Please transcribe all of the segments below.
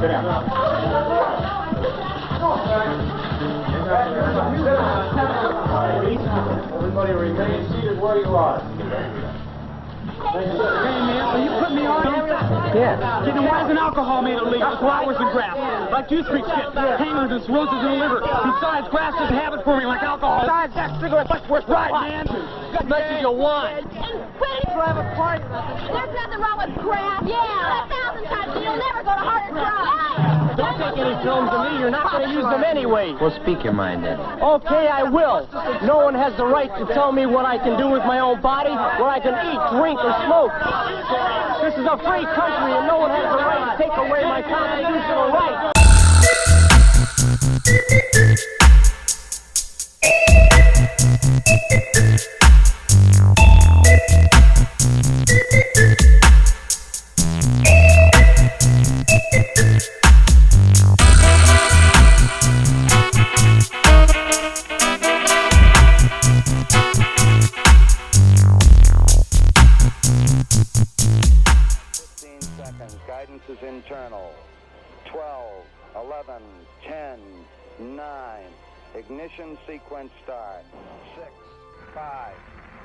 Sit down. Everybody remain seated where you are. Hey man, so you put me on? Yeah. Then why isn't alcohol made illegal? Flowers and grass. Like juice freaks get hangers and cirrhosis in the liver. Besides, grass is a habit forming like alcohol. Besides, that cigarette much worse. Right, man. As much as you want. Have a party. There's nothing wrong with grass. Yeah. 1,000 times. You'll never go to harder drugs. Don't take any films of me. You're not going to use them anyway. Well, speak your mind, then. Okay, I will. No one has the right to tell me what I can do with my own body, what I can eat, drink, or smoke. This is a free country, and no one has the right to take away my constitutional rights. Guidance is internal. 12, 11, 10, 9. Ignition sequence start. 6, 5,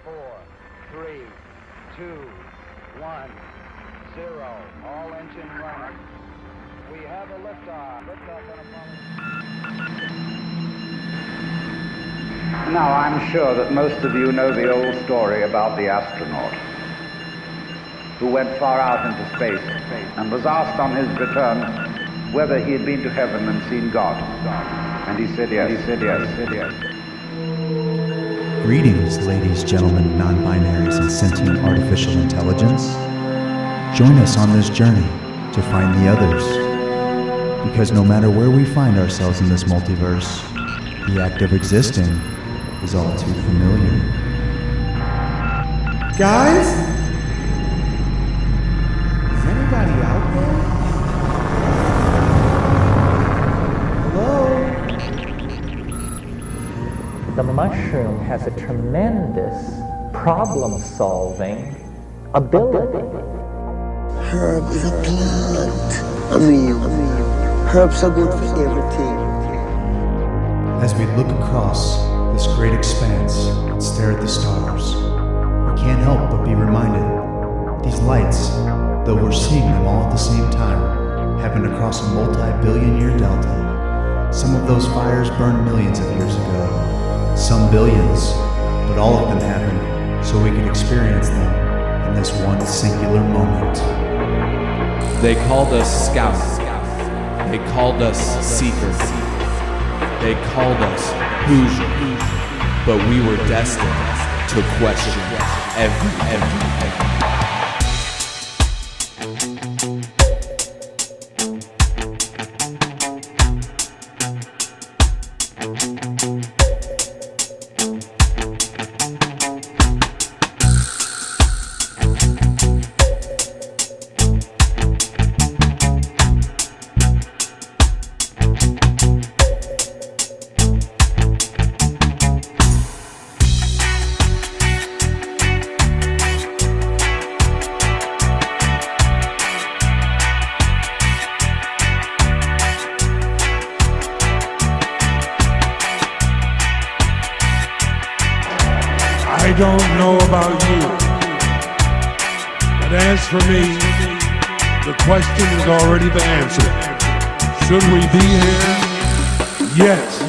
4, 3, 2, 1, 0. All engine running. We have a liftoff. Liftoff on Apollo. Now, I'm sure that most of you know the old story about the astronaut who went far out into space and was asked on his return whether he had been to heaven and seen God. And he said yes, he said yes, he said yes. Greetings, ladies, gentlemen, non-binaries, and sentient artificial intelligence. Join us on this journey to find the others. Because no matter where we find ourselves in this multiverse, the act of existing is all too familiar. Guys? Anybody out there? Hello? The mushroom has a tremendous problem-solving ability. Herb is a plant. Herbs are good for everything. As we look across this great expanse and stare at the stars, we can't help but be reminded these lights, though we're seeing them all at the same time, happen across a multi-billion-year delta. Some of those fires burned millions of years ago, some billions, but all of them happened so we could experience them in this one singular moment. They called us scouts. They called us seekers. They called us Hoosier. But we were destined to question everything. I don't know about you, but as for me, the question has already been answered. Should we be here? Yes.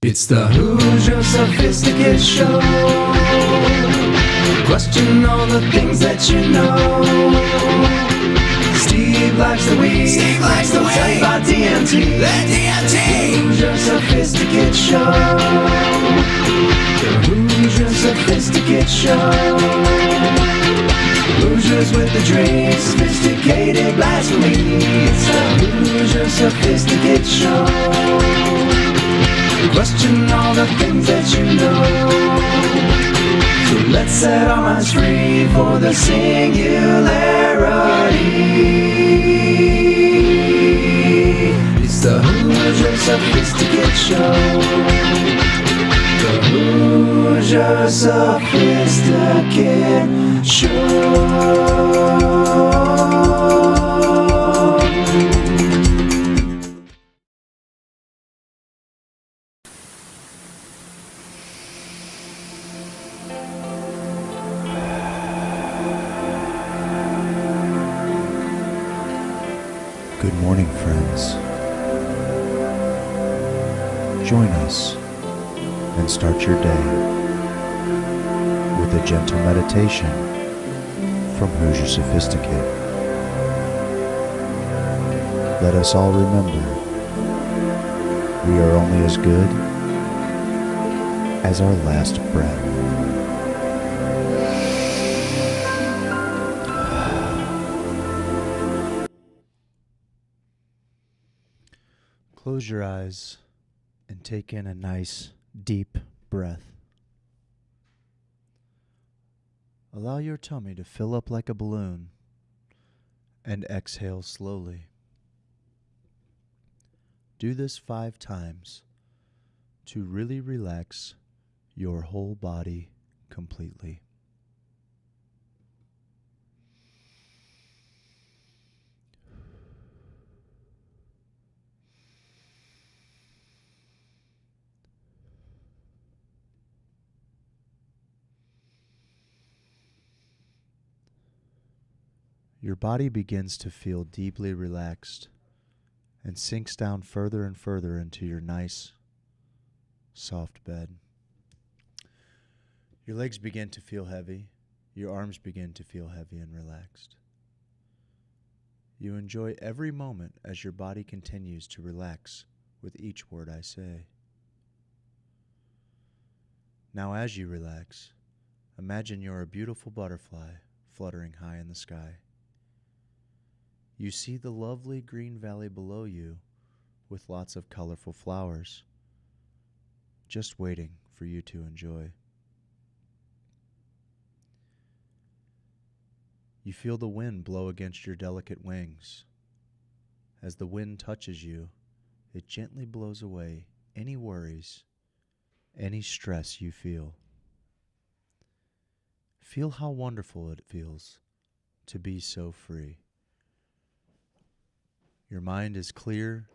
It's the Hoosier Sophisticate Show. Question all the things that you know. Steve likes the weed. Steve likes the weed. Tell you about DMT. The DMT. Hoosier Sophisticate Show. The Hoosier Sophisticate Show. Hoosiers with the dream. Sophisticated blasphemy. It's the Hoosier Sophisticate Show. question all the things that you know. So let's set our minds free for the singularity. It's the Hoosier Sophisticate Show. The Hoosier Sophisticate Show. Good morning, friends. Join us and start your day with a gentle meditation from Hoosier Sophisticate. Let us all remember, we are only as good as our last breath. Close your eyes and take in a nice, deep breath. Allow your tummy to fill up like a balloon and exhale slowly. Do this 5 times to really relax your whole body completely. Your body begins to feel deeply relaxed and sinks down further and further into your nice, soft bed. Your legs begin to feel heavy. Your arms begin to feel heavy and relaxed. You enjoy every moment as your body continues to relax with each word I say. Now, as you relax, imagine you're a beautiful butterfly fluttering high in the sky. You see the lovely green valley below you with lots of colorful flowers, just waiting for you to enjoy. You feel the wind blow against your delicate wings. As the wind touches you, it gently blows away any worries, any stress you feel. Feel how wonderful it feels to be so free. Your mind is clear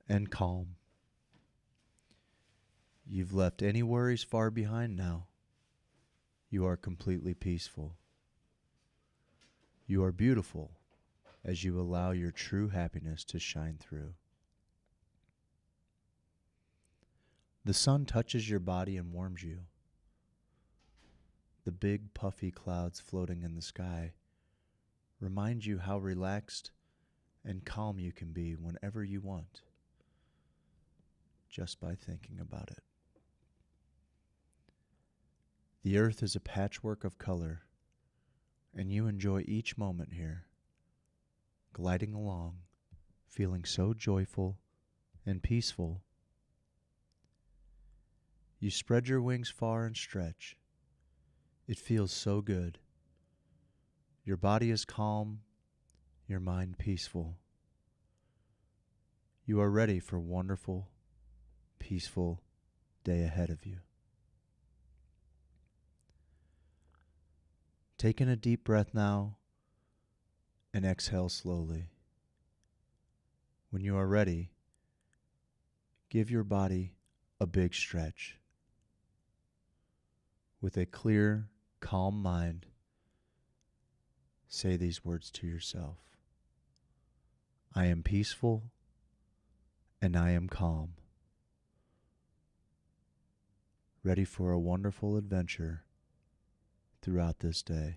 and calm. You've left any worries far behind now. You are completely peaceful. You are beautiful as you allow your true happiness to shine through. The sun touches your body and warms you. The big puffy clouds floating in the sky remind you how relaxed and calm you can be whenever you want, just by thinking about it. The earth is a patchwork of color, and you enjoy each moment here, gliding along, feeling so joyful and peaceful. You spread your wings far and stretch. It feels so good. Your body is calm, your mind peaceful. You are ready for a wonderful, peaceful day ahead of you. Take in a deep breath now and exhale slowly. When you are ready, give your body a big stretch. With a clear, calm mind, say these words to yourself. I am peaceful and I am calm. Ready for a wonderful adventure throughout this day.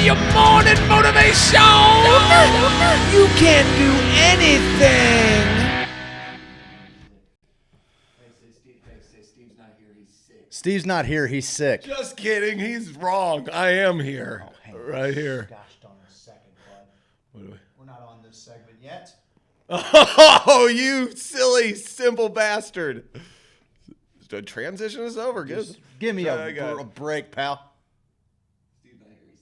your morning motivation. You can't do anything. Steve's not here. He's sick. Just kidding. He's wrong. I am here. Right here. Gosh darn a second, bud. We're not on this segment yet. Oh, you silly, simple bastard. The transition is over. Give me a break, pal.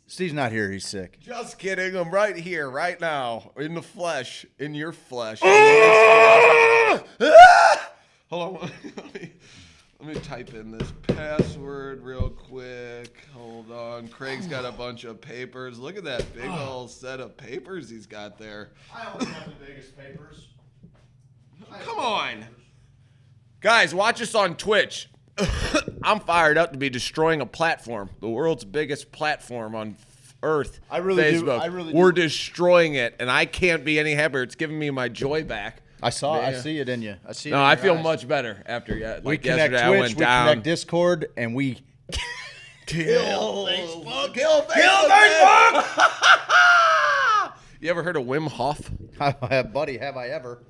Steve's not here. He's sick. Just kidding. I'm right here, right now, in the flesh, in your flesh. Hold on. Let me type in this password real quick. Hold on. Craig's got a bunch of papers. Look at that big old set of papers he's got there. I always have the biggest papers. Come on. Guys, watch us on Twitch. I'm fired up to be destroying a platform, the world's biggest platform on Earth. Facebook. We're destroying it, and I can't be any happier. It's giving me my joy back. I see it in you. I see. I feel much better after we connect yesterday. Twitch, I went we down. connect Discord, and we kill Facebook. Kill Facebook. You ever heard of Wim Hof? Buddy, have I ever?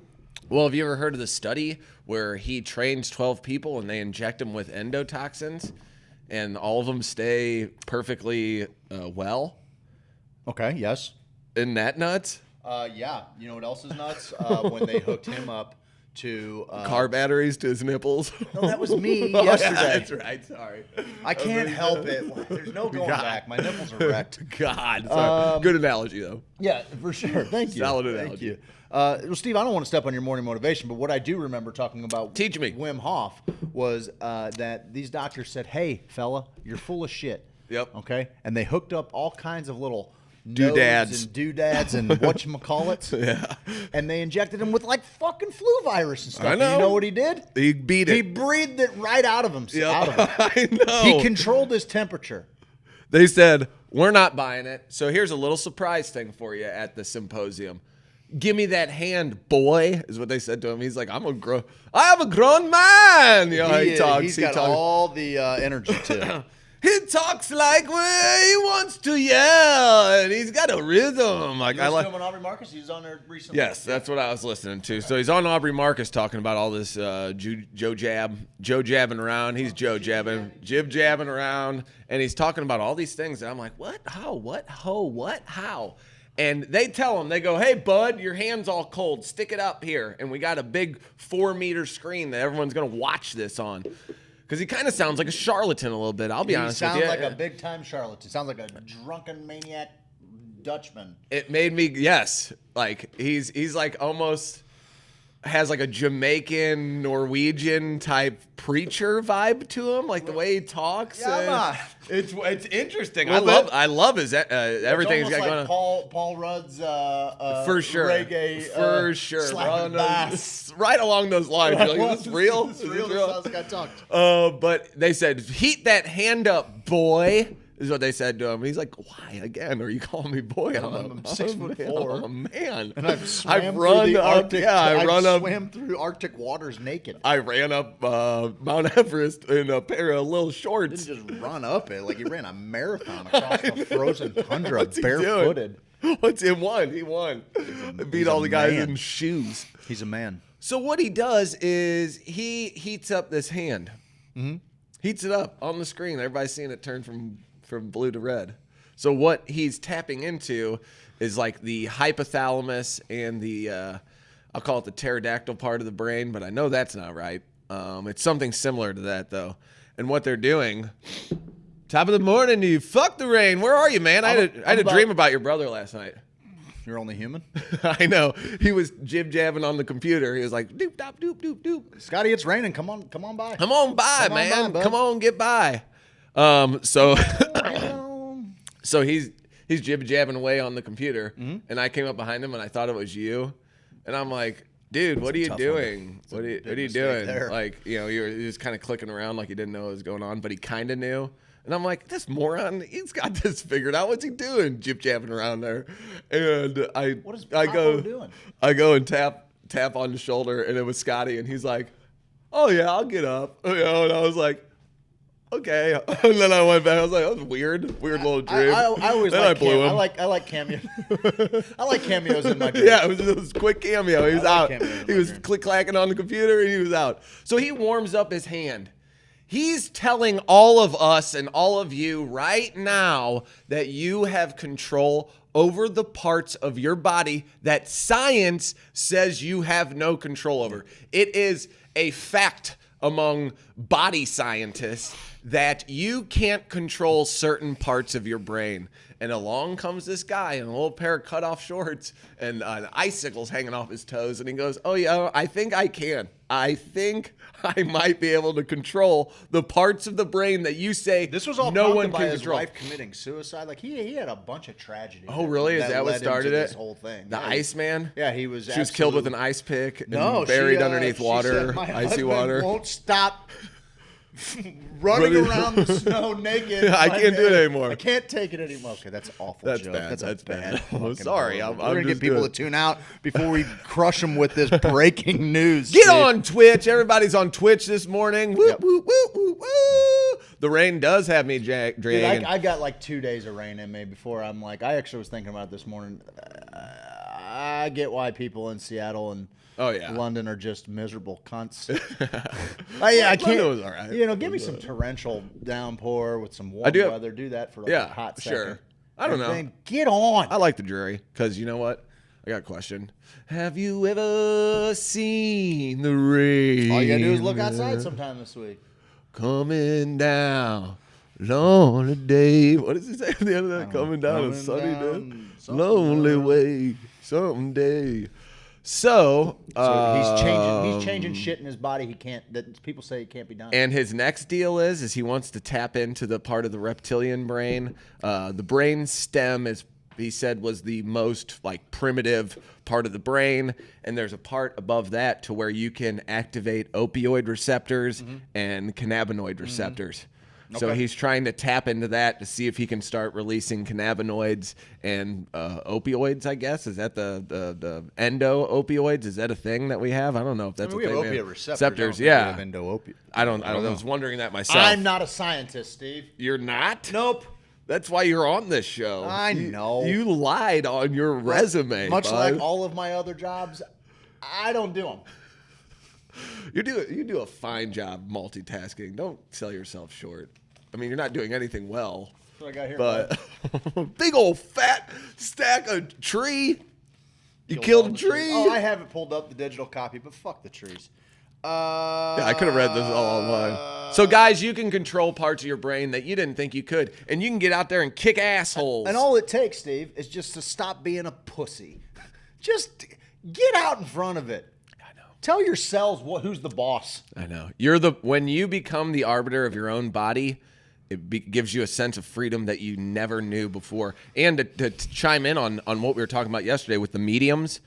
Well, have you ever heard of the study where he trains 12 people and they inject them with endotoxins, and all of them stay perfectly well? Okay. Yes. Isn't that nuts? Yeah. You know what else is nuts? When they hooked him up to car batteries to his nipples. No, that was me yesterday. Yeah, that's right. Sorry. I can't help it. There's no going back. My nipples are wrecked. God. Sorry. Good analogy, though. Yeah, for sure. Thank you. Solid analogy. Thank you. Well, Steve, I don't want to step on your morning motivation, but what I do remember talking about Teach me. Wim Hof was that these doctors said, "Hey, fella, you're full of shit." Yep. Okay? And they hooked up all kinds of little doodads and whatchamacallits. Yeah. And they injected him with like fucking flu virus and stuff. I know. You know what he did? He beat it. He breathed it right out of him. Yep. Out of him. I know. He controlled his temperature. They said, we're not buying it. So here's a little surprise thing for you at the symposium. Give me that hand, boy, is what they said to him. He's like, I am a grown man. You know how he talks. He's got all the energy too. He talks like he wants to yell, and he's got a rhythm. Like I like him on Aubrey Marcus. He was on there recently. Yes, that's what I was listening to. So he's on Aubrey Marcus talking about all this Joe jabbing around. He's Joe jabbing, jib jabbing around, and he's talking about all these things. And I'm like, what? How? What? How? And they tell him, they go, hey, bud, your hand's all cold. Stick it up here. And we got a big 4-meter screen that everyone's going to watch this on. Because he kind of sounds like a charlatan a little bit, I'll be honest with you. He sounds like a big-time charlatan. Sounds like a drunken maniac Dutchman. It made me, yes. Like, he's like almost has like a Jamaican, Norwegian type preacher vibe to him, like the way he talks. Yeah, it's interesting. I love his everything he's got like going on. Paul Rudd's for sure, reggae, for sure, bass. right along those lines. You're like, is this real? This is real. This sounds like I talked. But they said, heat that hand up, boy. Is what they said to him. He's like, why again? Are you calling me boy? I'm 6'4". I'm a man. And I've swam through the Arctic. I swam through Arctic waters naked. I ran up Mount Everest in a pair of little shorts. Didn't just run up it like he ran a marathon across the frozen tundra barefooted. He won. Beat all the guys in shoes. He's a man. So what he does is he heats up this hand. Mm-hmm. Heats it up on the screen. Everybody's seeing it turn from blue to red. So what he's tapping into is like the hypothalamus and the, I'll call it the pterodactyl part of the brain, but I know that's not right. It's something similar to that though. And what they're doing, top of the morning, you fuck the rain. Where are you, man? I had a dream about your brother last night. You're only human? I know. He was jib-jabbing on the computer. He was like, doop, dop, doop, doop, doop. Scotty, it's raining. Come on by. Come on by, man. Come on, get by. So he's jib-jabbing away on the computer, and I came up behind him, and I thought it was you. And I'm like, dude, what are you doing? What are you doing? There. Like, you know, you're just kind of clicking around like you didn't know what was going on, but he kind of knew. And I'm like, this moron, he's got this figured out. What's he doing? Jib-jabbing around there. And what is Papo doing? I go and tap on the shoulder, and it was Scotty, and he's like, oh, yeah, I'll get up. You know, and I was like, Okay. And then I went back. I was like, that was weird. Weird little dream. I always then like I blew him. I like cameos. I like cameos in my dream. Yeah, it was a quick cameo. He was out. He was dream. click-clacking on the computer, and he was out. So he warms up his hand. He's telling all of us and all of you right now that you have control over the parts of your body that science says you have no control over. It is a fact among body scientists that you can't control certain parts of your brain. And along comes this guy in a little pair of cut-off shorts and icicles hanging off his toes. And he goes, oh, yeah, I think I can. I think I might be able to control the parts of the brain that you say This was all no one by can his control. wife committing suicide. Like he had a bunch of tragedy. Oh, really? Is that what led started into it? This whole thing. The Iceman? Yeah, he was. She was killed with an ice pick and No, buried she, underneath she water, said, my icy husband water. Won't stop running around the snow naked. I can't do it anymore. I can't take it anymore. Okay, that's awful. That's joke. bad. That's bad. I'm sorry. We're I'm gonna just get people good. to tune out before we crush them with this breaking news. Get dude. on Twitch. Everybody's on Twitch this morning. Woo, Yep. woo, woo, woo, woo. The rain does have me Dude, dragging. I got like 2 days of rain in me before I'm like, I actually was thinking about it this morning. I get why people in Seattle and London are just miserable cunts. I can't. London was all right. You know, give me some torrential downpour with some warm weather. Do that for like a hot second. Sure. I don't know. Then get on. I like the jury because you know what? I got a question. Have you ever seen the rain? All you gotta do is look outside sometime this week. Coming down, lonely day. What does he say at the end of that? Coming down a sunny day, lonely way, someday. So he's changing shit in his body. He can't. That people say it can't be done. And his next deal is he wants to tap into the part of the reptilian brain. The brain stem is, he said, was the most like primitive part of the brain, and there's a part above that to where you can activate opioid receptors and cannabinoid receptors. So he's trying to tap into that to see if he can start releasing cannabinoids and opioids, I guess. Is that the endo opioids? Is that a thing that we have? I don't know if that's a thing. We have opioid receptors. Receptors, We yeah. have endo opioid. I don't know. I was wondering that myself. I'm not a scientist, Steve. You're not? Nope. That's why you're on this show. I know. You lied on your resume. Much bud. like all of my other jobs, I don't do them. You do a fine job multitasking. Don't sell yourself short. I mean, you're not doing anything well. That's what I got here. But big old fat stack of tree. You killed a tree. Oh, I haven't pulled up the digital copy, but fuck the trees. Yeah, I could have read this all online. So, guys, you can control parts of your brain that you didn't think you could, and you can get out there and kick assholes. And all it takes, Steve, is just to stop being a pussy. Just get out in front of it. I know. Tell your cells who's the boss. I know. When you become the arbiter of your own body, it gives you a sense of freedom that you never knew before. And to chime in on what we were talking about yesterday with the mediums,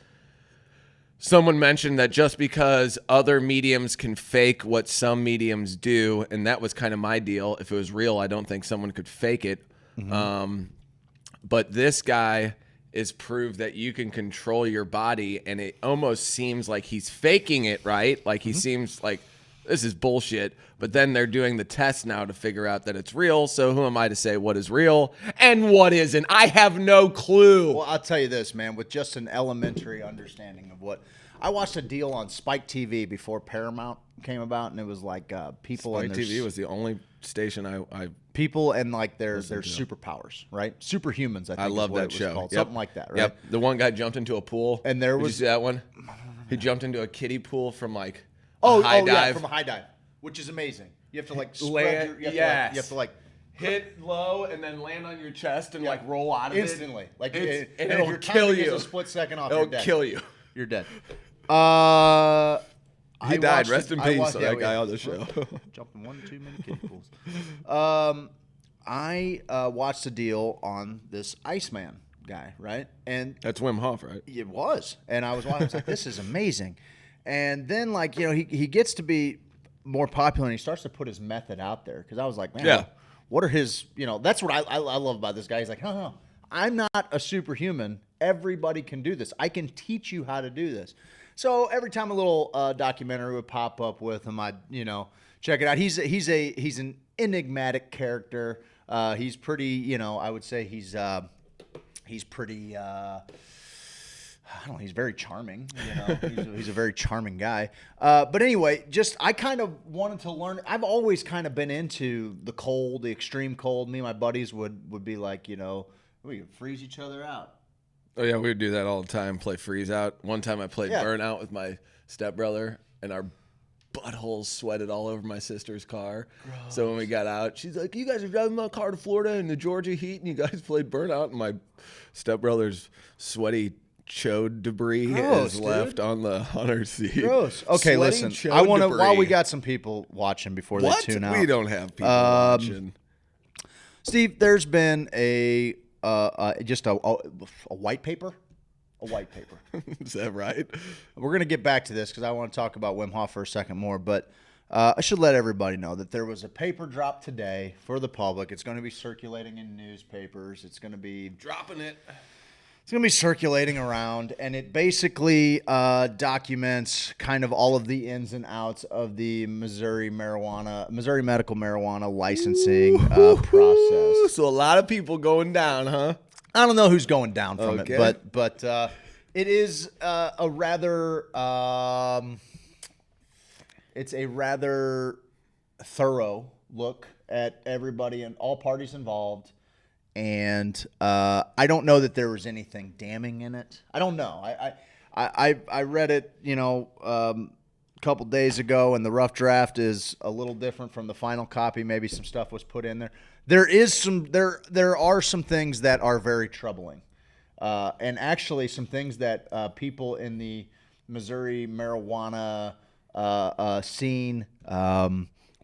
someone mentioned that just because other mediums can fake what some mediums do, and that was kind of my deal. If it was real, I don't think someone could fake it. But this guy is proof that you can control your body, and it almost seems like he's faking it, right? Like he seems like this is bullshit. But then they're doing the test now to figure out that it's real. So who am I to say what is real and what isn't? I have no clue. Well, I'll tell you this, man, with just an elementary understanding of what I watched a deal on Spike TV before Paramount came about, and it was like people Spike and their TV was the only station I people and like their superpowers, right? Superhumans, I think. I love is what that it was show. called. Something like that, right? Yep. The one guy jumped into a pool. And there Did was you see that one? He jumped into a kiddie pool from like high dive. Yeah, from a high dive, which is amazing. You have to like spread you have to like hit low and then land on your chest and like roll out of instantly. it. Like and if it'll your kill timing you. is a split second off, It'll you're dead. kill you. You're dead. He died. Rest in peace, that guy on the show. Jumping one too many kiddie pools. I watched a deal on this Iceman guy, right? And that's Wim Hof, right? It was. And I was watching, I was like, this is amazing. And then, like, you know, he gets to be more popular and he starts to put his method out there. Because I was like, man, what are his, you know, that's what I love about this guy. He's like, no, I'm not a superhuman. Everybody can do this. I can teach you how to do this. So every time a little documentary would pop up with him, I'd, you know, check it out. He's an enigmatic character. He's pretty, I would say he's pretty. I don't know. He's very charming. He's a very charming guy. But anyway, I kind of wanted to learn. I've always kind of been into the cold, the extreme cold. Me and my buddies would be like, we could freeze each other out. Oh yeah, we would do that all the time. Play freeze out. One time I played burnout with my stepbrother, and our buttholes sweated all over my sister's car. Gross. So when we got out, she's like, "You guys are driving my car to Florida in the Georgia heat, and you guys played burnout." And my stepbrother's sweaty chode debris is left on her seat. Gross. Okay, listen. I want to, while we got some people watching before they tune out. We don't have people watching. Steve, there's been just a white paper. A white paper. Is that right? We're going to get back to this because I want to talk about Wim Hof for a second more, but I should let everybody know that there was a paper drop today for the public. It's going to be circulating in newspapers. It's going to be dropping it. It's going to be circulating around, and it basically documents kind of all of the ins and outs of the Missouri medical marijuana licensing process. So a lot of people going down, huh? I don't know who's going down from it, but it is a rather it's a rather thorough look at everybody and all parties involved. And I don't know that there was anything damning in it. I don't know. I read it, a couple days ago, and the rough draft is a little different from the final copy. Maybe some stuff was put in there. There are some things that are very troubling, and actually some things that people in the Missouri marijuana scene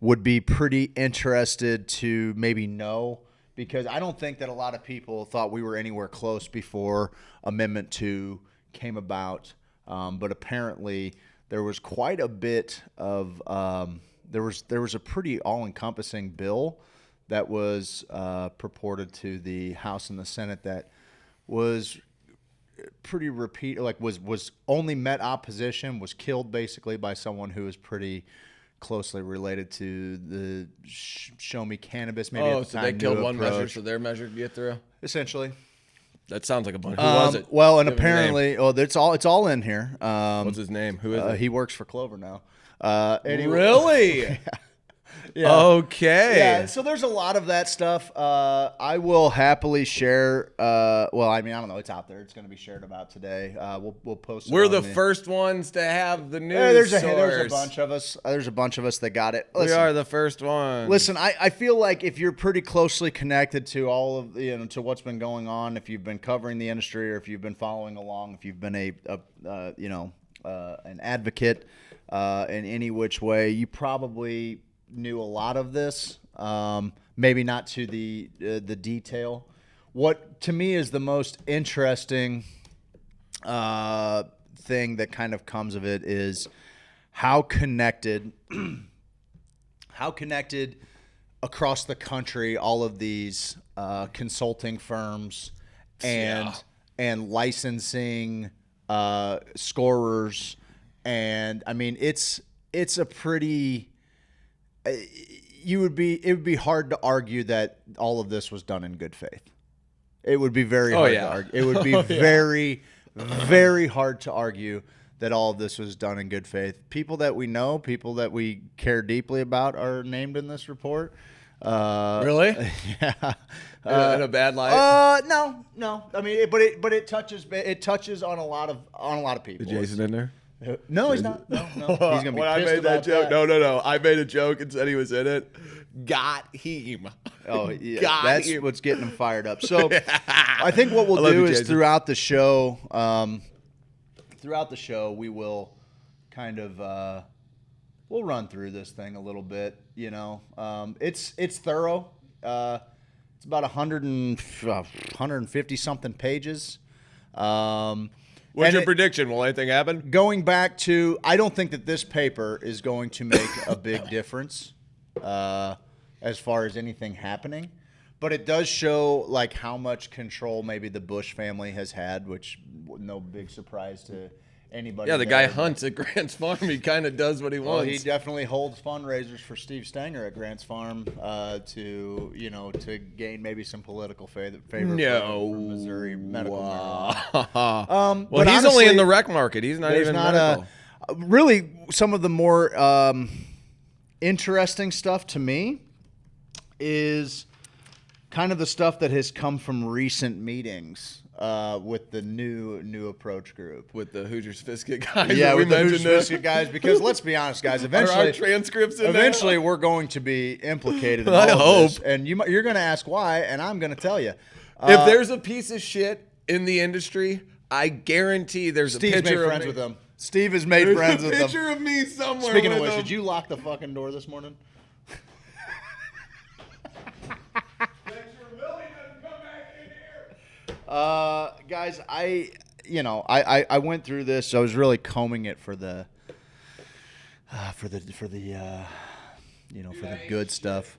would be pretty interested to maybe know. Because I don't think that a lot of people thought we were anywhere close before Amendment 2 came about. But apparently there was quite a bit of there was a pretty all-encompassing bill that was purported to the House and the Senate that was pretty was only met opposition, was killed basically by someone who was pretty closely related to the Show Me Cannabis. Maybe at the time, they killed one measure, so their measure to get through. Essentially, that sounds like a bunch. Who was it? Well, and apparently, it's all in here. What's his name? Who is it? He works for Clover now. Anyway. Really? Yeah. Okay. Yeah. So there's a lot of that stuff. I will happily share. I don't know. It's out there. It's going to be shared about today. We'll post it. We're the first ones to have the news. There's a bunch of us. There's a bunch of us that got it. Listen, we are the first ones. Listen, I feel like if you're pretty closely connected to all of to what's been going on, if you've been covering the industry or if you've been following along, if you've been an advocate in any which way, you probably knew a lot of this, maybe not to the detail. What to me is the most interesting thing that kind of comes of it is how connected across the country all of these consulting firms and licensing scorers, and I mean it's a pretty. It would be hard to argue that all of this was done in good faith. It would be very hard to argue. It would be very, very hard to argue that all of this was done in good faith. People that we know, people that we care deeply about are named in this report. Really? Yeah. In a bad light? No. I mean, but it touches on a lot of people. Is Jason in there? No, he's not. No. He's gonna be when I made that joke, no. I made a joke and said he was in it. Got him. Oh, yeah. That's what's getting him fired up. So I think what we'll do is throughout the show, we will kind of we'll run through this thing a little bit. It's thorough. It's about 150 something pages. What's your prediction? Will anything happen? Going back to, I don't think that this paper is going to make a big difference as far as anything happening, but it does show how much control maybe the Bush family has had, which no big surprise to anybody. Yeah, the guy there, hunts at Grant's Farm. He kind of does what he well, wants. he definitely holds fundraisers for Steve Stanger at Grant's Farm to gain maybe some political favor from Missouri medical marijuana. Well, he's only in the rec market. He's not even medical. Really, some of the more interesting stuff to me is kind of the stuff that has come from recent meetings with the new approach group. With the Hoosier Sophisticate guys. Yeah, with the Hoosier Sophisticate guys. Because let's be honest, guys, eventually, our transcripts in eventually we're going to be implicated in I all hope. of this. And you're going to ask why, and I'm going to tell you. If there's a piece of shit in the industry, I guarantee there's Steve's a picture made friends of with them. Steve has made friends with them. There's a picture of me somewhere. Speaking of with which, them. did you lock the fucking door this morning? Guys, I went through this. I was really combing it for the good stuff.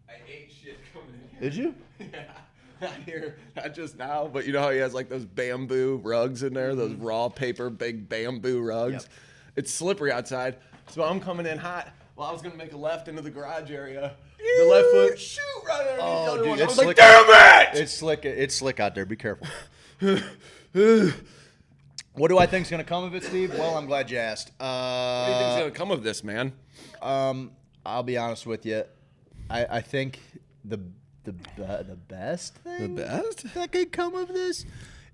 I ate shit coming in here. Did you? Yeah. Not here, not just now, but you know how he has like those bamboo rugs in there, those raw paper big bamboo rugs. Yep. It's slippery outside, so I'm coming in hot. Well, I was gonna make a left into the garage area. The left foot, shoot right underneath the other one. I was like, damn it! It's slick out there. Be careful. What do I think's gonna come of it, Steve? Well, I'm glad you asked. What do you think's gonna come of this, man? I'll be honest with you. I think the best thing that could come of this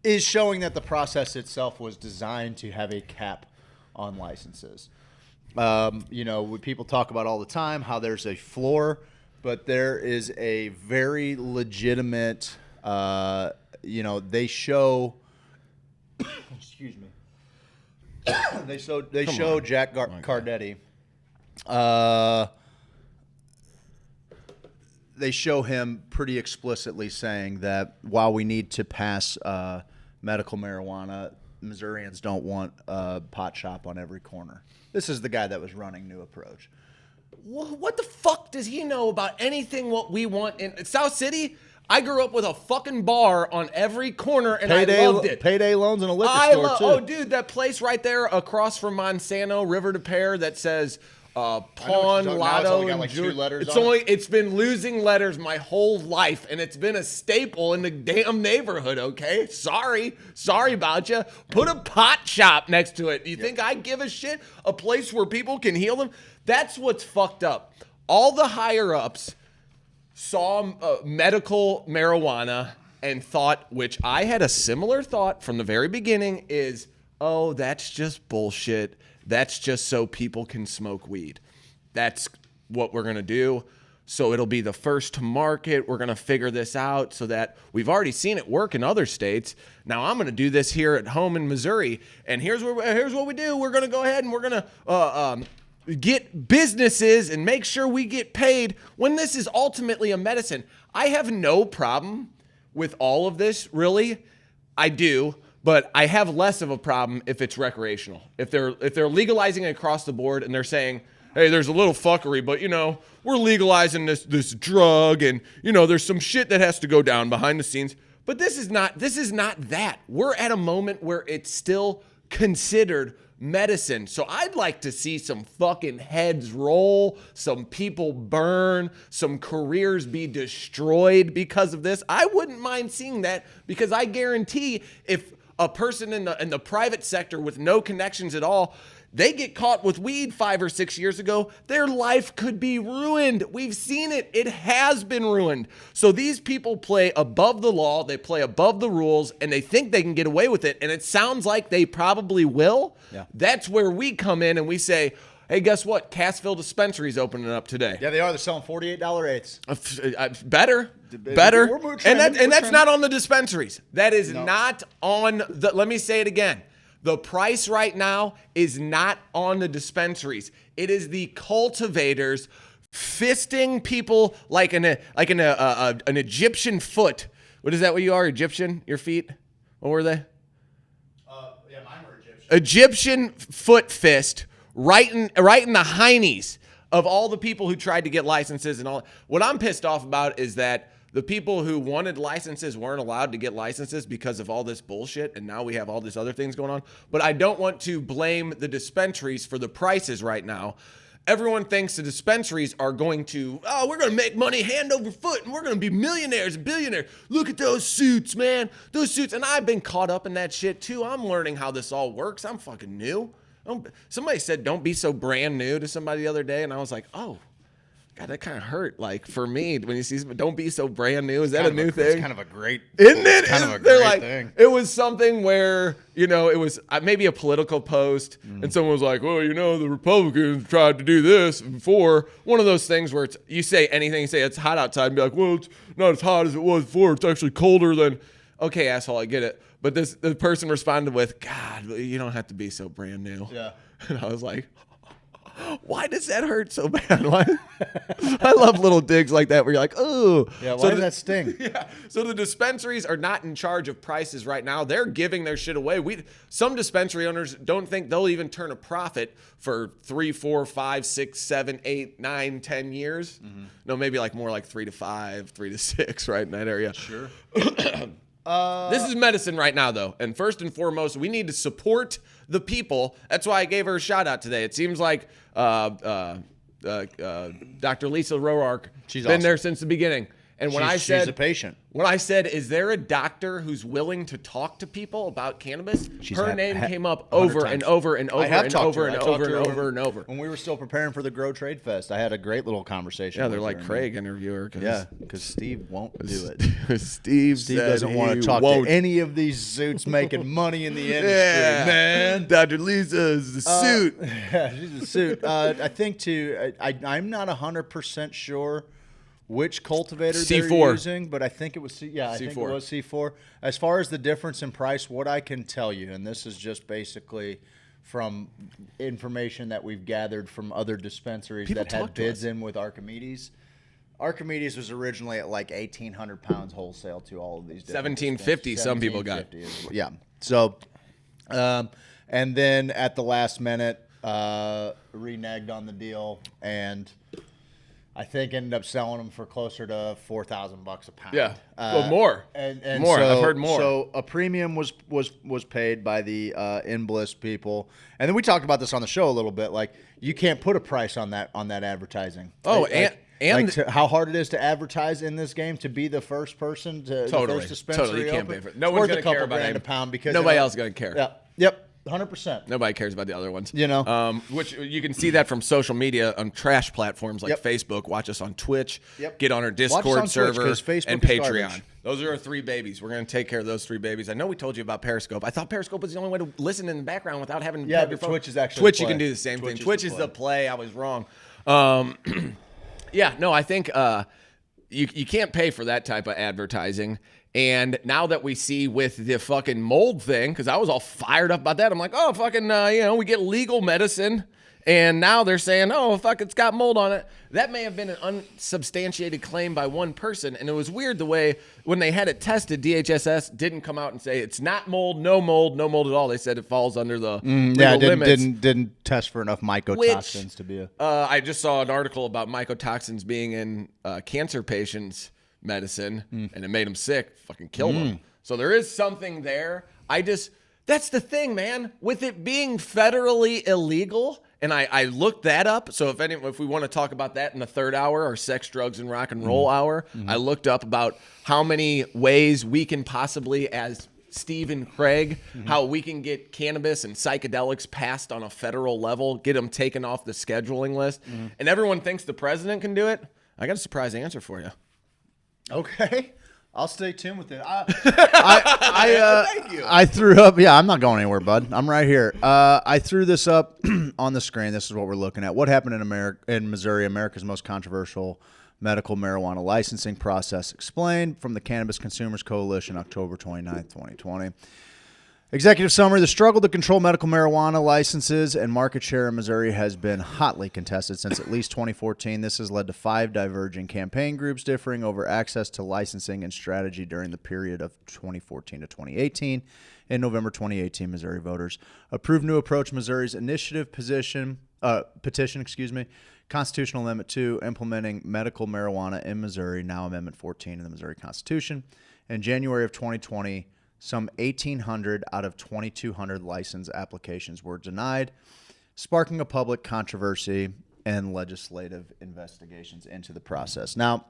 is showing that the process itself was designed to have a cap on licenses. People talk about all the time how there's a floor, but there is a very legitimate, they show, excuse me, they show Jack Cardetti. They show him pretty explicitly saying that while we need to pass medical marijuana, Missourians don't want a pot shop on every corner. This is the guy that was running New Approach. What the fuck does he know about anything what we want in South City? I grew up with a fucking bar on every corner, and I loved it. Payday loans and a liquor store, too. Oh, dude, that place right there across from Monsanto, River to Pear, that says Pawn, Lotto, and jewelry. It's been losing letters my whole life, and it's been a staple in the damn neighborhood, okay? Sorry about you. Put a pot shop next to it. You think I give a shit? A place where people can heal them? That's what's fucked up. All the higher-ups saw medical marijuana and thought, which I had a similar thought from the very beginning, is, oh, that's just bullshit. That's just so people can smoke weed. That's what we're going to do. So it'll be the first to market. We're going to figure this out so that we've already seen it work in other states. Now I'm going to do this here at home in Missouri. And here's what we do. We're going to go ahead and we're going to get businesses and make sure we get paid when this is ultimately a medicine. I have no problem with all of this, really. I do. But I have less of a problem if it's recreational. If they're legalizing it across the board and they're saying, hey, there's a little fuckery, but we're legalizing this drug, and there's some shit that has to go down behind the scenes. But this is not that. We're at a moment where it's still considered medicine. So I'd like to see some fucking heads roll, some people burn, some careers be destroyed because of this. I wouldn't mind seeing that, because I guarantee if a person in the private sector with no connections at all, they get caught with weed 5 or 6 years ago, their life could be ruined. We've seen it. It has been ruined. So these people play above the law, they play above the rules, and they think they can get away with it, and it sounds like they probably will. Yeah. That's where we come in and we say, hey, guess what? Cassville Dispensary's opening up today. Yeah, they are. They're selling $48 eighths. Better. And that's not on the dispensaries. That is not on the, let me say it again. The price right now is not on the dispensaries. It is the cultivators fisting people like an Egyptian foot. What is that? What you are? Egyptian? Your feet? What were they? Yeah, mine were Egyptian. Egyptian foot fist right in the heinies of all the people who tried to get licenses and all. What I'm pissed off about is that the people who wanted licenses weren't allowed to get licenses because of all this bullshit, and now we have all these other things going on. But I don't want to blame the dispensaries for the prices right now. Everyone thinks the dispensaries are going to, we're going to make money hand over foot, and we're going to be millionaires and billionaires. Look at those suits, man. Those suits. And I've been caught up in that shit, too. I'm learning how this all works. I'm fucking new. Somebody said, don't be so brand new to somebody the other day. And I was like, oh, God, that kind of hurt. Like, for me, when you see, don't be so brand new. Is that a new thing? It's kind of a great, isn't it? Kind of a great thing. It was something where, it was maybe a political post, and someone was like, well, the Republicans tried to do this before. One of those things where you say anything, you say it's hot outside, and be like, well, it's not as hot as it was before. It's actually colder than, okay, asshole, I get it. But the person responded with, God, you don't have to be so brand new. Yeah. And I was like, why does that hurt so bad? Why? I love little digs like that where you're like, oh. Yeah, why does that sting? Yeah. So the dispensaries are not in charge of prices right now. They're giving their shit away. Some dispensary owners don't think they'll even turn a profit for 3, 4, 5, 6, 7, 8, 9, 10 years. Mm-hmm. No, maybe more like 3 to 5, 3 to 6, right in that area. Sure. This is medicine right now, though. And first and foremost, we need to support the people. That's why I gave her a shout out today. It seems like Dr. Lisa Roark, she's been awesome. There since the beginning. And when she's a patient. When I said, is there a doctor who's willing to talk to people about cannabis? Her name came up over and over and over and over and over and over and over. When we were still preparing for the Grow Trade Fest, I had a great little conversation. Yeah, they're like, Craig, interview her. Because Steve won't do it. Steve doesn't want to talk to any of these suits making money in the industry, man. Dr. Lisa is the suit. Yeah, she's a suit. I think, too, I'm not 100% sure which cultivator they're using, but I think it was I think it was C4. As far as the difference in price, what I can tell you, and this is just basically from information that we've gathered from other dispensaries that had bids in with Archimedes. Archimedes was originally at like 1,800 pounds wholesale to all of these. 1,750. Some people got. Yeah. So, and then at the last minute, reneged on the deal and. I think ended up selling them for closer to $4,000 a pound. Yeah, well, more. And more. So, I've heard more. So a premium was paid by the InBliss people, and then we talked about this on the show a little bit. Like you can't put a price on that advertising. Oh, how hard it is to advertise in this game to be the first person to the first dispensary. Totally, you can't open. pay for it. No one's going to care about $2,000 a pound because nobody else is going to care. Yeah. Yep. 100%. Nobody cares about the other ones. Which you can see that from social media on trash platforms like Facebook. Watch us on Twitch. Yep. Get on our Discord server and Patreon. Garbage. Those are our 3 babies. We're going to take care of those 3 babies. I know we told you about Periscope. I thought Periscope was the only way to listen in the background without having to have your phone. Twitch is actually Twitch. You can do the same thing. Twitch is the play. I was wrong. I think you can't pay for that type of advertising. And now that we see with the fucking mold thing, because I was all fired up about that, I'm like, oh, fucking, we get legal medicine. And now they're saying, oh, fuck, it's got mold on it. That may have been an unsubstantiated claim by one person. And it was weird the way when they had it tested, DHSS didn't come out and say it's not mold, no mold at all. They said it falls under the legal limits. Didn't test for enough mycotoxins to be a... I just saw an article about mycotoxins being in cancer patients' medicine, and it made them sick, fucking killed them. So there is something there. That's the thing, man. With it being federally illegal, and I looked that up. So if we want to talk about that in the third hour, our sex, drugs, and rock and roll hour, I looked up about how many ways we can possibly, as Steve and Craig, how we can get cannabis and psychedelics passed on a federal level, get them taken off the scheduling list. And everyone thinks the president can do it. I got a surprise answer for you. Okay. I'll stay tuned with it. Thank you. I threw up. Yeah, I'm not going anywhere, bud. I'm right here. I threw this up on the screen. This is what we're looking at. What happened in Missouri, America's most controversial medical marijuana licensing process explained from the Cannabis Consumers Coalition, October 29th, 2020. Executive summary: the struggle to control medical marijuana licenses and market share in Missouri has been hotly contested since at least 2014. This has led to 5 diverging campaign groups differing over access to licensing and strategy during the period of 2014 to 2018. In November 2018, Missouri voters approved new approach Missouri's initiative position petition, excuse me, Constitutional Amendment 2, implementing medical marijuana in Missouri, now Amendment 14 in the Missouri Constitution. In January of 2020, some 1,800 out of 2,200 license applications were denied, sparking a public controversy and legislative investigations into the process. Now,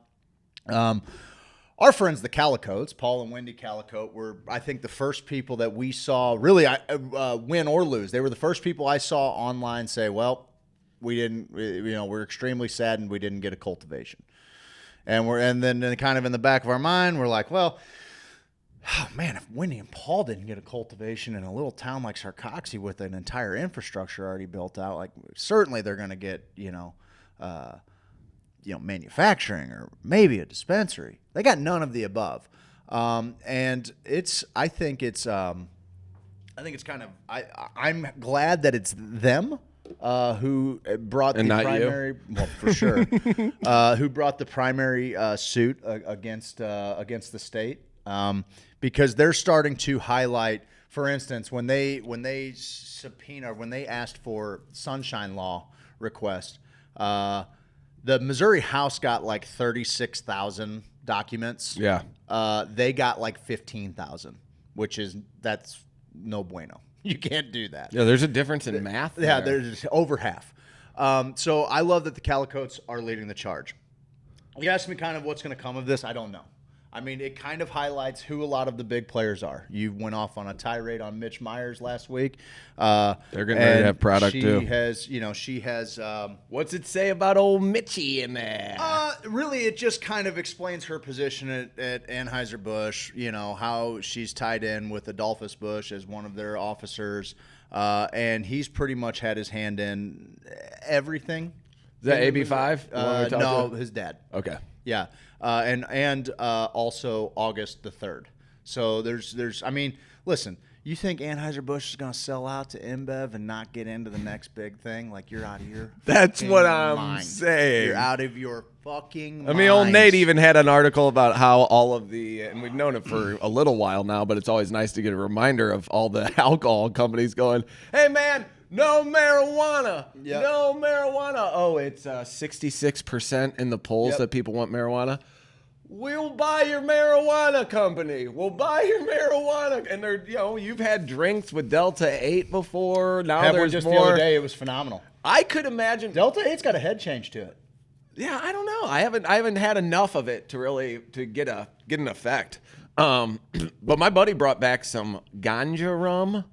our friends, the Calicotes, Paul and Wendy Calicote, were, I think, the first people that we saw really win or lose. They were the first people I saw online say, well, we didn't, we're extremely saddened we didn't get a cultivation. And then kind of in the back of our mind, we're like, well, oh man, if Wendy and Paul didn't get a cultivation in a little town like Sarcoxy with an entire infrastructure already built out, like certainly they're going to get, manufacturing or maybe a dispensary. They got none of the above. And I think it's kind of, I'm glad that it's them who brought and the not primary, you. well, for sure, who brought the primary suit against the state. Because they're starting to highlight, for instance, when they asked for sunshine law request, the Missouri House got like 36,000 documents. Yeah. They got like 15,000, that's no bueno. You can't do that. Yeah, there's a difference in math. Yeah, there's over half. So I love that the Calicotes are leading the charge. You asked me kind of what's going to come of this. I don't know. I mean, it kind of highlights who a lot of the big players are. You went off on a tirade on Mitch Myers last week. They're getting ready to have product too. She has. What's it say about old Mitchie in there? Really, it just kind of explains her position at Anheuser-Busch. How she's tied in with Adolphus Busch as one of their officers, and he's pretty much had his hand in everything. Is that AB5? No, his dad. Okay. Yeah, and also August the 3rd. So there's. I mean, listen. You think Anheuser-Busch is going to sell out to InBev and not get into the next big thing? Like, you're out of your That's what I'm mind. saying. You're out of your fucking mind. I mean, old Nate even had an article about how all of and we've known it for a little while now, but it's always nice to get a reminder of all the alcohol companies going, hey, man, no marijuana. Yep. No marijuana. Oh, it's 66% in the polls that people want marijuana. We'll buy your marijuana company. We'll buy your marijuana. And they're, you've had drinks with Delta 8 before. Now there's just more. The other day, it was phenomenal. I could imagine. Delta 8's got a head change to it. Yeah, I don't know. I haven't had enough of it to get an effect. But my buddy brought back some ganja rum.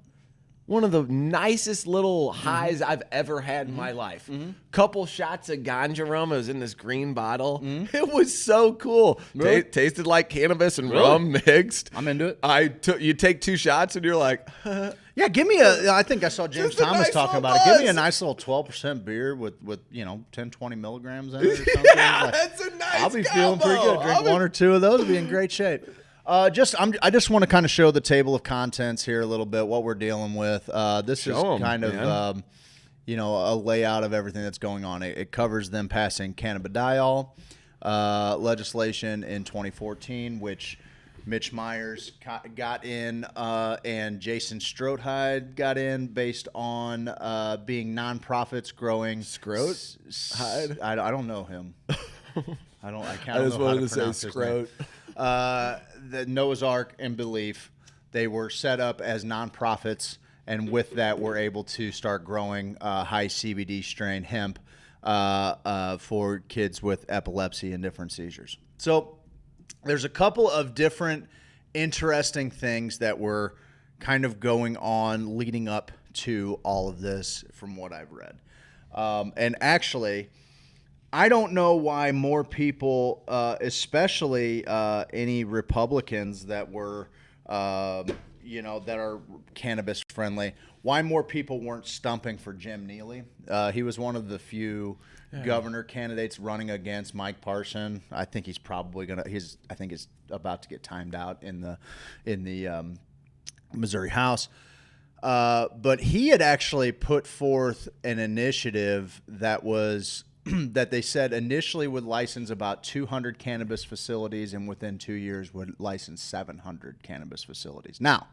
One of the nicest little highs I've ever had in my life. Couple shots of ganja rum. It was in this green bottle. It was so cool. Really? Tasted like cannabis and rum mixed. I'm into it. You take 2 shots and you're like, yeah, give me I think I saw James Thomas talking about it. Give me a nice little 12% beer with 10, 20 milligrams in it or something. Yeah, that's a nice I'll be feeling pretty good. Drink 1 or 2 of those, will be in great shape. I just want to kind of show the table of contents here a little bit, what we're dealing with. This is kind of, a layout of everything that's going on. It covers them passing cannabidiol legislation in 2014, which Mitch Myers got in and Jason Strothide got in based on being nonprofits growing. Strothide? I don't know him. I just wanted to say Scroat. The Noah's Ark and Belief, they were set up as nonprofits, and with that, we're able to start growing high CBD strain hemp for kids with epilepsy and different seizures. So there's a couple of different interesting things that were kind of going on leading up to all of this from what I've read. And actually, I don't know why more people, especially any Republicans that were, that are cannabis friendly, why more people weren't stumping for Jim Neely. He was one of the few governor candidates running against Mike Parson. I think he's probably he's about to get timed out in the Missouri House. But he had actually put forth an initiative that was that they said initially would license about 200 cannabis facilities and within 2 years would license 700 cannabis facilities. Now,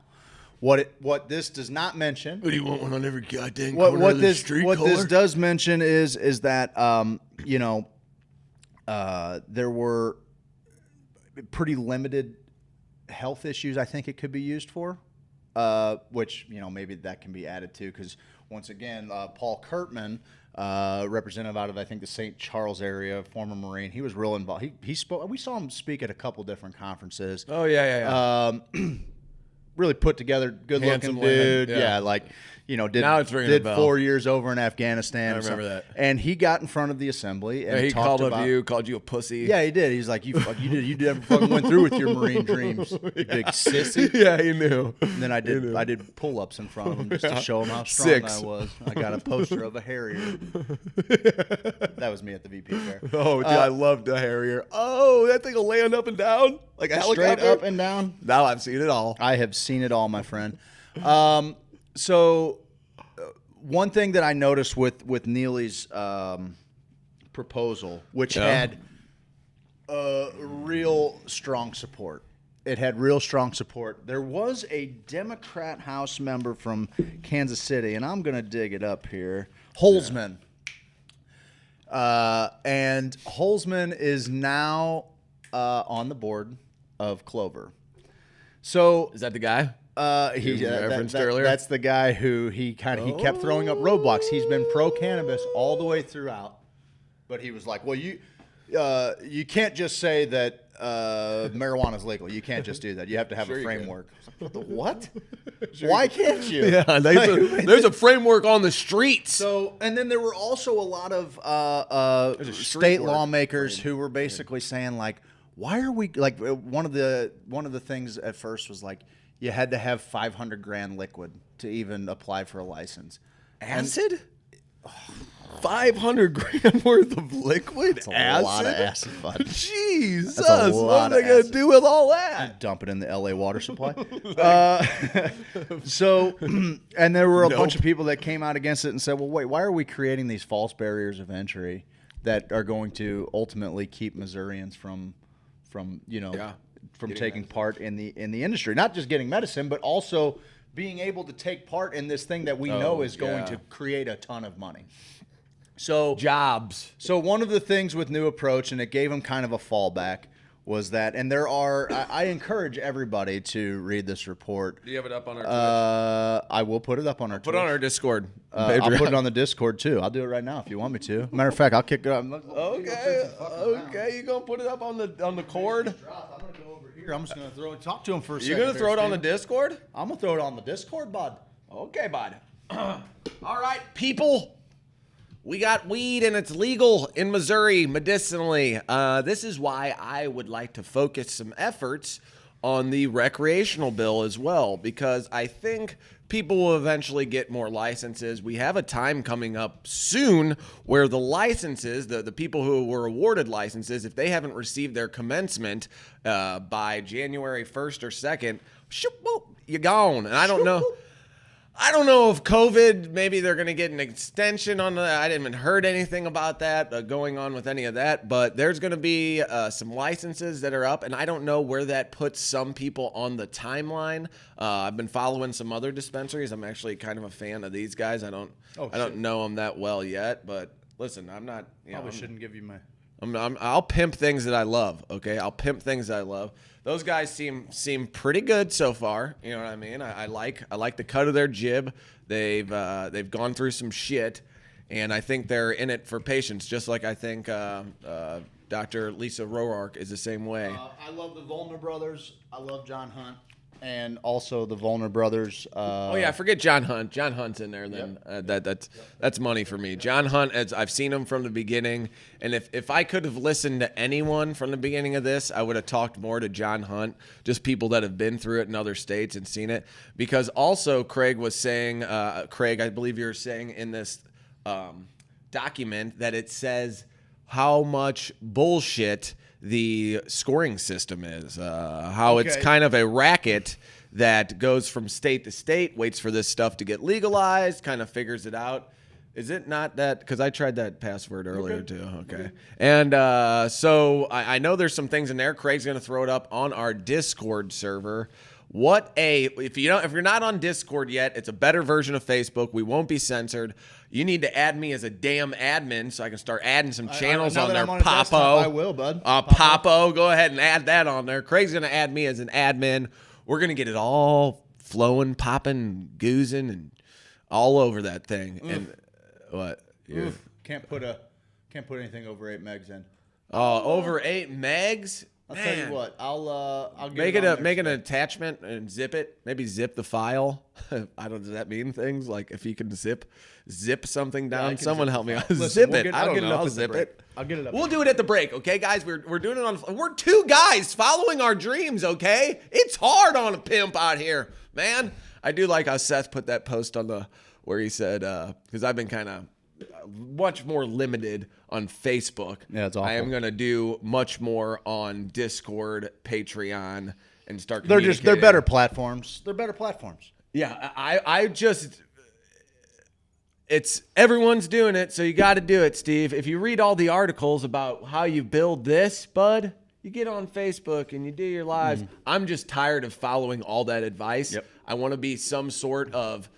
What this does not mention. What do you want one on every goddamn corner of the street? What this does mention is that there were pretty limited health issues. I think it could be used for, which maybe that can be added to, because once again, Paul Kurtman, representative out of I think the St. Charles area, former Marine, he was real involved. He spoke. We saw him speak at a couple different conferences. Oh yeah. Really put together, good-looking dude. Yeah, did 4 years over in Afghanistan. I remember that. And he got in front of the assembly and he talked called you a pussy. Yeah, he did. He's like, you never fucking went through with your Marine dreams, you big sissy. Yeah, he knew. And then I did pull-ups in front of him just to show him how strong I was. I got a poster of a Harrier. That was me at the VP fair. Oh, dude, I loved the Harrier. Oh, that thing will land up and down like a helicopter. Straight up and down. Now I've seen it all. I have seen it all, my friend. So one thing that I noticed with Neely's proposal, which had real strong support. It had real strong support. There was a Democrat House member from Kansas City, and I'm going to dig it up here, Holzman. And Holzman is now on the board of Clover. So is that the guy? He referenced earlier. That's the guy who he kept throwing up roadblocks. He's been pro cannabis all the way throughout, but he was like, "Well, you can't just say that marijuana is legal. You can't just do that. You have to have a framework." Like, what? Why can't you? Yeah, there's a framework on the streets. So, and then there were also a lot of state lawmakers who were basically saying like, "Why are we like?" One of the things at first was like, you had to have 500 grand liquid to even apply for a license. Acid? 500 grand worth of liquid? That's a lot of acid, bud. Jesus. What are they going to do with all that? Dump it in the LA water supply. And there were a bunch of people that came out against it and said, well, wait, why are we creating these false barriers of entry that are going to ultimately keep Missourians from taking part in the industry, not just getting medicine, but also being able to take part in this thing that we know is going to create a ton of money. So jobs. So one of the things with New Approach, and it gave them kind of a fallback, was that, and there are, I encourage everybody to read this report. Do you have it up on our Twitch? I will put it up on our Twitch. Put it on our Discord. I'll put it on the Discord too. I'll do it right now if you want me to. Matter of fact, I'll kick it up. Okay, you gonna put it up on the cord? I'm gonna go over here. I'm just gonna talk to him for a second. You gonna throw it on the Discord? I'm gonna throw it on the Discord, bud. Okay, bud. All right, people. We got weed and it's legal in Missouri medicinally. This is why I would like to focus some efforts on the recreational bill as well, because I think people will eventually get more licenses. We have a time coming up soon where the licenses, the people who were awarded licenses, if they haven't received their commencement by January 1st or 2nd, you're gone. And I don't know. I don't know if COVID, maybe they're going to get an extension on that. I didn't even heard anything about that going on with any of that, but there's going to be some licenses that are up, and I don't know where that puts some people on the timeline. I've been following some other dispensaries. I'm actually kind of a fan of these guys. I don't know them that well yet, but listen, I'm not. Probably shouldn't give you my. I'll pimp things that I love. Okay, I'll pimp things that I love. Those guys seem pretty good so far. You know what I mean? I like the cut of their jib. They've gone through some shit, and I think they're in it for patients. Just like I think Dr. Lisa Roark is the same way. I love the Volner brothers. I love John Hunt. And also the Volner brothers. Forget John Hunt. John Hunt's in there. Then that's money for me. John Hunt, I've seen him from the beginning, and if I could have listened to anyone from the beginning of this, I would have talked more to John Hunt, just people that have been through it in other states and seen it. Because also Craig was saying, Craig, I believe you're saying in this document that it says how much bullshit the scoring system is, it's kind of a racket that goes from state to state, waits for this stuff to get legalized, kind of figures it out. Is it not that? Because I tried that password earlier too. Okay. And so I know there's some things in there. Craig's going to throw it up on our Discord server If you're not on Discord yet, it's a better version of Facebook. We won't be censored. You need to add me as a damn admin so I can start adding some channels on there. Popo, I will, bud. Popo, go ahead and add that on there. Craig's gonna add me as an admin. We're gonna get it all flowing, popping, goozing, and all over that thing. And what? Can't put anything over 8 megs in. Over 8 megs. I'll tell you what. I'll make an attachment and zip it. Maybe zip the file. I don't. Does that mean things like if you can zip something down? Someone help me. Zip it. I don't know. I'll zip it. I'll get it up. We'll do it at the break, okay, guys? We're doing it on. We're 2 guys following our dreams, okay? It's hard on a pimp out here, man. I do like how Seth put that post on where he said because I've been kind of much more limited on Facebook. Yeah, it's awful. I am going to do much more on Discord, Patreon, and start They're better platforms. They're better platforms. Yeah, I just everyone's doing it, so you got to do it, Steve. If you read all the articles about how you build this, bud, you get on Facebook and you do your lives. I'm just tired of following all that advice. Yep. I want to be some sort of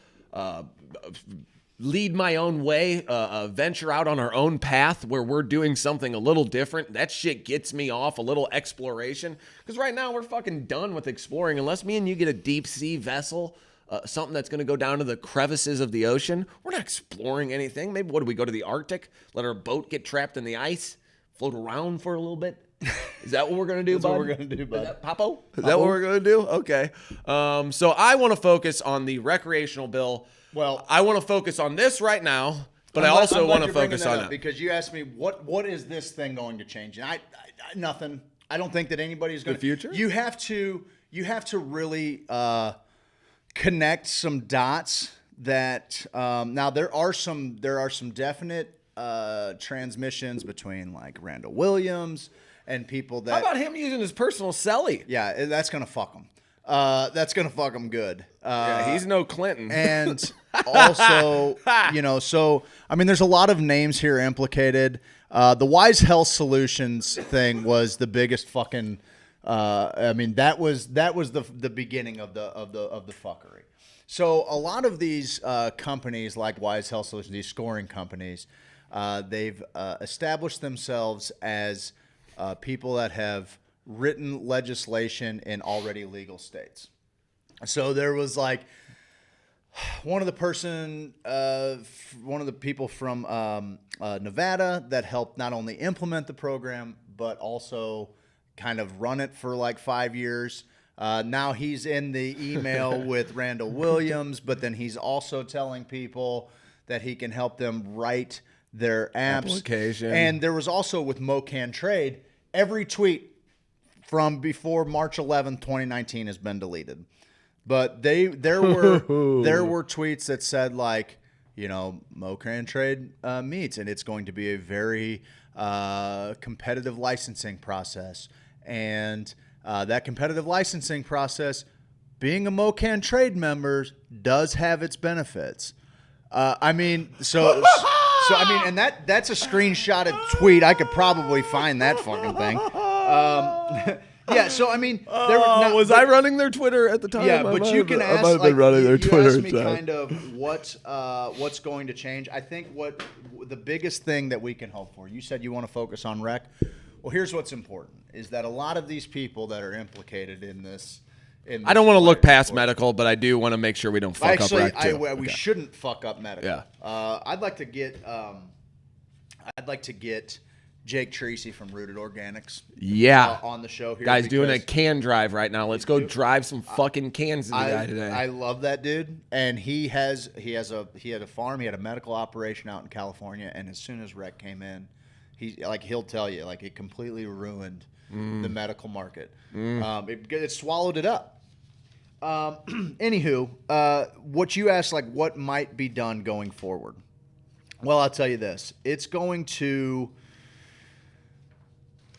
lead my own way, venture out on our own path where we're doing something a little different. That shit gets me off, a little exploration. Because right now we're fucking done with exploring. Unless me and you get a deep sea vessel, something that's going to go down to the crevices of the ocean, we're not exploring anything. Maybe, what do we go to the Arctic? Let our boat get trapped in the ice? Float around for a little bit? Is that what we're going to do, That's bud? what we're going to do, bud. Is that Popo? Is that what we're going to do? Okay. So I want to focus on the recreational bill. Well, I want to focus on this right now, but I also want to focus on it. Because you asked me, what is this thing going to change? And I nothing. I don't think that anybody's going to. The future? You have to really connect some dots that now there are some definite transmissions between like Randall Williams and people that. How about him using his personal celly? Yeah, that's gonna fuck him. That's gonna fuck him good. Yeah, he's no Clinton. And also, so I mean, there's a lot of names here implicated. The Wise Health Solutions thing was the biggest fucking. I mean, that was the beginning of the fuckery. So a lot of these companies like Wise Health Solutions, these scoring companies, they've established themselves as people that have written legislation in already legal states. So there was like one of the people from Nevada that helped not only implement the program but also kind of run it for like 5 years. Now he's in the email with Randall Williams, but then he's also telling people that he can help them write their apps. Application. And there was also with MoCan Trade, every tweet from before March 11th, 2019 has been deleted. But there were tweets that said like, MoCan Trade meets, and it's going to be a very competitive licensing process. And that competitive licensing process, being a MoCan Trade member, does have its benefits. And that's a screenshotted tweet. I could probably find that fucking thing. Yeah, so I mean, was I running their Twitter at the time? Yeah, but you can ask. I might have been running their Twitter. You asked me kind of what's going to change. I think what the biggest thing that we can hope for. You said you want to focus on rec. Well, here's what's important: is that a lot of these people that are implicated in this. I don't want to look past medical, but I do want to make sure we don't fuck up rec too. We shouldn't fuck up medical. Yeah. I'd like to get Jake Tracy from Rooted Organics. Yeah. On the show here. Guy's doing a can drive right now. Let's go drive some fucking cans to the guy today. I love that dude, and he had a farm, he had a medical operation out in California, and as soon as rec came in, he'll tell you like it completely ruined the medical market. It swallowed it up. Anywho, what you asked, like what might be done going forward. Well, I'll tell you this. It's going to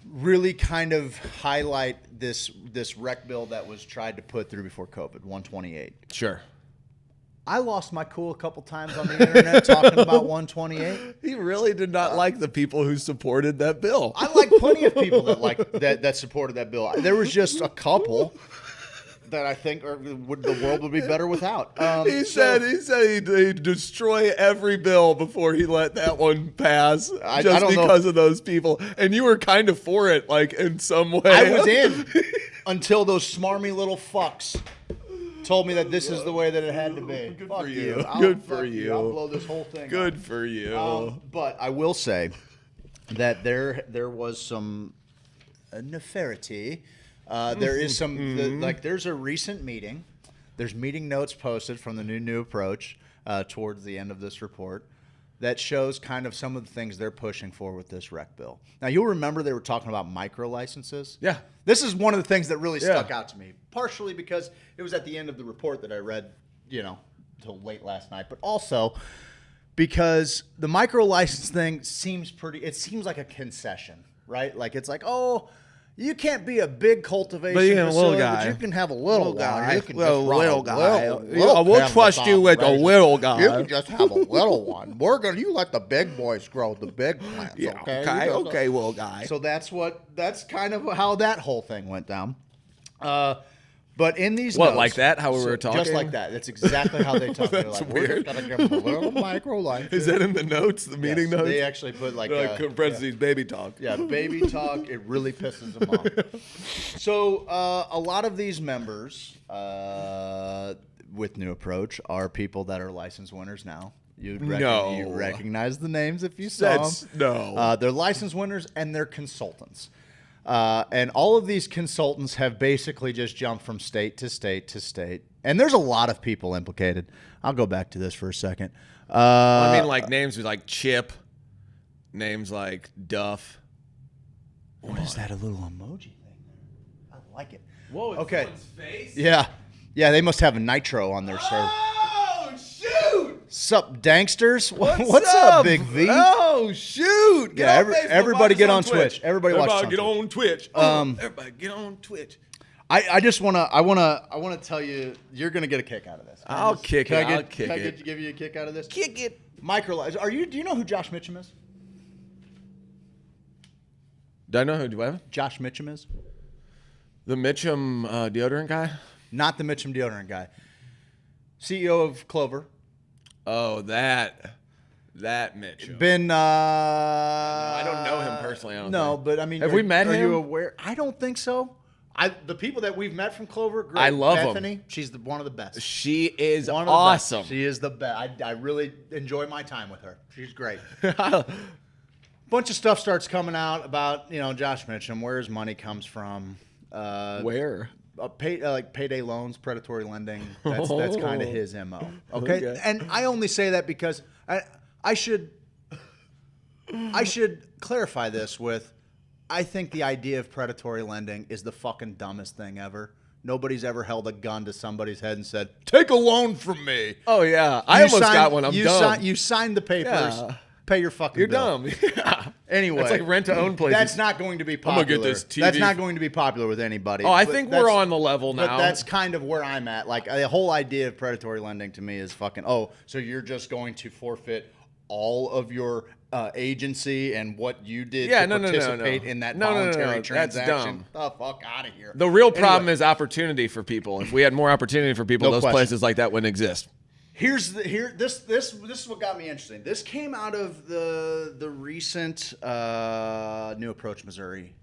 really kind of highlight this rec bill that was tried to put through before COVID, 128. Sure. I lost my cool a couple times on the internet talking about 128. He really did not like the people who supported that bill. I like plenty of people that supported that bill. There was just a couple that I think the world would be better without. He said he'd destroy every bill before he let that one pass, just because of those people. And you were kind of for it, like in some way. I was in until those smarmy little fucks told me that this is the way that it had to be. Good Fuck for you. Good for you. I'll blow this whole thing. Good for you. But I will say that there was some nefarity. There is some there's a recent meeting. There's meeting notes posted from the new approach towards the end of this report that shows kind of some of the things they're pushing for with this rec bill. Now you'll remember they were talking about micro licenses. Yeah. This is one of the things that really stuck out to me, partially because it was at the end of the report that I read, till late last night, but also because the micro license thing seems like a concession, right? Like it's like, oh, you can't be a big cultivation facility, but you can have a little guy. You can little guy. We'll trust you with a little guy. You can just have a little one. You let the big boys grow the big plants. Yeah, okay, okay, little guy. So that's kind of how that whole thing went down. But in these notes, like that? How we were talking? Just like that. That's exactly how they talk. That's like, weird. We're just gonna give them a little micro license. Is that in the notes? The meeting notes? They actually put like parentheses, baby talk. Yeah, baby talk. It really pisses them off. So a lot of these members with New Approach are people that are license winners now. You recognize the names if you saw them. No. They're license winners and they're consultants. And all of these consultants have basically just jumped from state to state to state. And there's a lot of people implicated. I'll go back to this for a second. I mean, like names like Chip, names like Duff. What is that, a little emoji thing there? I like it. Whoa, it's okay. someone's face? Yeah. Yeah, they must have a nitro on their server. Oh, shoot! Sup, danksters? What's up, Big V? Oh, shoot! Everybody get on Twitch. Everybody watch Everybody get on Twitch. Everybody get on Twitch. I just wanna tell you, you're gonna get a kick out of this. I'll kick it. Can I give you a kick out of this? Kick it. Do you know who Josh Mitchum is? Do I know who? Do I have? Josh Mitchum is? The Mitchum deodorant guy? Not the Mitchum deodorant guy. CEO of Clover. Oh, that Mitchum. I don't know him personally. But I mean, have we met him? Are you aware? I don't think so. The people that we've met from Clover, great. I love Bethany, them. She's one of the best. She is one awesome. Of the best. She is the best. I really enjoy my time with her. She's great. Bunch of stuff starts coming out about Josh Mitchum, where his money comes from. Where? Payday loans, predatory lending. That's kind of his MO. Okay? And I only say that because I should clarify this with, I think the idea of predatory lending is the fucking dumbest thing ever. Nobody's ever held a gun to somebody's head and said, "Take a loan from me." Oh yeah, I almost got one. I'm dumb. You signed the papers. Yeah. Pay your fucking You're bill. dumb. Yeah. Anyway, it's like rent to own places. That's not going to be popular. I'm gonna get this TV. That's not going to be popular with anybody. Oh, I think we're on the level now. But that's kind of where I'm at. Like the whole idea of predatory lending to me is fucking. Oh, so you're just going to forfeit all of your agency and what you did to participate in that voluntary transaction? That's dumb. The fuck out of here. The real problem is opportunity for people. If we had more opportunity for people, those places like that wouldn't exist. This is what got me interested. This came out of the recent New Approach Missouri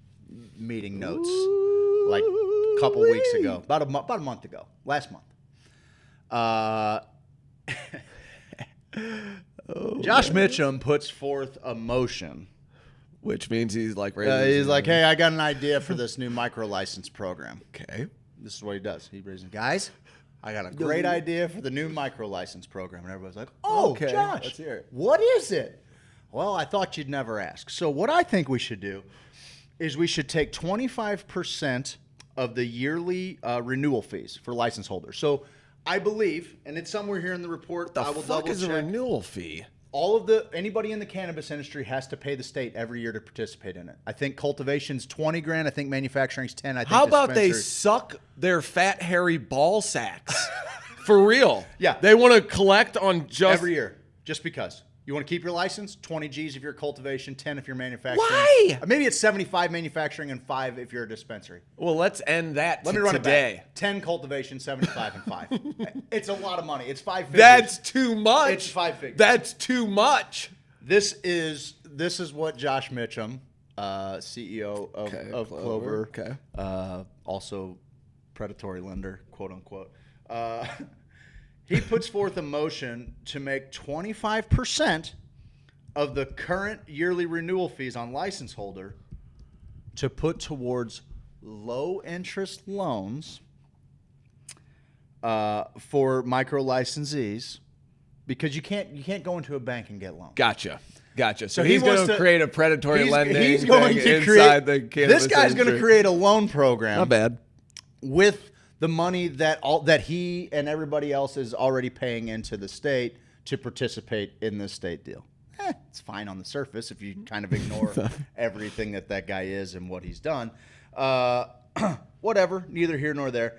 meeting notes, like a couple weeks ago, about a month ago, last month. Josh Mitchum puts forth a motion, which means he's like, he's like, hey, I got an idea for this new micro license program. Okay, this is what he does. He raises, guys, I got a great idea for the new micro license program. And everybody's like, oh, okay, Josh, let's hear it. What is it? Well, I thought you'd never ask. So what I think we should do is we should take 25% of the yearly renewal fees for license holders. So I believe, and it's somewhere here in the report, I will double check. The fuck is a renewal fee? Anybody in the cannabis industry has to pay the state every year to participate in it. I think cultivation's $20,000. I think manufacturing's $10,000. I think how about they suck their fat hairy ball sacks? For real. Yeah. They want to collect on just every year, just because. You want to keep your license? 20 G's if you're cultivation, 10 if you're manufacturing. Why? Maybe it's 75 manufacturing and 5 if you're a dispensary. Well, let's end that Let me run today. it back. 10 cultivation, 75 and 5. It's a lot of money. It's 5 figures. That's too much. It's 5 figures. That's too much. This is what Josh Mitchum, CEO of Clover, also predatory lender, quote unquote. He puts forth a motion to make 25% of the current yearly renewal fees on license holder to put towards low interest loans for micro licensees, because you can't go into a bank and get loans. Gotcha. So he he's going wants to create a predatory lending he's going thing to inside create, the cannabis This guy's going to industry. create a loan program. Not bad. With the money that he and everybody else is already paying into the state to participate in this state deal. It's fine on the surface if you kind of ignore everything that guy is and what he's done. Whatever, neither here nor there.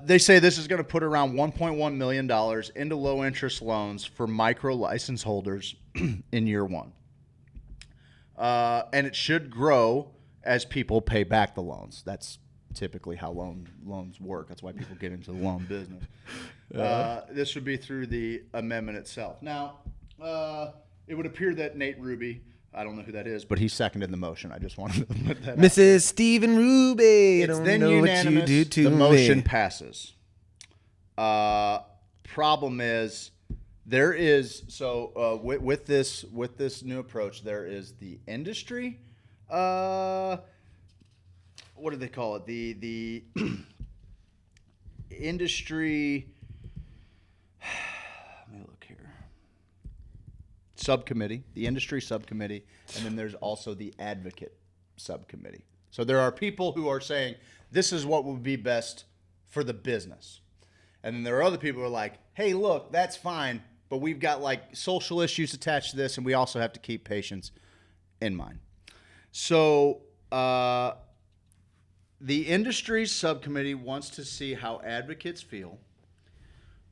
They say this is going to put around $1.1 million into low interest loans for micro license holders in year one. And it should grow as people pay back the loans. That's typically how loans work. That's why people get into the loan business. This would be through the amendment itself. Now, it would appear that Nate Ruby, I don't know who that is, but he seconded the motion. I just wanted to put that out. Mrs. Stephen Ruby, It's I then don't know unanimous. what you do to the motion me. passes. Problem is, there is with this new approach, there is the industry. What do they call it? The industry. Let me look here. Subcommittee, the industry subcommittee, and then there's also the advocate subcommittee. So there are people who are saying this is what would be best for the business, and then there are other people who are like, hey, look, that's fine, but we've got like social issues attached to this, and we also have to keep patients in mind. So the industry subcommittee wants to see how advocates feel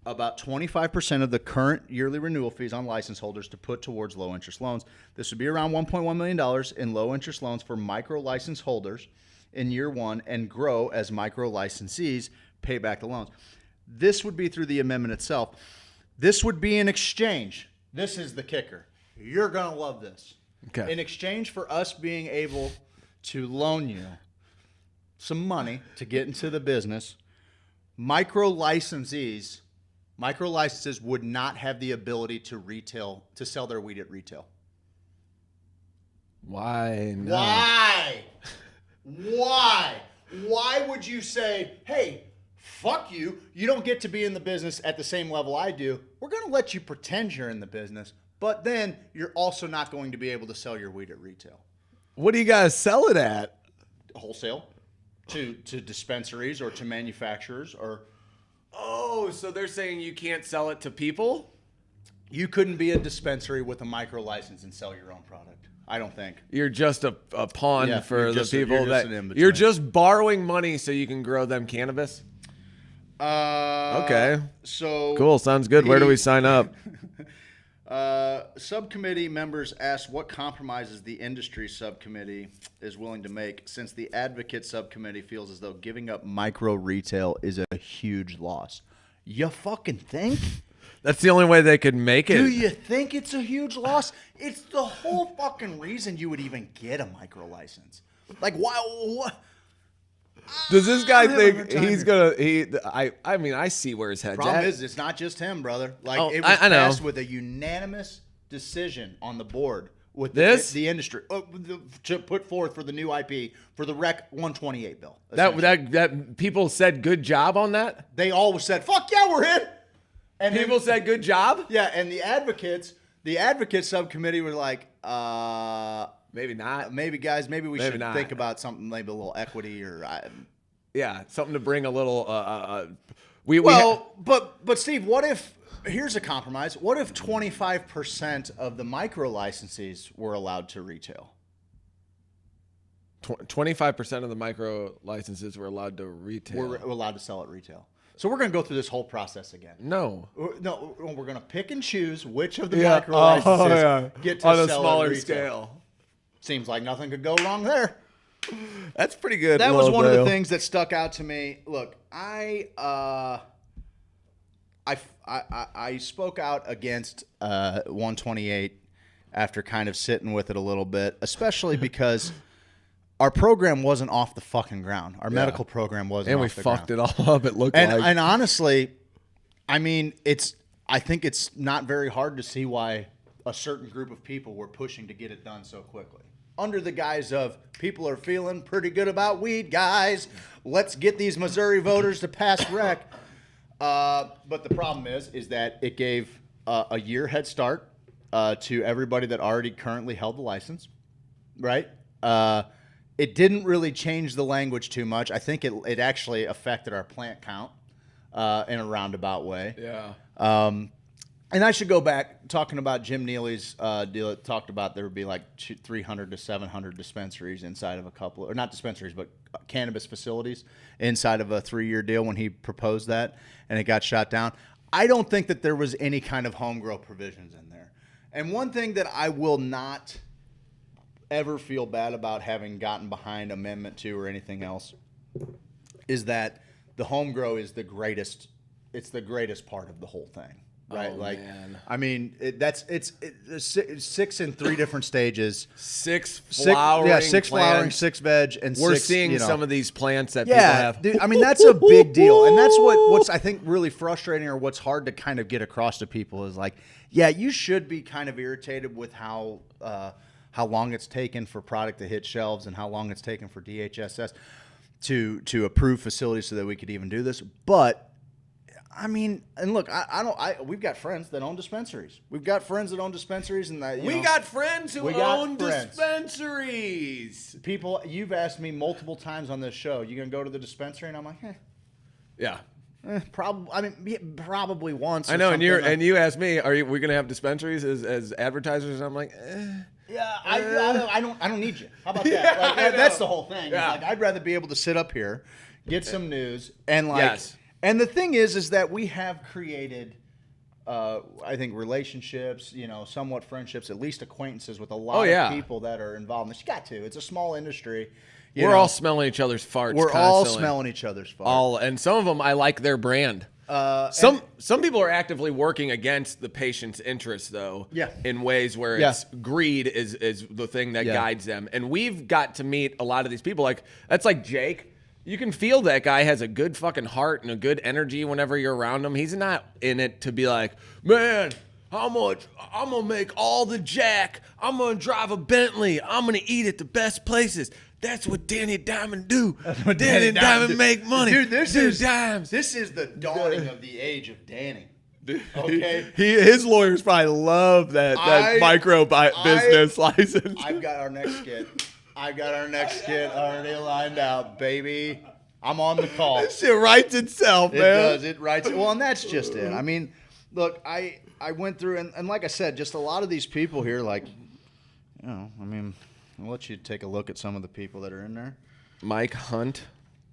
about 25% of the current yearly renewal fees on license holders to put towards low interest loans. This would be around $1.1 million in low interest loans for micro license holders in year one and grow as micro licensees pay back the loans. This would be through the amendment itself. This would be in exchange. This is the kicker. You're going to love this. Okay. In exchange for us being able to loan you some money to get into the business, micro licenses would not have the ability to sell their weed at retail. Why not? Why would you say, hey, fuck you, you don't get to be in the business at the same level I do. We're going to let you pretend you're in the business, but then you're also not going to be able to sell your weed at retail. What do you guys sell it at? Wholesale to dispensaries or to manufacturers or... Oh, so they're saying you can't sell it to people? You couldn't be a dispensary with a micro license and sell your own product. I don't think. You're just a pawn for the people that you're just borrowing money so you can grow them cannabis. Okay. So cool. Sounds good. Where do we sign up? Subcommittee members asked what compromises the industry subcommittee is willing to make, since the advocate subcommittee feels as though giving up micro retail is a huge loss. You fucking think? That's the only way they could make it. Do you think it's a huge loss? It's the whole fucking reason you would even get a micro license. Like, why? What? Does this guy think he's gonna? I mean, I see where his head's Problem at. is, it's not just him, brother. Like, it was I know. passed with a unanimous decision on the board with the industry to put forth for the new IP for the Rec 128 bill. That people said good job on that. They all said, "Fuck yeah, we're in." And people said good job. Yeah, and the advocate subcommittee were like, maybe not. Maybe guys, maybe we should think about something, maybe a little equity or something to bring a little. But Steve, what if? Here's a compromise. What if 25% of the micro licensees were allowed to retail? 25% of the micro licenses were allowed to retail. We're allowed to sell at retail. So we're going to go through this whole process again. No, we're going to pick and choose which of the micro licenses get to on a sell smaller at retail. scale. Seems like nothing could go wrong there. That's pretty good. That was one of the things that stuck out to me. Look, I spoke out against 128 after kind of sitting with it a little bit, especially because our program wasn't off the fucking ground. Our medical program wasn't, and off the ground. And we fucked it all up. It looked like. And honestly, I mean, I think it's not very hard to see why a certain group of people were pushing to get it done so quickly. Under the guise of people are feeling pretty good about weed, guys. Let's get these Missouri voters to pass rec. But the problem is that it gave a year head start to everybody that already currently held the license, right? It didn't really change the language too much. I think it actually affected our plant count in a roundabout way. Yeah. And I should go back talking about Jim Neely's deal. It talked about there would be like 300 to 700 dispensaries inside of a couple, or not dispensaries, but cannabis facilities inside of a 3-year deal when he proposed that, and it got shot down. I don't think that there was any kind of home grow provisions in there. And one thing that I will not ever feel bad about having gotten behind Amendment 2 or anything else is that the home grow is the greatest. It's the greatest part of the whole thing. Right, man. I mean, it's 6 in 3 different stages. 6 flowering, 6 flowering, 6 veg, and we're 6, seeing some of these plants that people have. Dude, I mean, that's a big deal, and that's what's I think really frustrating, or what's hard to kind of get across to people is like, yeah, you should be kind of irritated with how long it's taken for product to hit shelves and how long it's taken for DHSS to approve facilities so that we could even do this, but. I mean, and look, we've got friends that own dispensaries. We've got friends that own dispensaries, and that we got friends who own dispensaries. People, you've asked me multiple times on this show, you gonna go to the dispensary? And I'm like, yeah, probably. I mean, probably once. I know, and you asked me, we gonna have dispensaries as advertisers? And I'm like, yeah, I don't need you. How about that? Like, that's the whole thing. Yeah. Like, I'd rather be able to sit up here, get some news, and like. Yes. And the thing is that we have created, I think, relationships, somewhat friendships, at least acquaintances with a lot of people that are involved in this. You got to. It's a small industry. We're all smelling each other's farts. We're all smelling each other's farts. And some of them, I like their brand. Some people are actively working against the patient's interests, though. Yeah. In ways where it's greed is the thing that guides them. And we've got to meet a lot of these people. That's like Jake. You can feel that guy has a good fucking heart and a good energy whenever you're around him. He's not in it to be like, man, how much? I'm going to make all the jack. I'm going to drive a Bentley. I'm going to eat at the best places. That's what Danny Diamond do. Danny Diamond make money. Dude, this is the dawning of the age of Danny. Okay. His lawyers probably love that micro business license. I've got our next skit. Already lined out, baby. I'm on the call. This shit writes itself, man. It does. It writes. Well, and that's just it. I mean, look, I went through, and like I said, just a lot of these people here, like, I mean, I'll let you take a look at some of the people that are in there. Mike Hunt.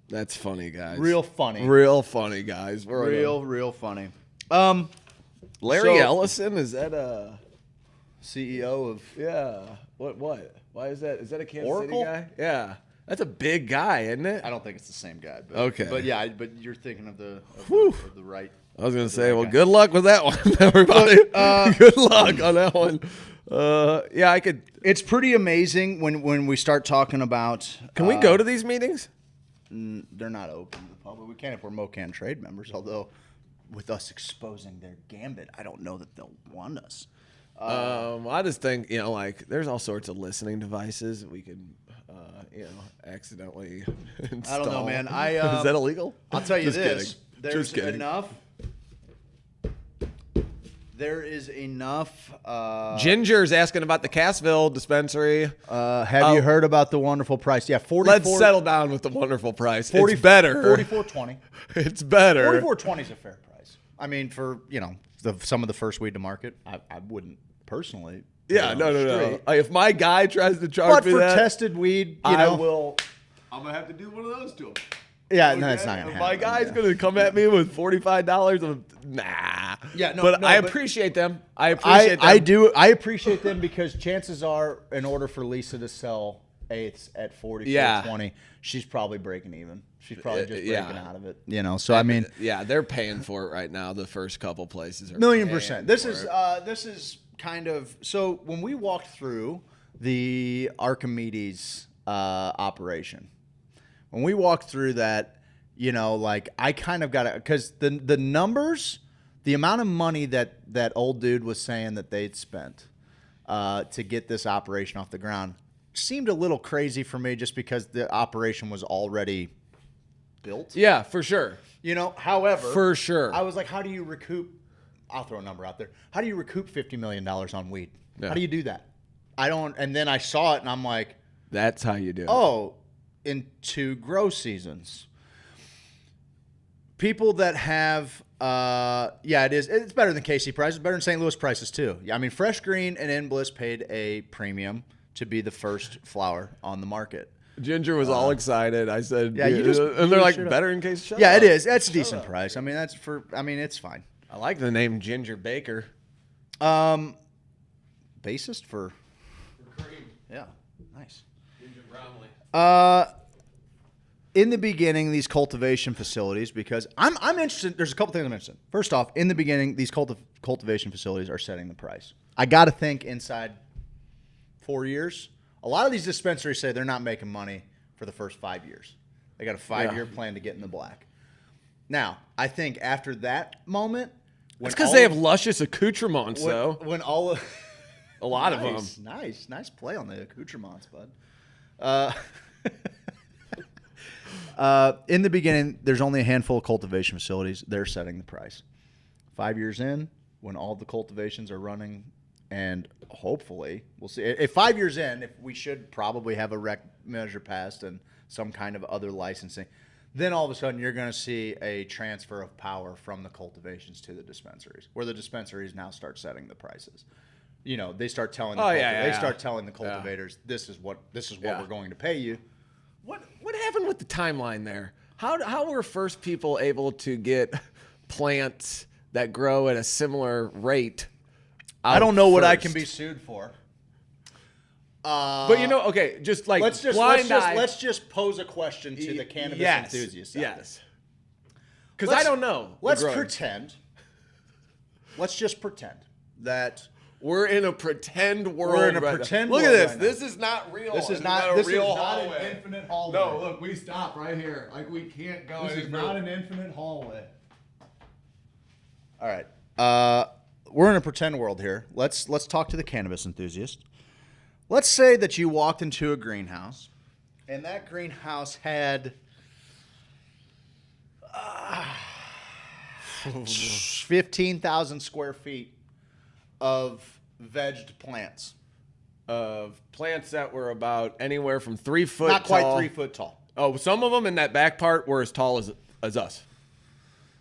That's funny, guys. Real funny. Real funny, guys. Real funny. Larry Ellison, is that a CEO of? Yeah. What? Why is that? Is that a Kansas Oracle? City guy? Yeah. That's a big guy, isn't it? I don't think it's the same guy. But, okay. But yeah, but you're thinking of the right. I was going to say, well, good luck with that one, everybody. Good luck on that one. Yeah, I could. It's pretty amazing when we start talking about. Can we go to these meetings? They're not open to the public. We can if we're MoCan trade members, although with us exposing their gambit, I don't know that they'll want us. I just think, there's all sorts of listening devices we could, accidentally install. I don't know, man. Is that illegal? I'll tell you this. There's enough. There is enough. Ginger's asking about the Cassville dispensary. Have you heard about the wonderful price? Yeah, 44. Let's settle down with the wonderful price. It's better. $44.20. It's better. $44.20 is a fair price. I mean, for some of the first weed to market, I wouldn't personally. Yeah, no. If my guy tries to charge me that, for tested weed, I will. I'm gonna have to do one of those to him. Yeah, no, it's not gonna happen. My guy's gonna come at me with $45 of nah. Yeah, no, but no, I but- appreciate them. I appreciate them. I do. I appreciate them because chances are, in order for Lisa to sell eighths at 44.20, she's probably breaking even. She's probably just breaking out of it. You know, so I mean, yeah, they're paying for it right now. The first couple places are $1,000,000%. This is kind of so when we walked through the Archimedes operation. When we walked through that, you know, like I kind of got it because the numbers, the amount of money that old dude was saying that they'd spent to get this operation off the ground seemed a little crazy for me just because the operation was already built. Yeah, for sure. You know, however, for sure. I was like, how do you recoup? I'll throw a number out there. How do you recoup $50 million on weed? Yeah. How do you do that? I don't. And then I saw it and I'm like, that's how you do it. Oh, in 2 grow seasons. People that have, it is. It's better than KC prices. Better than St. Louis prices too. Yeah, I mean, Fresh Green and In Bliss paid a premium to be the first flower on the market. Ginger was all excited. I said, yeah, and they're like, better in case. Yeah, it is. That's a decent price. I mean, it's fine. I like the name Ginger Baker. Bassist for cream. Yeah, nice. Ginger Bromley. In the beginning, these cultivation facilities, because I'm interested. There's a couple things I'm interested in. First off, in the beginning, these cultivation facilities are setting the price. I got to think inside 4 years, a lot of these dispensaries say they're not making money for the first 5 years. They got a 5-year plan to get in the black. Now, I think after that moment, it's because they have luscious accoutrements, though. When all of a lot of them. Nice play on the accoutrements, bud. In the beginning, there's only a handful of cultivation facilities. They're setting the price. 5 years in, when all the cultivations are running, and hopefully, we'll see. If 5 years in, if we should probably have a rec measure passed and some kind of other licensing, then all of a sudden you're going to see a transfer of power from the cultivations to the dispensaries, where the dispensaries now start setting the prices. You know, they start telling start telling the cultivators, this is what we're going to pay you. What happened with the timeline there? How were first people able to get plants that grow at a similar rate? I don't know what I can be sued for. But you know, okay, just like let's just pose a question to the cannabis enthusiasts. Yes. Because I don't know. Let's pretend. Let's just pretend that we're in a pretend world. We're in a pretend world. Look at this. Right this is not real. This is not a real hallway. An infinite hallway. No, look, we stop right here. Like we can't go. This is not an infinite hallway. All right. We're in a pretend world here. Let's talk to the cannabis enthusiast. Let's say that you walked into a greenhouse, and that greenhouse had 15,000 square feet of vegged plants. Of plants that were about anywhere from 3 foot Not tall. quite 3 foot tall. Oh, some of them in that back part were as tall as us.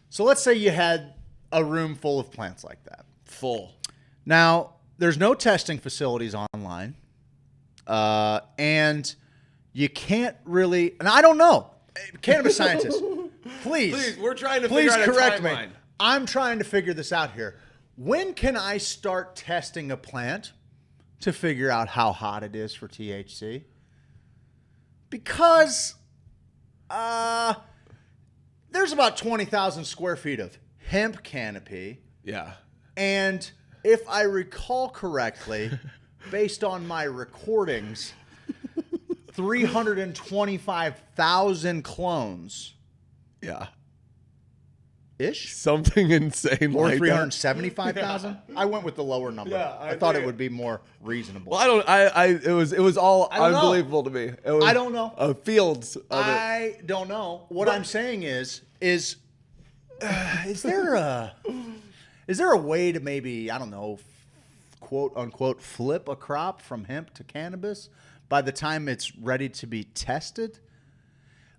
So let's say you had a room full of plants like that. Full. Now, there's no testing facilities online. And you can't really, and I don't know, cannabis scientists, please, we're trying to figure out correct a me. timeline. I'm trying to figure this out here. When can I start testing a plant to figure out how hot it is for THC? Because there's about 20,000 square feet of hemp canopy. Yeah. And if I recall correctly, based on my recordings, 325,000 clones. Yeah. Ish? Something insane or like 375,000? I went with the lower number. Yeah, I thought it would be more reasonable. Well, it was all unbelievable to me. It was I don't know. Fields of I don't know. What I'm saying is there a way to maybe, I don't know, quote unquote, flip a crop from hemp to cannabis by the time it's ready to be tested?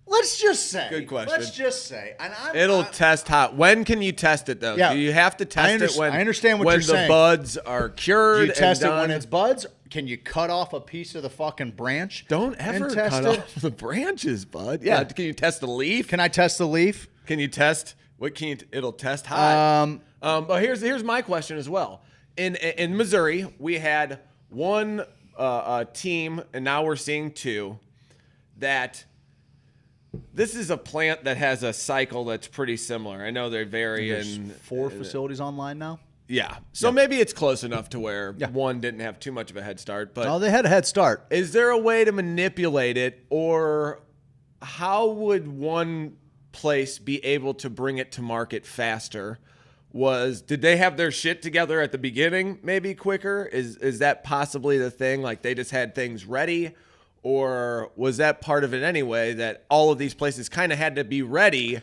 Let's just say. Good question. Let's just say. And It'll test hot. When can you test it, though? Yeah. Do you have to test it when, I understand what when you're saying. the buds are cured? Do you test and it when done? it's buds? can you cut off a piece of the fucking branch? Don't ever cut off the branches, bud. Yeah. Can you test the leaf? Can I test the leaf? Can you test what? It'll test hot. But here's my question as well. In Missouri, we had one team, and now we're seeing two. That this is a plant that has a cycle that's pretty similar. I know they vary in 4 facilities online now. Yeah. So maybe it's close enough to where one didn't have too much of a head start. But they had a head start. Is there a way to manipulate it, or how would one place be able to bring it to market faster? Did they have their shit together at the beginning maybe quicker? Is that possibly the thing? Like they just had things ready? Or was that part of it anyway, that all of these places kind of had to be ready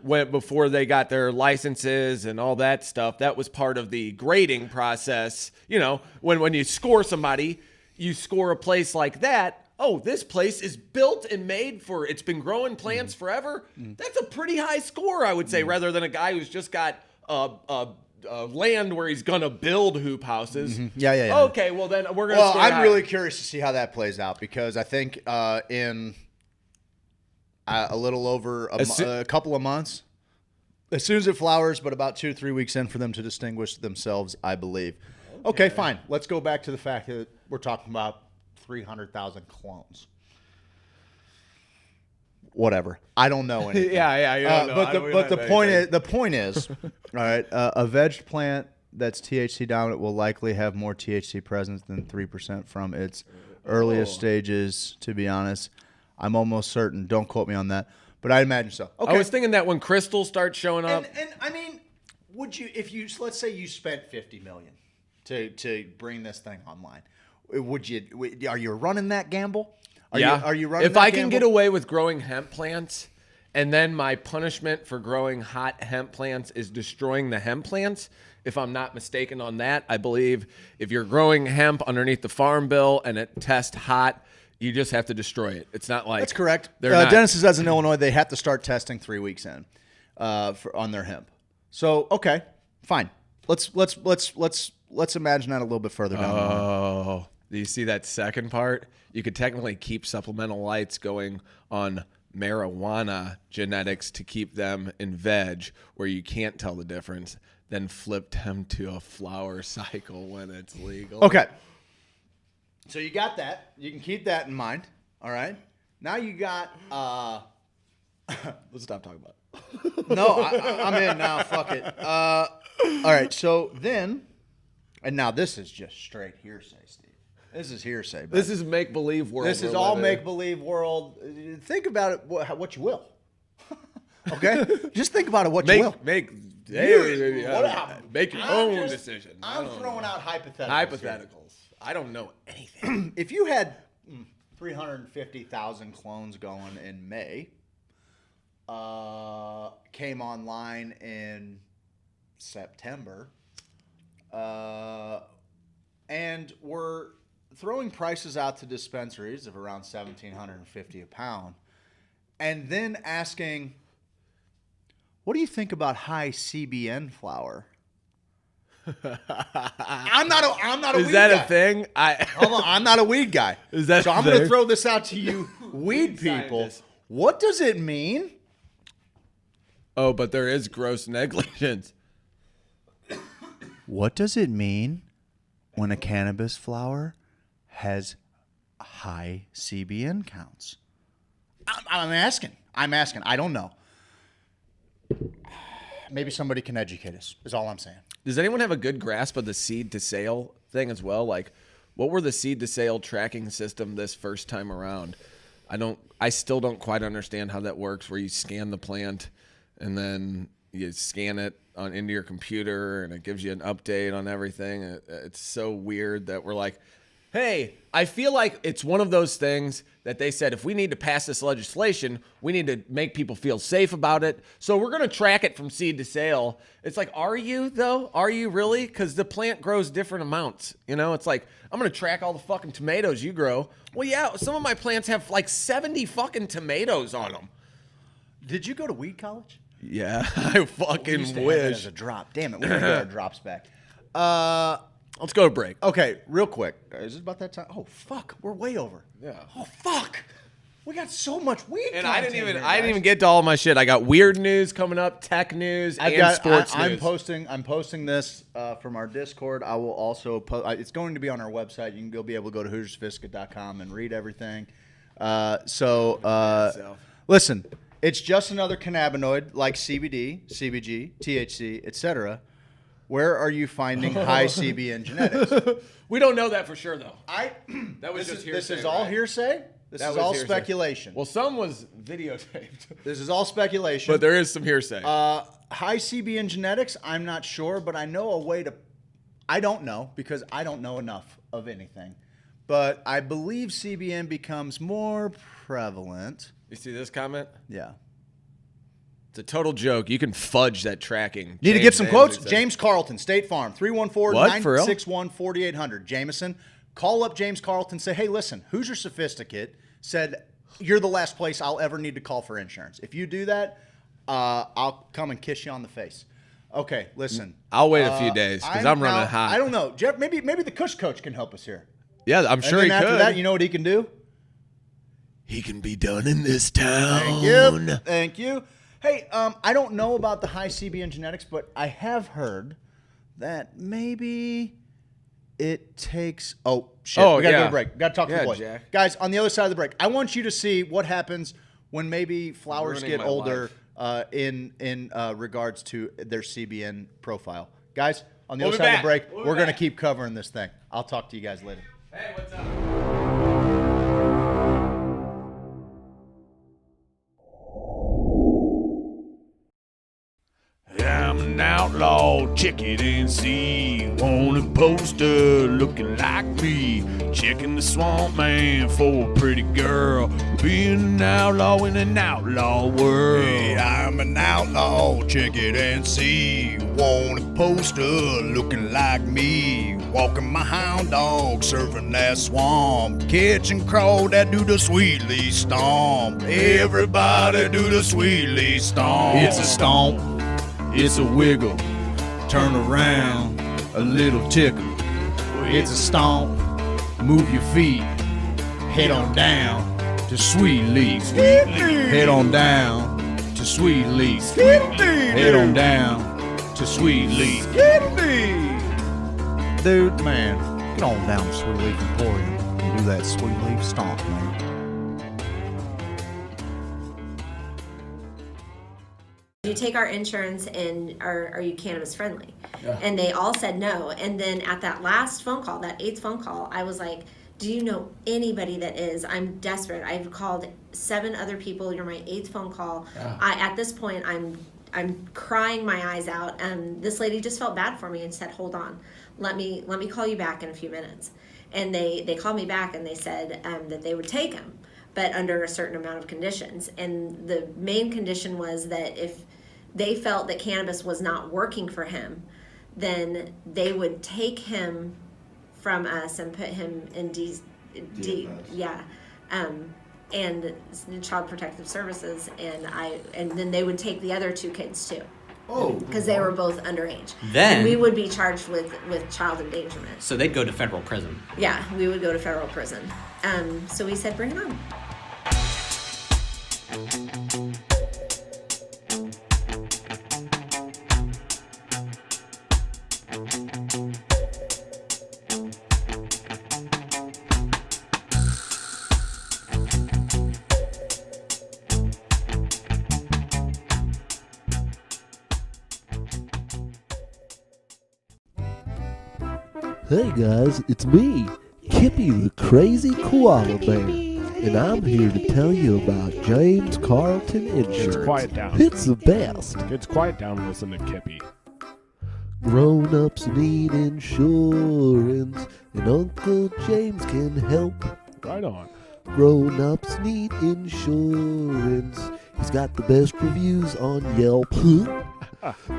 before they got their licenses and all that stuff? That was part of the grading process. You know, when you score somebody, you score a place like that. Oh, this place is built and made for, it's been growing plants forever. That's a pretty high score, I would say, rather than a guy who's just got land where he's gonna build hoop houses. Yeah. Okay, well then we're gonna. Well, I'm really curious to see how that plays out, because I think in a little over a couple of months, as soon as it flowers, but about 2 or 3 weeks in for them to distinguish themselves, I believe. Okay, fine. Let's go back to the fact that we're talking about 300,000 clones. Whatever. I don't know anything. Yeah. You don't know. But the point is, all right, a veg plant that's THC dominant will likely have more THC presence than 3% from its earliest stages. To be honest, I'm almost certain. Don't quote me on that, but I imagine so. Okay. I was thinking that when crystals start showing up, and I mean, would you, if you, let's say you spent $50 million to bring this thing online, would you? Are you running that gamble? Are you running? If I can get away with growing hemp plants, and then my punishment for growing hot hemp plants is destroying the hemp plants, if I'm not mistaken on that, I believe if you're growing hemp underneath the farm bill and it tests hot, you just have to destroy it. It's not like that's correct. Dennis says in Illinois they have to start testing 3 weeks in on their hemp. So okay, fine. Let's imagine that a little bit further down the line. Oh, do you see that second part? You could technically keep supplemental lights going on marijuana genetics to keep them in veg where you can't tell the difference, then flip them to a flower cycle when it's legal. Okay. So you got that. You can keep that in mind. All right. Now you got let's stop talking about it. No, I'm in now. Fuck it. All right. So then, and now this is just straight hearsay, Steve. This is hearsay. Buddy. This is make-believe world. This is all make-believe world. Think about it what you will. Okay? Just think about it what you will. Make your own decision. I'm throwing out hypotheticals. Hypotheticals. I don't know anything. If you had 350,000 clones going in May, came online in September, and we're throwing prices out to dispensaries of around $1,750 a pound, and then asking, what do you think about high CBN flower? I'm not a weed guy. Is that a thing? Hold on, I'm not a weed guy. Is that so? I'm going to throw this out to you, weed people. What does it mean? Oh, but there is gross negligence. What does it mean when a cannabis flower has high CBN counts? I'm asking. I don't know. Maybe somebody can educate us, is all I'm saying. Does anyone have a good grasp of the seed to sale thing as well? Like, what were the seed to sale tracking system this first time around? I still don't quite understand how that works, where you scan the plant and then you scan it into your computer and it gives you an update on everything. It's so weird that we're like, hey, I feel like it's one of those things that they said, if we need to pass this legislation, we need to make people feel safe about it. So we're going to track it from seed to sale. It's like, are you though? Are you really? Because the plant grows different amounts. You know, it's like, I'm going to track all the fucking tomatoes you grow. Well, yeah, some of my plants have like 70 fucking tomatoes on them. Did you go to weed college? Yeah, I fucking wish. wish. As a drop. Damn it, we need to get our drops back. Let's go to break. Okay, real quick. Is it about that time? Oh, fuck. We're way over. Yeah. Oh, fuck. We got so much weed. And I didn't content even get to all my shit. I got weird news coming up, tech news, sports news. I'm posting this from our Discord. I will also post. It's going to be on our website. You can be able to go to HoosierSophisticate.com and read everything. Listen, it's just another cannabinoid like CBD, CBG, THC, etc. Where are you finding high CBN genetics? We don't know that for sure, though. That was just hearsay. This is all hearsay. This is all speculation. Well, some was videotaped. This is all speculation. But there is some hearsay. High CBN genetics, I'm not sure, but I know a way to... I don't know, because I don't know enough of anything. But I believe CBN becomes more prevalent. You see this comment? Yeah. It's a total joke. You can fudge that tracking. Need to get some quotes? James Carlton, State Farm, 314-961-4800. Jameson, call up James Carlton, say, hey, listen, Hoosier Sophisticate said you're the last place I'll ever need to call for insurance. If you do that, I'll come and kiss you on the face. Okay, listen. I'll wait a few days because I'm running hot. I don't know. Jeff, maybe the Kush Coach can help us here. Yeah, I'm sure he could. After that, you know what he can do? He can be done in this town. Thank you. Thank you. Hey, I don't know about the high CBN genetics, but I have heard that maybe it takes... Oh, shit. We got to go to break. Got to talk to the boys. Jack. Guys, on the other side of the break, I want you to see what happens when maybe flowers get older in regards to their CBN profile. Guys, on the other side of the break, we're going to keep covering this thing. I'll talk to you guys later. Hey, what's up? I'm an outlaw, check it and see. Want a poster looking like me. Checking the swamp man for a pretty girl. Being an outlaw in an outlaw world. Hey, I'm an outlaw, check it and see. Want a poster looking like me. Walking my hound dog, surfing that swamp. Catching crow that do the sweetly stomp. Everybody do the sweetly stomp. It's a stomp. It's a wiggle, turn around, a little tickle. It's a stomp, move your feet, head on down to Sweet Leaf. Head on down to Sweet Leaf. Head on down to Sweet Leaf. Dude, man, get on down to Sweet Leaf Emporium and do that Sweet Leaf stomp, man. Do you take our insurance and are you cannabis friendly? Yeah. And they all said no. And then at that last phone call, that 8th phone call, I was like, do you know anybody that is? I'm desperate. I've called 7 other people. You're my 8th phone call. Yeah. At this point, I'm crying my eyes out. And this lady just felt bad for me and said, hold on, let me call you back in a few minutes. And they called me back and they said that they would take him, but under a certain amount of conditions. And the main condition was that if they felt that cannabis was not working for him, then they would take him from us and put him in and Child Protective Services, and then they would take the other 2 kids too. Oh, because they were both underage. Then and we would be charged with child endangerment. So they'd go to federal prison. Yeah, we would go to federal prison. So we said, bring it on. Hey guys, it's me, Kippy the Crazy Koala Bear, and I'm here to tell you about James Carlton Insurance. Kids, quiet down. It's the best. Kids, quiet down and listen to Kippy. Grown-ups need insurance, and Uncle James can help. Right on. Grown-ups need insurance. He's got the best reviews on Yelp.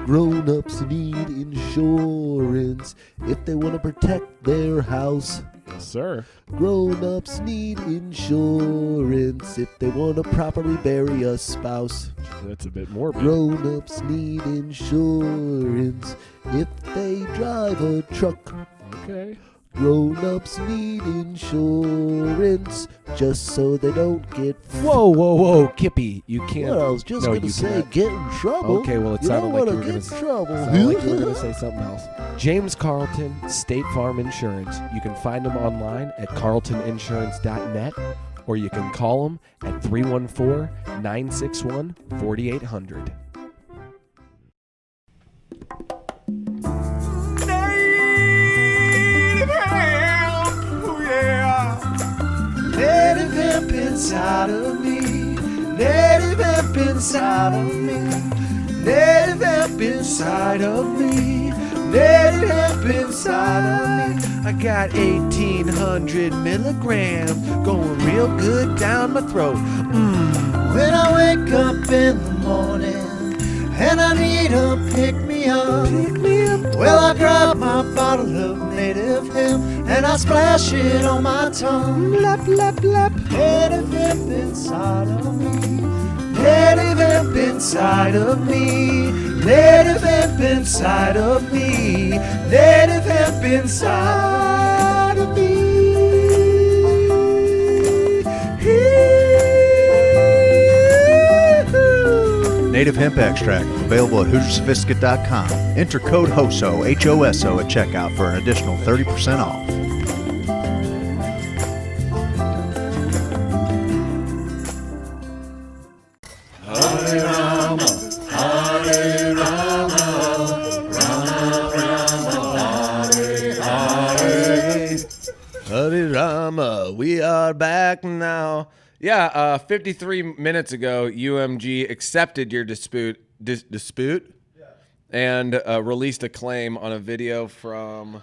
Grown-ups need insurance if they want to protect their house. Yes, sir. Grown-ups need insurance if they want to properly bury a spouse. That's a bit morbid. Grown-ups need insurance if they drive a truck. Okay. Grown-ups need insurance just so they don't get... Whoa, Kippy, you can't... Well, I was just going to say get in trouble. Okay, well, it you sounded don't like want you to were get going in trouble. like you were going to say something else. James Carlton, State Farm Insurance. You can find them online at carltoninsurance.net, or you can call them at 314-961-4800. Native hemp inside of me. Native hemp inside of me. Native hemp inside of me. Native hemp inside of me. I got 1,800 milligrams going real good down my throat. When I wake up in the morning and I need a pick-me-up, well, I grab my bottle of native hemp and I splash it on my tongue. Lap, lap, lap. Native hemp inside of me. Native hemp inside of me. Native hemp inside of me. Native hemp inside of me. Native hemp extract, available at HoosierSophisticate.com. Enter code HOSO, H-O-S-O, at checkout for an additional 30% off. Hare Rama, Hare Rama, Rama Rama, Hare Hare. Hare Rama, we are back now. Yeah, 53 minutes ago, UMG accepted your dispute, and released a claim on a video from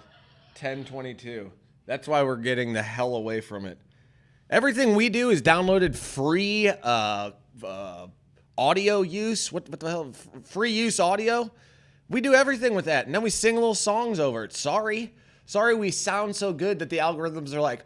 1022. That's why we're getting the hell away from it. Everything we do is downloaded free audio use. What the hell? Free use audio? We do everything with that, and then we sing little songs over it. Sorry we sound so good that the algorithms are like,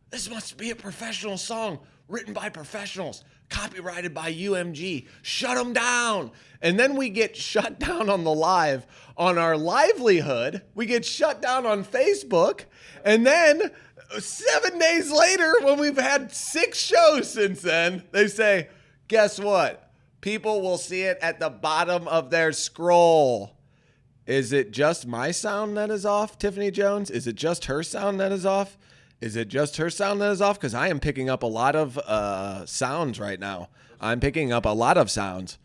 this must be a professional song. Written by professionals, copyrighted by UMG. Shut them down. And then we get shut down on the live, on our livelihood. We get shut down on Facebook. And then 7 days later, when we've had 6 shows since then, they say, guess what? People will see it at the bottom of their scroll. Is it just my sound that is off, Tiffany Jones? Is it just her sound that is off? Is it just her sound that is off? Because I am picking up a lot of sounds right now. I'm picking up a lot of sounds.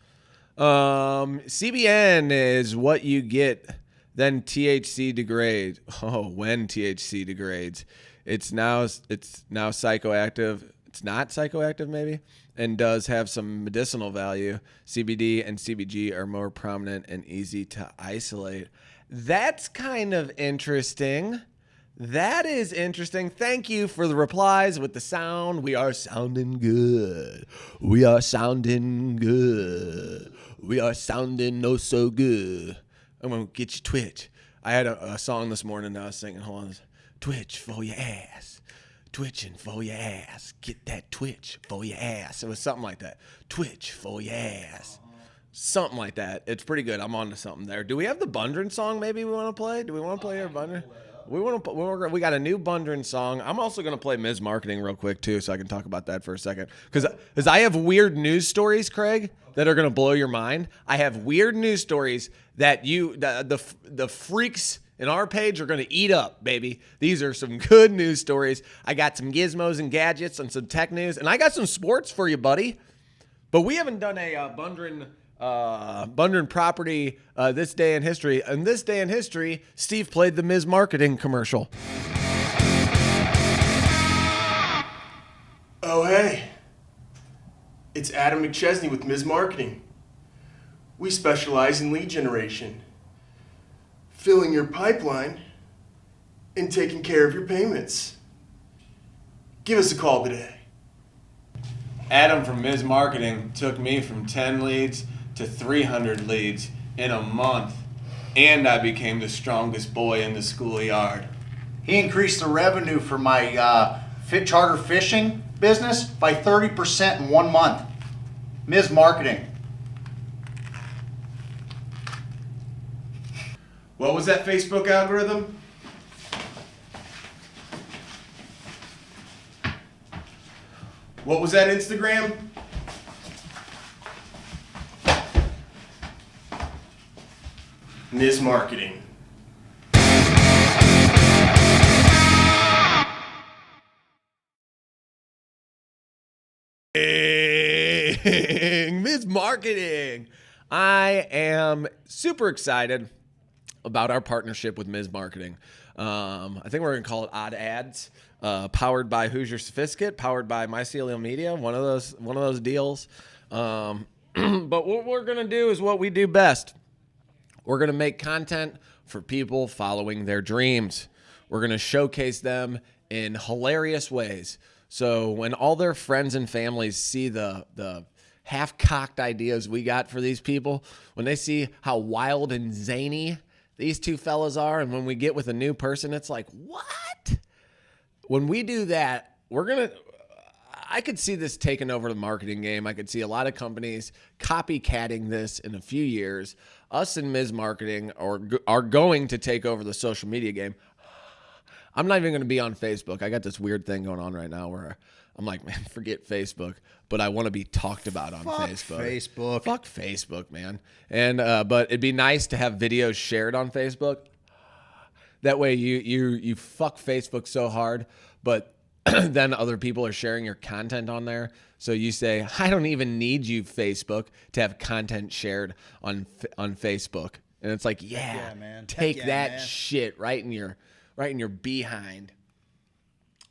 CBN is what you get, then THC degrades. Oh, when THC degrades. It's now psychoactive. It's not psychoactive, maybe, and does have some medicinal value. CBD and CBG are more prominent and easy to isolate. That's kind of interesting. That is interesting. Thank you for the replies with the sound. We are sounding good. We are sounding good. We are sounding oh so good. I'm going to get you Twitch. I had a song this morning that I was singing. Hold on. Twitch for your ass. Twitching for your ass. Get that twitch for your ass. It was something like that. Twitch for your ass. Something like that. It's pretty good. I'm on to something there. Do we have the Bundren song maybe we want to play? Do we want to play our Bundren? We got a new Bundren song. I'm also going to play Ms. Marketing real quick, too, so I can talk about that for a second. Because I have weird news stories, Craig, that are going to blow your mind. I have weird news stories that the freaks in our page are going to eat up, baby. These are some good news stories. I got some gizmos and gadgets and some tech news, and I got some sports for you, buddy. But we haven't done a Bundren property this day in history. And this day in history, Steve played the Ms. Marketing commercial. Oh, hey. It's Adam McChesney with Ms. Marketing. We specialize in lead generation, filling your pipeline, and taking care of your payments. Give us a call today. Adam from Ms. Marketing took me from 10 leads to 300 leads in a month, and I became the strongest boy in the schoolyard. He increased the revenue for my charter fishing business by 30% in 1 month. Ms. Marketing. What was that Facebook algorithm? What was that Instagram? Ms. Marketing. Ms. Marketing. I am super excited about our partnership with Ms. Marketing. I think we're going to call it Odd Ads, powered by Hoosier Sophisticate, powered by Mycelial Media, one of those deals. But what we're going to do is what we do best. We're going to make content for people following their dreams. We're going to showcase them in hilarious ways. So when all their friends and families see the half-cocked ideas we got for these people, when they see how wild and zany these two fellas are, and when we get with a new person, it's like, what? When we do that, I could see this taking over the marketing game. I could see a lot of companies copycatting this in a few years. Us and Ms. Marketing are going to take over the social media game. I'm not even going to be on Facebook. I got this weird thing going on right now where I'm like, man, forget Facebook, but I want to be talked about on Facebook. Fuck Facebook, man. And but it'd be nice to have videos shared on Facebook. That way you fuck Facebook so hard, but then other people are sharing your content on there. So you say, I don't even need you, Facebook, to have content shared on Facebook. And it's like, yeah man. Take that man. Shit right in your behind.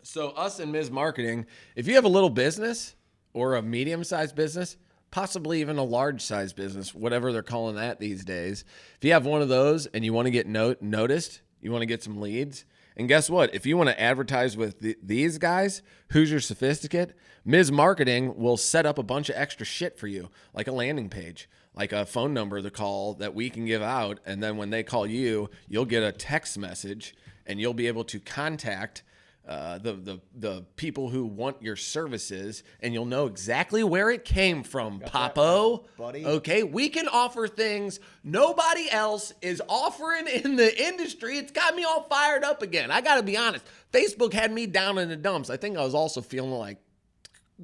So us and Ms. Marketing, if you have a little business or a medium-sized business, possibly even a large-sized business, whatever they're calling that these days, if you have one of those and you want to get noticed, you want to get some leads, and guess what? If you want to advertise with these guys, Hoosier Sophisticate, Ms. Marketing will set up a bunch of extra shit for you, like a landing page, like a phone number to call that we can give out, and then when they call you, you'll get a text message, and you'll be able to contact the people who want your services, and you'll know exactly where it came from, Papo. Buddy. Okay, we can offer things nobody else is offering in the industry. It's got me all fired up again. I got to be honest. Facebook had me down in the dumps. I think I was also feeling like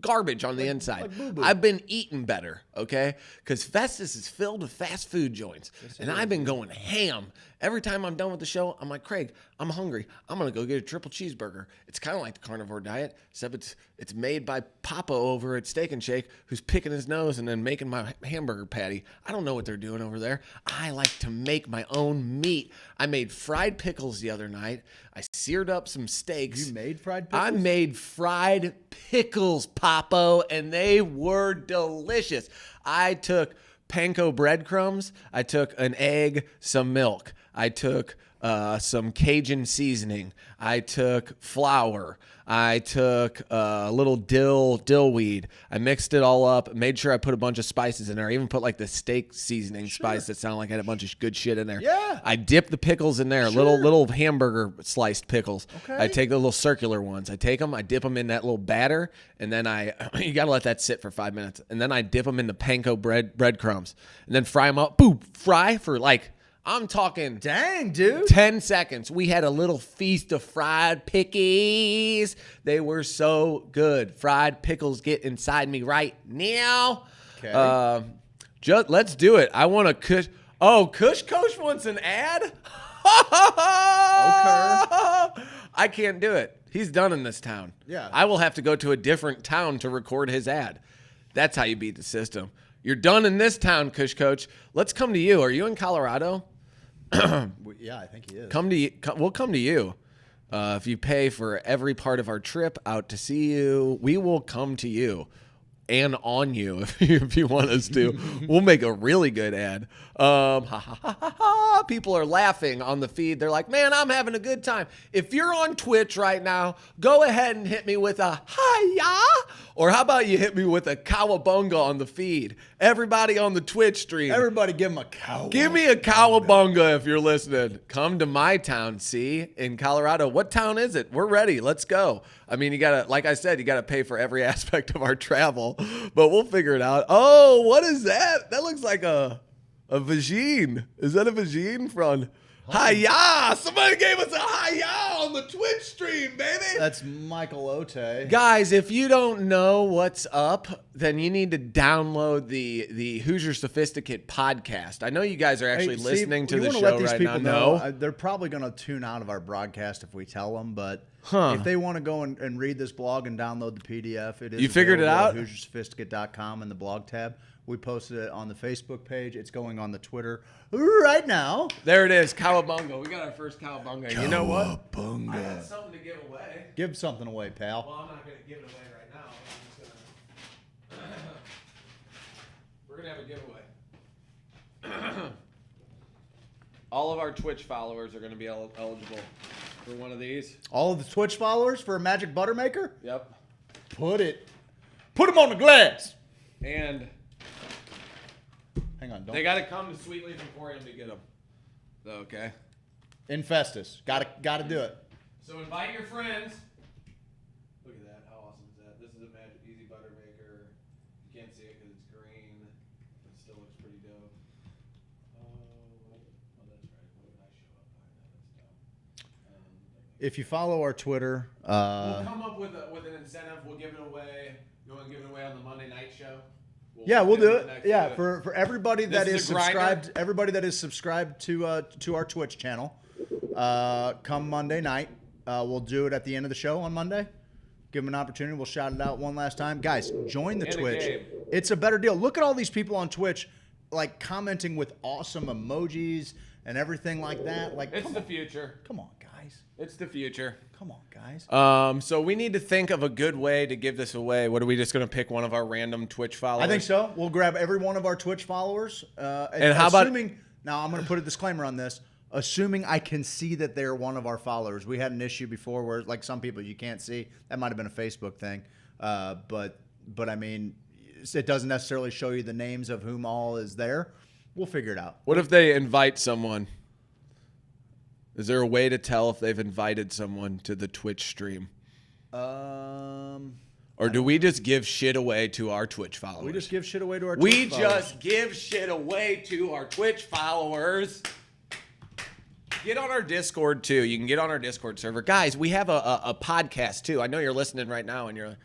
garbage on the inside. I've been eating better, okay? Because Festus is filled with fast food joints. And I've been going ham. Every time I'm done with the show, I'm like, Craig, I'm hungry. I'm going to go get a triple cheeseburger. It's kind of like the carnivore diet, except it's made by Papa over at Steak and Shake, who's picking his nose and then making my hamburger patty. I don't know what they're doing over there. I like to make my own meat. I made fried pickles the other night. I seared up some steaks. You made fried pickles? I made fried pickles, Papo, and they were delicious. I took panko breadcrumbs. I took an egg, some milk. I took some Cajun seasoning. I took flour. I took a little dill weed. I mixed it all up, made sure I put a bunch of spices in there. I even put like the steak seasoning spice that sounded like I had a bunch of good shit in there. Yeah. I dipped the pickles in there, little hamburger sliced pickles. Okay. I take the little circular ones. I take them, I dip them in that little batter, and then you got to let that sit for 5 minutes. And then I dip them in the panko breadcrumbs, and then fry them up. Boom, fry for like, I'm talking, dang, dude, 10 seconds. We had a little feast of fried pickies. They were so good. Fried pickles get inside me right now. Okay. Let's do it. I want a Kush. Oh, Kush Coach wants an ad? Okay. I can't do it. He's done in this town. Yeah. I will have to go to a different town to record his ad. That's how you beat the system. You're done in this town, Kush Coach. Let's come to you. Are you in Colorado? Yeah, I think he is. We'll come to you. If you pay for every part of our trip out to see you, we will come to you and on you if you want us to. We'll make a really good ad. People are laughing on the feed. They're like, man, I'm having a good time. If you're on Twitch right now, go ahead and hit me with a hi-ya. Or how about you hit me with a cowabunga on the feed? Everybody on the Twitch stream. Everybody give him a cowabunga. Give me a cowabunga if you're listening. Come to my town, see, in Colorado. What town is it? We're ready. Let's go. I mean, you got to, like I said, you got to pay for every aspect of our travel, but we'll figure it out. Oh, what is that? That looks like a vagine. Is that a vagine from? Hi-ya! Somebody gave us a hi-ya on the Twitch stream, baby! That's Michael Ote. Guys, if you don't know what's up, then you need to download the Hoosier Sophisticate podcast. I know you guys are actually listening to the show let these right people now. know. They're probably going to tune out of our broadcast if we tell them, but if they want to go and read this blog and download the PDF, it is You figured it out? at HoosierSophisticate.com in the blog tab. We posted it on the Facebook page. It's going on the Twitter right now. There it is, Cowabunga. We got our first Cowabunga. You know what? I Cowabunga. got something to give away. Give something away, pal. Well, I'm not going to give it away right now. I'm just gonna... We're going to have a giveaway. All of our Twitch followers are going to be eligible for one of these. All of the Twitch followers for a Magic Butter Maker? Yep. Put them on the glass. And... Hang on, don't. They got to come to Sweet Leaf Emporium to get them. Okay. Infestus. Got to do it. So invite your friends. Look at that. How awesome is that? This is a Magic Easy Butter Maker. You can't see it because it's green. But it still looks pretty dope. Oh, that's right. What did I show up by? That's dumb. If you follow our Twitter, we'll come up with an incentive. We'll give it away. You want to give it away on the Monday night show? We'll do it. Yeah, for everybody that is subscribed, grinder. everybody that is subscribed to our Twitch channel, come Monday night, we'll do it at the end of the show on Monday. Give them an opportunity. We'll shout it out one last time, guys. Join the Twitch. It's a better deal. Look at all these people on Twitch, like commenting with awesome emojis and everything like that. Like it's the future. Come on, guys. It's the future. Come on, guys. So we need to think of a good way to give this away. What are we just going to pick one of our random Twitch followers? I think so. We'll grab every one of our Twitch followers. And how about now? I'm going to put a disclaimer on this. Assuming I can see that they're one of our followers. We had an issue before where, like, some people you can't see. That might have been a Facebook thing, but I mean, it doesn't necessarily show you the names of whom all is there. We'll figure it out. What if they invite someone? Is there a way to tell if they've invited someone to the Twitch stream? Or do we just give shit away to our Twitch followers? We just give shit away to our Twitch followers. We just give shit away to our Twitch followers. Get on our Discord, too. You can get on our Discord server. Guys, we have a podcast, too. I know you're listening right now, and you're like,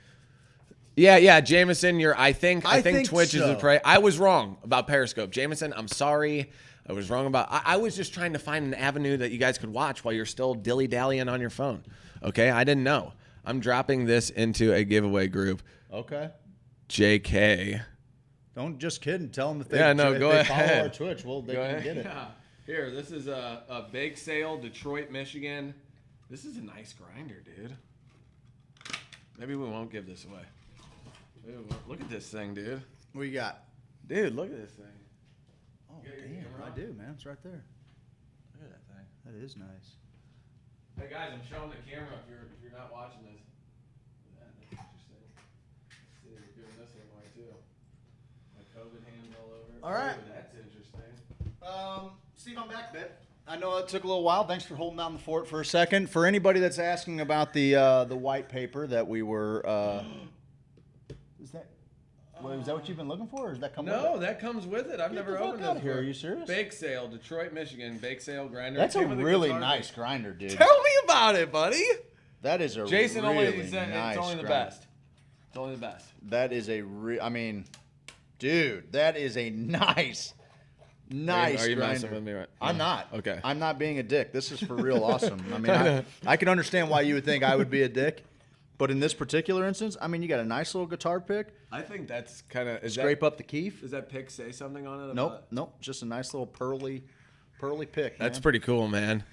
yeah, Jameson, I think Twitch is a prey. I was wrong about Periscope. Jameson, I'm sorry. I was wrong about... I was just trying to find an avenue that you guys could watch while you're still dilly-dallying on your phone. Okay? I didn't know. I'm dropping this into a giveaway group. Okay. JK. Don't just kid and tell them if they, go ahead. Follow our Twitch. Well, they can get it. Yeah. Here, this is a bake sale, Detroit, Michigan. This is a nice grinder, dude. Maybe we won't give this away. Look at this thing, dude. What you got? Dude, look at this thing. Oh, damn. I do, man. It's right there. Look at that thing. That is nice. Hey, guys, I'm showing the camera if you're not watching this. That's interesting. Let's see, we're doing this anyway, too. My COVID hands all over. All right. Ooh, that's interesting. Steve, I'm back, babe. I know it took a little while. Thanks for holding down the fort for a second. For anybody that's asking about the white paper that we were... Is that what you've been looking for, or does that come with it? No, that comes with it. I've never opened this here. Are you serious? Bake sale, Detroit, Michigan. Bake sale grinder. That's a really nice grinder, dude. Tell me about it, buddy. That is a Jason really only said nice it's only the grinder. best. It's only the best. That is I mean, dude, that is a nice Are you grinder. messing with me right now? I'm not. Okay. I'm not being a dick. This is for real awesome. I mean, I can understand why you would think I would be a dick. But in this particular instance, I mean, you got a nice little guitar pick. I think that's kind of... Scrape up the keef. Does that pick say something on it? Nope. Just a nice little pearly pick. That's man. pretty cool, man.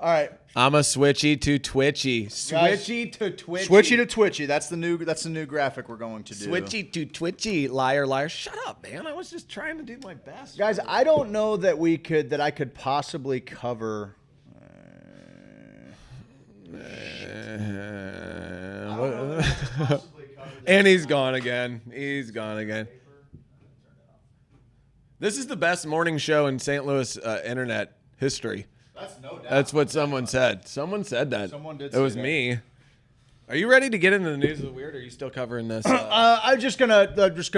All right. I'm a switchy to twitchy. Switchy to twitchy. Switchy to twitchy. That's the new graphic we're going to do. Switchy to twitchy. Liar, liar. Shut up, man. I was just trying to do my best. Guys, I don't know that I could possibly cover... And he's gone again. He's gone again. This is the best morning show in St. Louis internet history. That's no doubt. That's what someone said. Someone said that. Someone did It was say that. me. Are you ready to get into the news of the weird? Or are you still covering this? I'm just gonna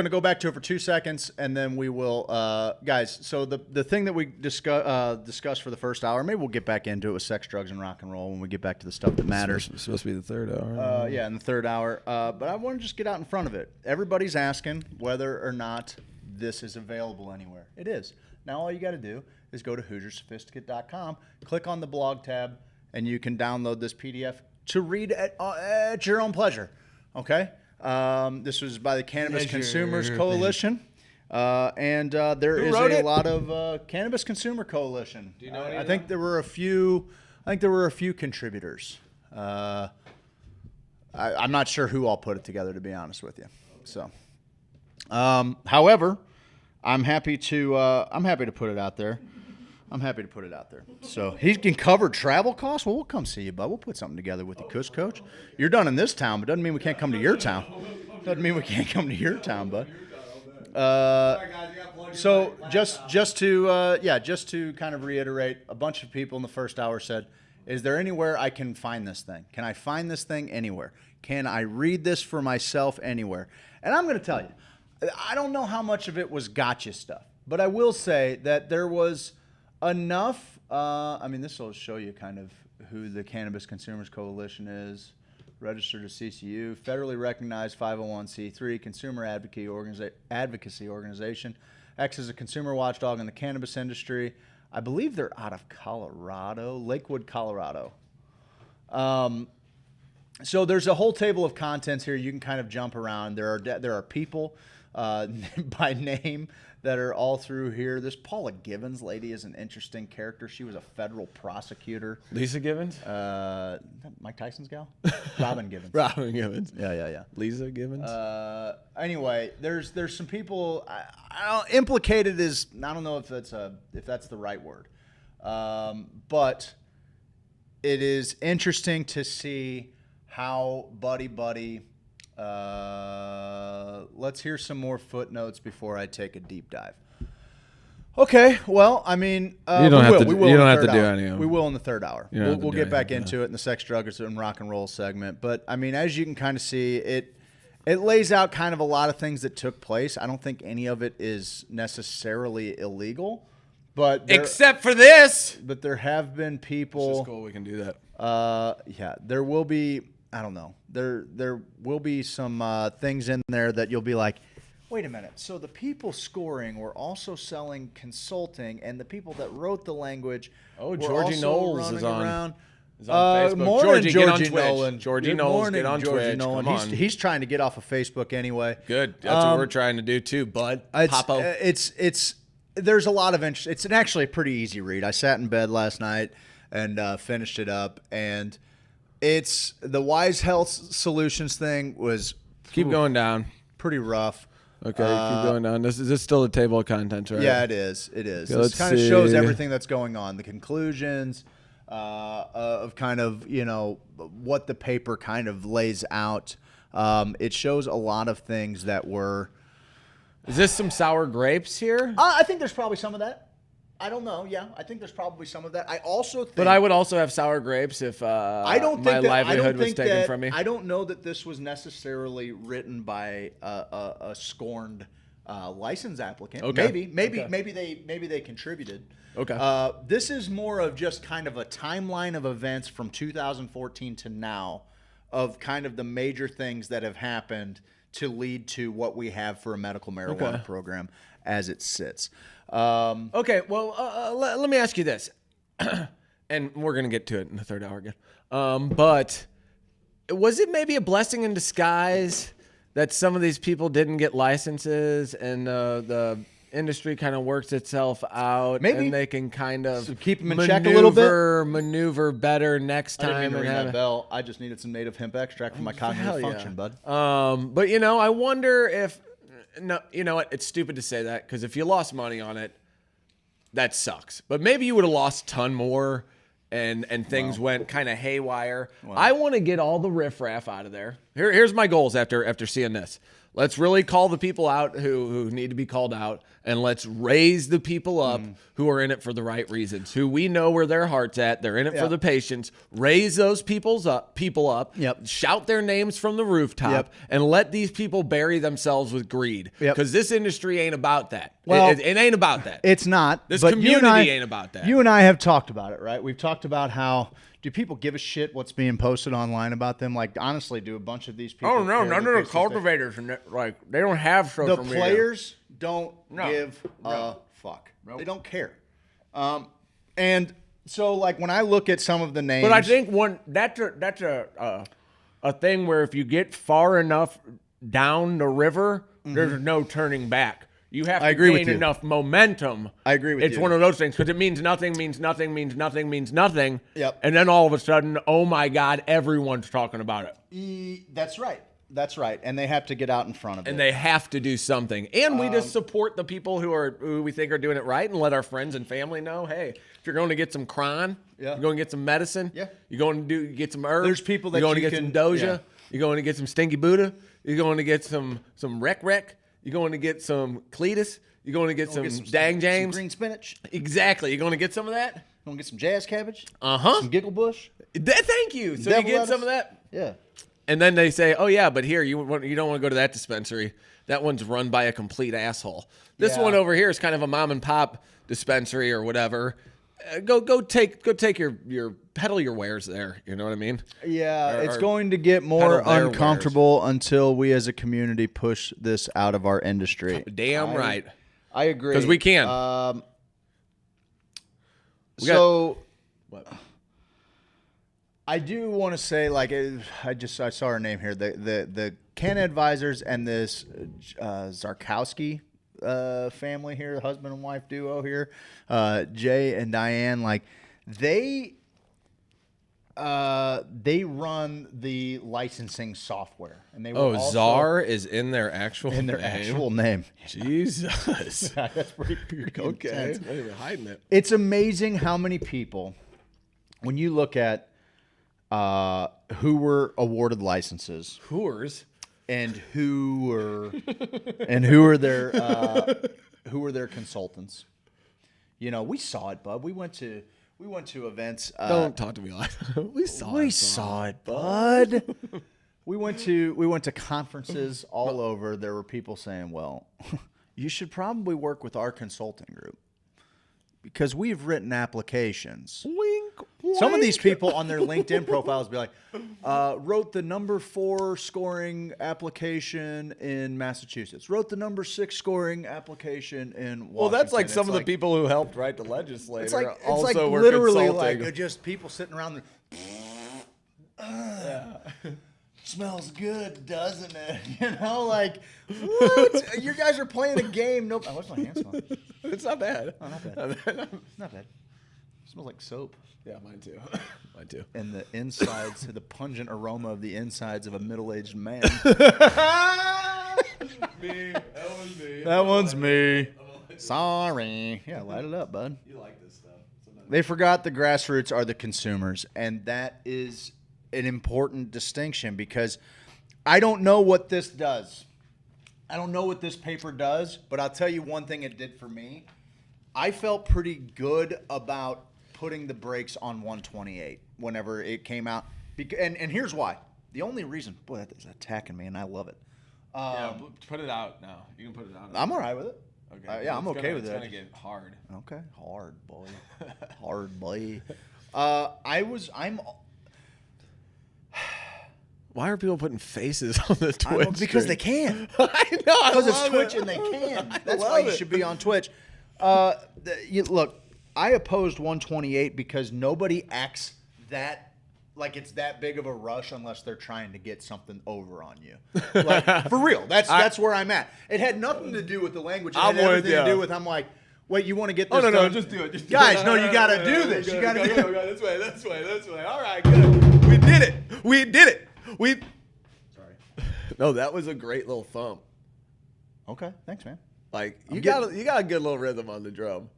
go back to it for 2 seconds, and then we will, guys. So the thing that we discussed for the first hour, maybe we'll get back into it with sex, drugs, and rock and roll when we get back to the stuff that matters. It's supposed to be the third hour. Yeah, in the third hour. But I want to just get out in front of it. Everybody's asking whether or not this is available anywhere. It is. Now all you got to do is go to HoosierSophisticate.com, click on the blog tab, and you can download this PDF to read at your own pleasure. Okay? This was by the Cannabis Consumers Coalition. And there is a lot of Cannabis Consumer Coalition. Do you know I think there were a few contributors. I'm not sure who all put it together, to be honest with you. So, however, I'm happy to put it out there. So he can cover travel costs. Well, we'll come see you, bud. We'll put something together with you, Coach. You're done in this town, but doesn't mean we can't come to your town. Bud. So just to kind of reiterate, a bunch of people in the first hour said, "Is there anywhere I can find this thing? Can I find this thing anywhere? Can I read this for myself anywhere?" And I'm going to tell you, I don't know how much of it was gotcha stuff, but I will say that there was enough. This will show you kind of who the Cannabis Consumers Coalition is. Registered to CCU, federally recognized 501c3 consumer advocacy organization. Acts as a consumer watchdog in the cannabis industry. I believe they're out of Colorado, Lakewood, Colorado. So there's a whole table of contents here. You can kind of jump around. There are people by name that are all through here. This Paula Givens lady is an interesting character. She was a federal prosecutor. Lisa Givens? Mike Tyson's gal? Robin Givens. Robin Givens. Yeah. Lisa Givens? Anyway, there's some people implicated is, I don't know if that's the right word. But it is interesting to see how Buddy let's hear some more footnotes before I take a deep dive. Okay, well, I mean, you don't have to do any of them. We will in the third hour. We'll get back into it in the sex, drugs, and rock and roll segment. But I mean, as you can kind of see, it lays out kind of a lot of things that took place. I don't think any of it is necessarily illegal, but except for this. But there have been people. It's just cool we can do that. Yeah, there will be. I don't know. There will be some things in there that you'll be like, wait a minute. So the people scoring were also selling consulting, and the people that wrote the language were Georgie also Knowles running is on around. Facebook. Morning, Georgie Nolan. Georgie Good Knowles, morning, get on Georgie Twitch. Nolan. Come on. He's trying to get off of Facebook anyway. Good. That's what we're trying to do too, bud. Papo. There's a lot of interest. It's actually a pretty easy read. I sat in bed last night and finished it up, and it's the Wise Health Solutions thing was keep going down. Pretty rough. Okay, keep going down. Is this still a table of contents, right? Yeah, it is. It is. Okay, this kind of shows everything that's going on. The conclusions of kind of, what the paper kind of lays out. It shows a lot of things that were. Is this some sour grapes here? I think there's probably some of that. I don't know. Yeah, I think there's probably some of that. I also think. But I would also have sour grapes if my livelihood was taken from me. I don't know that this was necessarily written by a scorned license applicant. Okay. Maybe they contributed. Okay. This is more of just kind of a timeline of events from 2014 to now, of kind of the major things that have happened to lead to what we have for a medical marijuana program as it sits. Okay, well, let me ask you this, and we're going to get to it in the third hour again. But was it maybe a blessing in disguise that some of these people didn't get licenses and the industry kind of works itself out? Maybe. And they can kind of keep them in check a little bit. Maneuver better next time. I didn't mean to ring that bell. I just needed some native hemp extract for my cognitive function, bud. But, I wonder if... No, you know what? It's stupid to say that, because if you lost money on it, that sucks. But maybe you would have lost a ton more, and things went kind of haywire. I want to get all the riffraff out of there. Here's my goals after seeing this. Let's really call the people out who need to be called out, and let's raise the people up who are in it for the right reasons, who we know where their heart's at. They're in it for the patients. Raise those people up. Shout their names from the rooftop, and let these people bury themselves with greed. Because this industry ain't about that. Well, it ain't about that. It's not. This but community ain't about that. You and I have talked about it, right? We've talked about how. Do people give a shit what's being posted online about them? Like, honestly, do a bunch of these people? Oh no, none of the cultivators, they don't have social media. media. The players don't give a fuck. Nope. They don't care. And so, like, when I look at some of the names, but I think that's a thing where if you get far enough down the river, there's no turning back. You have to gain enough momentum. I agree with you. It's one of those things because it means nothing, means nothing, means nothing, means nothing. Yep. And then all of a sudden, oh my God, everyone's talking about it. That's right. That's right. And they have to get out in front of it. And they have to do something. And we just support the people who we think are doing it right and let our friends and family know, hey, if you're going to get some cron, you're going to get some medicine, you're going to get some herbs. There's people that you're going to get some doja, you're going to get some stinky Buddha, you're going to get some rec. You're going to get some Cletus. You're going to get some Dang James. Some green spinach. Exactly. You're going to get some of that. You're going to get some jazz cabbage. Some Giggle bush. Thank you. So you get some of that? Yeah. And then they say, oh, yeah, but here, you don't want to go to that dispensary. That one's run by a complete asshole. This one over here is kind of a mom and pop dispensary or whatever. Go take your peddle your wares there. You know what I mean? Yeah, it's going to get more uncomfortable until we as a community push this out of our industry. Damn right. I agree. Because we can. I do want to say, like, I saw her name here. The Can Advisors and this Zarkowski family here, husband and wife duo here, Jay and Diane, like they run the licensing software, and they Czar is in their actual name. Jesus, that's pretty okay. Not even hiding it. It's amazing how many people, when you look at who were awarded licenses, and who were their consultants. You know, we saw it, bud. We went to events. Don't talk to me like that. We saw it, bud. we went to conferences all over. There were people saying, "Well, you should probably work with our consulting group because we've written applications." Wink. Some of these people on their LinkedIn profiles be like, wrote the number 4 scoring application in Massachusetts, wrote the number 6 scoring application in Washington. Well, that's like some of the people who helped write the legislature. It's like were literally consulting. like just people sitting around there. Smells good, doesn't it? You know, like, what? You guys are playing a game. Nope. Oh, what's my hand smell? It's not bad. Oh, not bad. Not bad. It smells like soap. Yeah, mine too. Mine too. And the insides, the pungent aroma of the insides of a middle-aged man. Me. That was me. That one's me. Sorry. Yeah, light it up, bud. You like this stuff. They forgot the grassroots are the consumers, and that is an important distinction because I don't know what this does. I don't know what this paper does, but I'll tell you one thing it did for me. I felt pretty good about putting the brakes on 128 whenever it came out. And here's why. The only reason, boy, that is attacking me, and I love it. Yeah, put it out now. You can put it out. I'm all right with it. Okay. Yeah, I'm okay with it. It's going to get hard. Okay. Hard, boy. Hard, boy. Why are people putting faces on the Twitch? Because they can. I know. Because it's Twitch and they can. That's why you should be on Twitch. Look, I opposed 128 because nobody acts that like it's that big of a rush unless they're trying to get something over on you. Like, for real. That's where I'm at. It had nothing to do with the language. It had everything to do with I'm like, wait, you want to get this done? No, just do it. Guys, no, you got to do this. You got to do it. Go this way. All right, good. We did it. Sorry. No, that was a great little thump. Okay, thanks, man. Like you got a good little rhythm on the drum.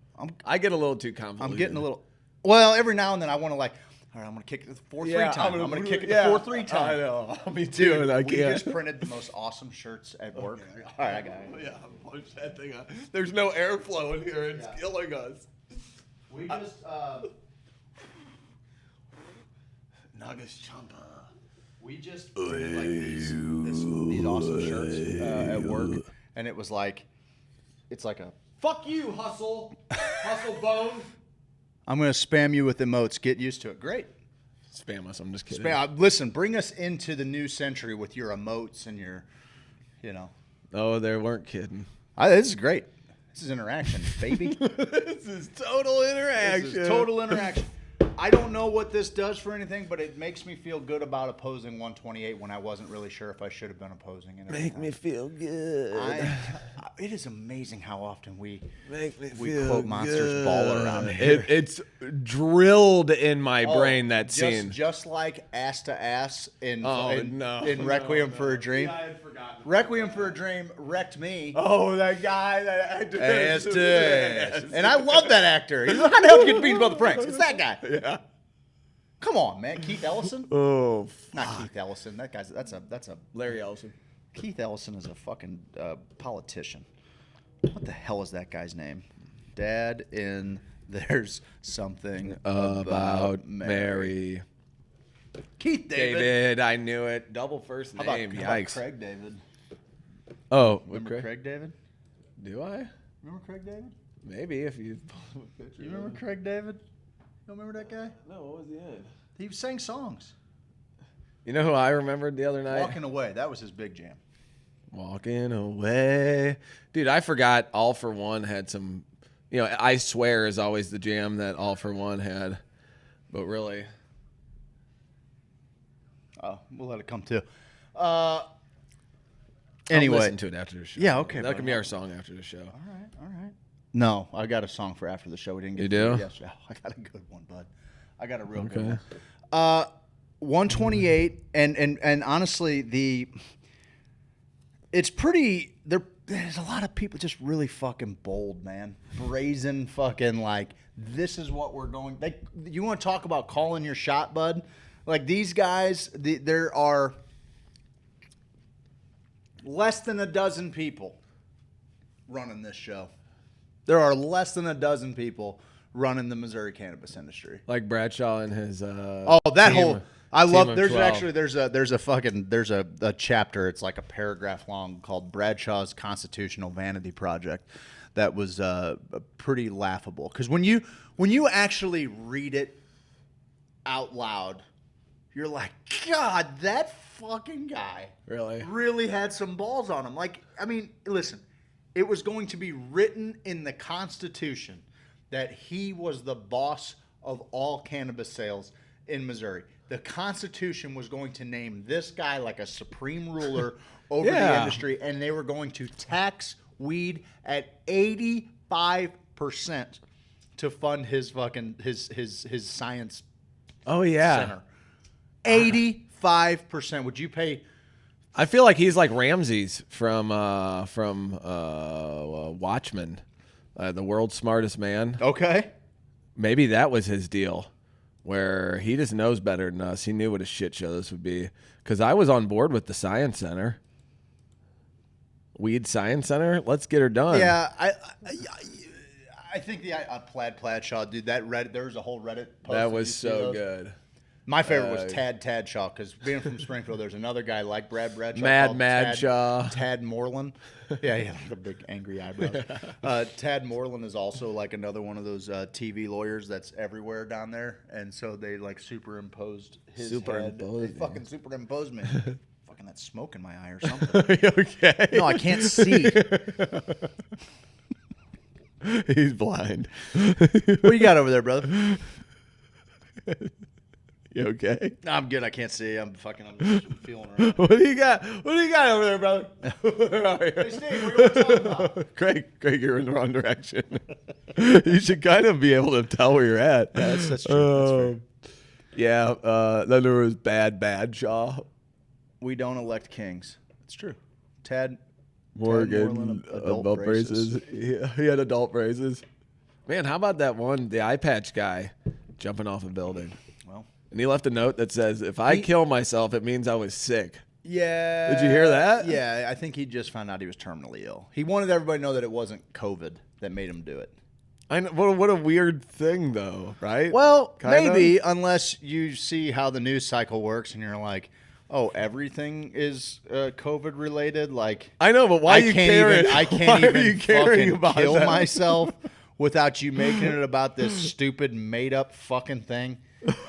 I get a little too convoluted. I'm getting a little. Well, every now and then I want to like. All right, I'm gonna kick it to the 4-3 Yeah, time. I'm gonna kick it to 4-3 time. I know. Me too. Dude, and I we can't. just printed the most awesome shirts at work. Okay. All right, I got it. Yeah, punch that thing out. There's no airflow in here. It's killing us. We just Nuggets Champa. We just printed like these awesome shirts at work, and it was like, it's like a fuck you, hustle bone. I'm gonna spam you with emotes. Get used to it. Great. Spam us. I'm just kidding. Listen, bring us into the new century with your emotes and your, Oh, they weren't kidding. This is great. This is interaction, baby. This is total interaction. This is total interaction. I don't know what this does for anything, but it makes me feel good about opposing 128 when I wasn't really sure if I should have been opposing it. Make me feel good. It is amazing how often we feel quote Monsters good. Ball around here. It's drilled in my brain, that scene. Just like ass to ass in Requiem for a Dream. I had forgotten. Requiem for a Dream wrecked me. Oh, that guy, that actor. Ass to ass. And I love that actor. He's not helping get the beans about the pranks. It's that guy. Yeah. Come on, man. Keith Ellison? Oh, not Keith Ellison. That guy's that's a Larry Ellison. Keith Ellison is a fucking politician. What the hell is that guy's name? Dad in There's Something About Mary. Keith David. I knew it. Double first name. How about Yikes. Craig David? Oh, Remember Craig David? Do I? Remember Craig David? Maybe if you pull a picture. You remember Craig David? You don't remember that guy? No, what was he in? He sang songs. You know who I remembered the other night? Walking Away. That was his big jam. Walking Away. Dude, I forgot All For One had some, I Swear is always the jam that All For One had. But really. Oh, we'll let it come too. Anyway. I'll listen to it after the show. Yeah, okay. That can be our song after the show. All right. No, I got a song for after the show. We didn't get You to do? it yesterday. I got a good one, bud. I got a real good one. 128, and honestly, it's pretty. There's a lot of people just really fucking bold, man. Brazen, fucking like this is what we're going. You want to talk about calling your shot, bud? Like these guys, there are less than a dozen people running this show. There are less than a dozen people running the Missouri cannabis industry. Like Bradshaw and his I love there's a chapter, it's like a paragraph long, called Bradshaw's Constitutional Vanity Project that was pretty laughable, because when you actually read it out loud, you're like, God, that fucking guy really had some balls on him. Like, I mean, listen, it was going to be written in the Constitution that he was the boss of all cannabis sales in Missouri. The Constitution was going to name this guy like a supreme ruler over the industry, and they were going to tax weed at 85% to fund his fucking his science. Oh yeah, center. 85%. Would you pay? I feel like he's like Ramses from Watchmen, the world's smartest man. Okay. Maybe that was his deal, where he just knows better than us. He knew what a shit show this would be. Because I was on board with the Science Center. Weed Science Center? Let's get her done. Yeah, I think the Pladshaw, dude, that Reddit, there was a whole Reddit post. That was so good. My favorite was Tad Shaw, because being from Springfield, there's another guy like Brad Bradshaw. Mad Shaw. Tad Moreland. Yeah, like a big angry eyebrow. Tad Moreland is also like another one of those TV lawyers that's everywhere down there, and so they like superimposed his head. They fucking superimposed me. Fucking that smoke in my eye or something. Okay. No, I can't see. He's blind. What do you got over there, brother? You okay? I'm good. I can't see. I'm just feeling around. What do you got? What do you got over there, brother? Where are you? Hey, Steve, what are you talking about? Craig, you're in the wrong direction. You should kind of be able to tell where you're at. Yeah, that's true. Yeah. Then there was Bad Shaw. We don't elect kings. It's true. Tad Morgan, adult braces. He had adult braces. Man, how about that one, the eye patch guy jumping off a building? Well, And he left a note that says, if I kill myself, it means I was sick. Yeah. Did you hear that? Yeah, I think he just found out he was terminally ill. He wanted everybody to know that it wasn't COVID that made him do it. I know, what a weird thing, though, right? Well, Kinda? maybe, unless you see how the news cycle works and you're like, oh, everything is COVID related. Like, I know, but why are you caring? I can't even fucking about kill that? myself without you making it about this stupid made up fucking thing.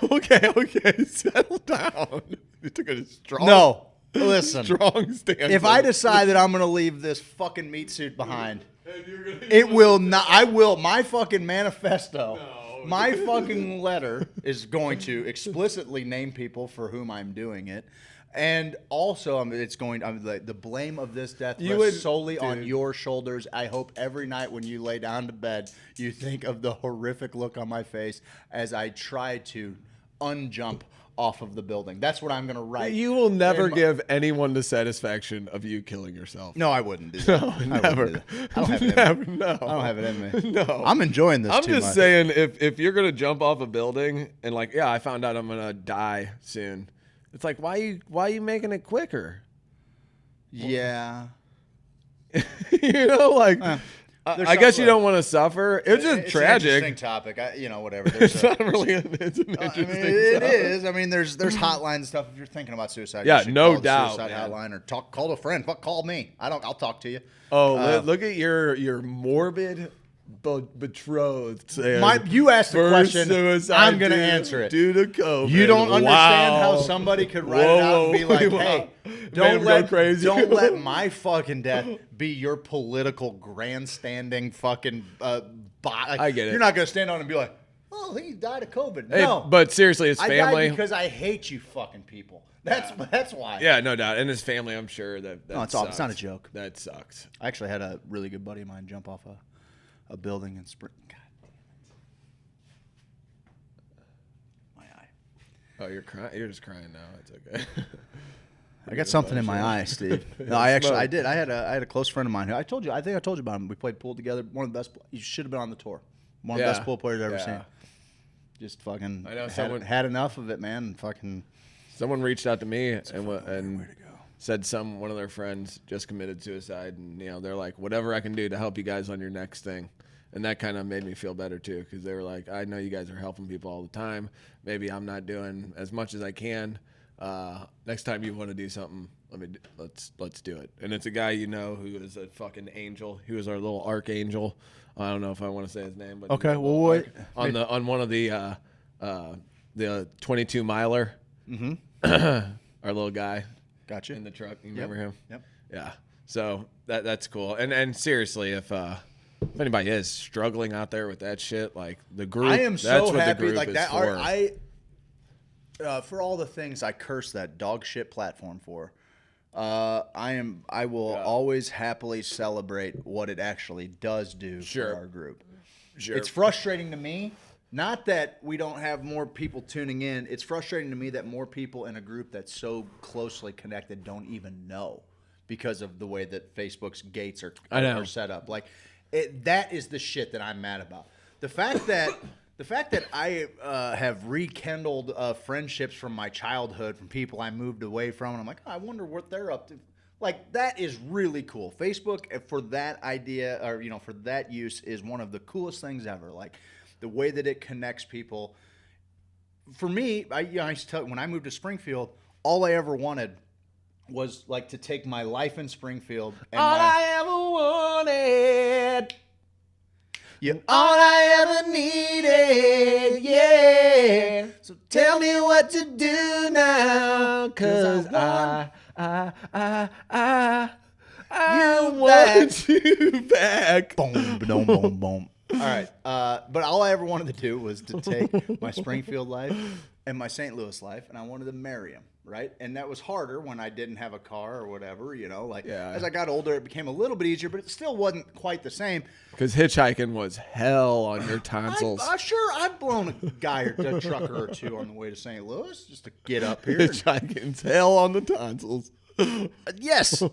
Okay, settle down. You took a strong. No, listen. Strong stance. If I decide that I'm gonna leave this fucking meat suit behind, it will not. I will. My fucking manifesto. My fucking letter is going to explicitly name people for whom I'm doing it. And also, it's going. The blame of this death rests solely on your shoulders. I hope every night when you lay down to bed, you think of the horrific look on my face as I try to unjump off of the building. That's what I'm going to write. You will never give anyone the satisfaction of you killing yourself. No, I wouldn't do that. No, never. I don't have it in me. No. I don't have it in me. No. I'm enjoying this I'm too just much. saying, if you're going to jump off a building and like, yeah, I found out I'm going to die soon. It's like, why are you making it quicker? Yeah. You know, like, I guess you don't want to suffer. It's just tragic. An interesting topic. Whatever. It's not really. It's an interesting topic. It is. I mean, there's hotlines and stuff. If you're thinking about suicide, yeah, you should no call the doubt. Suicide hotline or call a friend. Fuck, call me. I'll talk to you. Oh, look at your morbid betrothed saying, you asked the question. I'm going to due- answer it. Due to COVID. You don't understand how Wow. somebody could write it out and be like, hey, don't let my fucking death be your political grandstanding fucking I get it. You're not going to stand on and be like, oh, he died of COVID. Hey, No. but seriously, his I family. died because I hate you fucking people. That's why. Yeah, no doubt. And his family, I'm sure that No, it's not a joke. That sucks. I actually had a really good buddy of mine jump off a building in Spring. God damn it. My eye. Oh, you're crying. You're just crying now. It's okay. I got something in my eye, Steve. No, I did. I had a close friend of mine who I think I told you about him. We played pool together. One of the best. You should have been on the tour. One of the best pool players I've ever seen. Just fucking. I know had enough of it, man. And fucking. Someone reached out to me and said one of their friends just committed suicide, and they're like, whatever I can do to help you guys on your next thing. And that kind of made me feel better too, because they were like, I know you guys are helping people all the time. Maybe I'm not doing as much as I can. Next time you want to do something, let's do it. And it's a guy who is a fucking angel. He was our little archangel. I don't know if I want to say his name, but okay. Well, wait. On one of the 22 miler. Mm-hmm. Our little guy. Gotcha. In the truck. You remember him? Yep. Yeah. So that's cool. And seriously, if anybody is struggling out there with that shit, like the group, I am that's so what happy. the group Like is that. for. For all the things I curse that dog shit platform for, I will always happily celebrate what it actually does do for our group. Sure. It's frustrating to me. Not that we don't have more people tuning in. It's frustrating to me that more people in a group that's so closely connected don't even know because of the way that Facebook's gates are set up. Like, that is the shit that I'm mad about. The fact that I have rekindled friendships from my childhood from people I moved away from, and I'm like, I wonder what they're up to. Like, that is really cool. Facebook, for that idea, or for that use, is one of the coolest things ever. Like, the way that it connects people. For me, I used to tell, when I moved to Springfield, all I ever wanted was like to take my life in Springfield. And I ever wanted. Yeah. All I ever needed, yeah. So tell me what to do now, 'cause I want you back. Boom, boom, boom, boom. All right. But all I ever wanted to do was to take my Springfield life and my St. Louis life, and I wanted to marry them, right? And that was harder when I didn't have a car or whatever, As I got older, it became a little bit easier, but it still wasn't quite the same. Because hitchhiking was hell on your tonsils. I've blown a guy or a trucker or two on the way to St. Louis just to get up here. Hitchhiking's hell on the tonsils. Yes.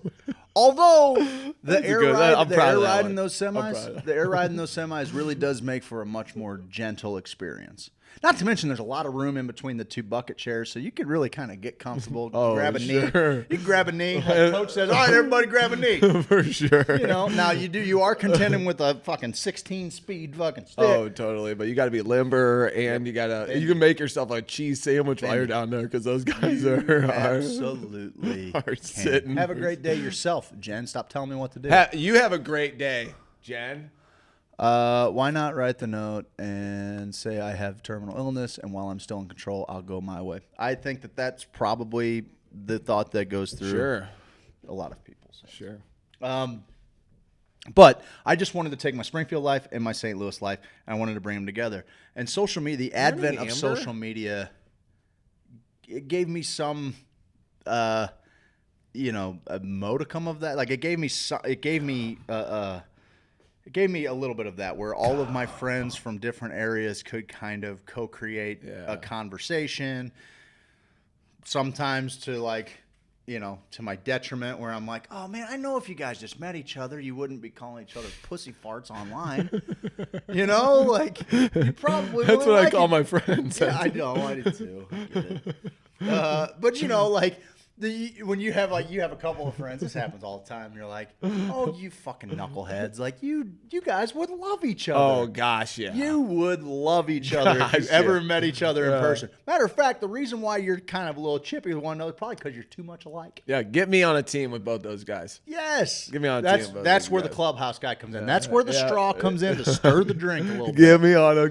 Although the air good. ride, I'm the proud air of that ride one. in those semis, the air ride in those semis really does make for a much more gentle experience. Not to mention, there's a lot of room in between the two bucket chairs, so you could really kind of get comfortable. Grab a knee. You can grab a knee. Like Coach says, "All right, everybody, grab a knee." For sure. You know, now you are contending with a fucking 16-speed fucking stick. Oh, totally. But you got to be limber, and you can make yourself a cheese sandwich while you're down there because those guys are absolutely sitting. Have a great day yourself, Jen. Stop telling me what to do. You have a great day, Jen. Why not write the note and say I have terminal illness, and while I'm still in control, I'll go my way. I think that's probably the thought that goes through a lot of people. So. Sure. But I just wanted to take my Springfield life and my St. Louis life, and I wanted to bring them together. And social media, the advent of social media, it gave me some, a modicum of that. Like it gave me a little bit of that, where all of my friends from different areas could kind of co-create a conversation. Sometimes to to my detriment, where I'm like, oh man, I know if you guys just met each other, you wouldn't be calling each other pussy farts online. You probably. That's what I call my friends. Yeah, I know, I do too. I get it. But when you have a couple of friends, this happens all the time. You're like, oh, you fucking knuckleheads! Like you guys would love each other. Oh gosh, yeah. You would love each other if you ever met each other in person. Matter of fact, the reason why you're kind of a little chippy with one another is probably because you're too much alike. Yeah, get me on a team with both those guys. Yes, get me on a team. With both that's those where guys. the clubhouse guy comes in. That's where the straw comes in to stir the drink a little bit. Get me in a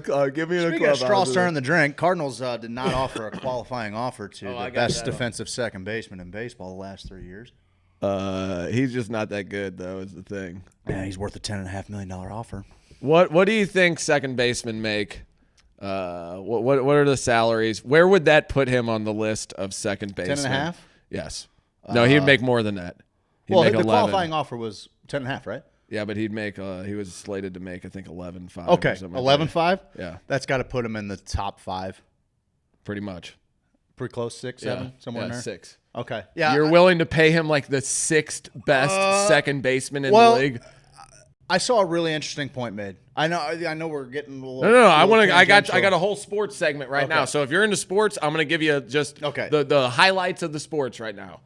Speaking club. of straw stirring the drink, Cardinals did not offer a qualifying offer to the best defensive second baseman in baseball the last 3 years. He's just not that good, though, is the thing. Yeah, he's worth a $10.5 million offer. What do you think second basemen make? What are the salaries? Where would that put him on the list of second basemen? 10.5? Yes. No, he'd make more than that. He'd Well, make the 11. qualifying offer was 10.5, right? Yeah, but he'd make. He was slated to make, I think, 11.5. Okay, or something 11.5. Yeah, that's got to put him in the top 5. Pretty much. Pretty close, 6, 7, somewhere in there. 6. Okay, yeah. You're willing to pay him like the 6th best second baseman in the league? I saw a really interesting point made. I know we're getting a little. No. I got a whole sports segment right now. So if you're into sports, I'm gonna give you just the highlights of the sports right now.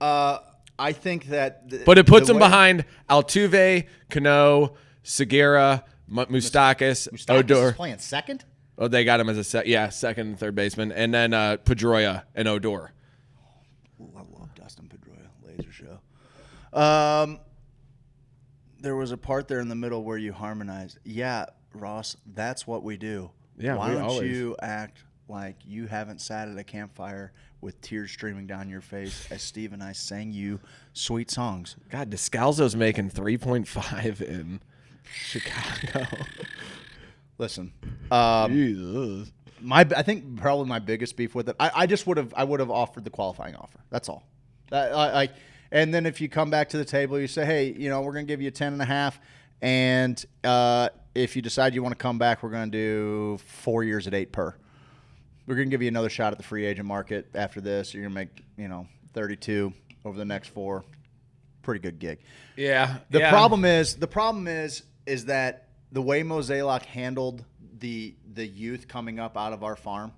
I think that. But it puts him behind Altuve, Cano, Segura, Moustakas, Odor. Is playing second. Oh, they got him as second and third baseman, and then Pedroia and Odor. Ooh, I love Dustin Pedroia, laser show. There was a part there in the middle where you harmonized. Yeah, Ross, that's what we do. Yeah, why don't you act like you haven't sat at a campfire with tears streaming down your face as Steve and I sang you sweet songs? God, Descalzo's making 3.5 in Chicago. Listen, Jesus. I think probably my biggest beef with it. I would have offered the qualifying offer. That's all. And then if you come back to the table, you say, hey, we're going to give you 10.5, and if you decide you want to come back, we're going to do 4 years at 8 per. We're going to give you another shot at the free agent market after this. You're going to make 32 over the next 4. Pretty good gig. Yeah. The problem is that the way Mozeliak handled the youth coming up out of our farm,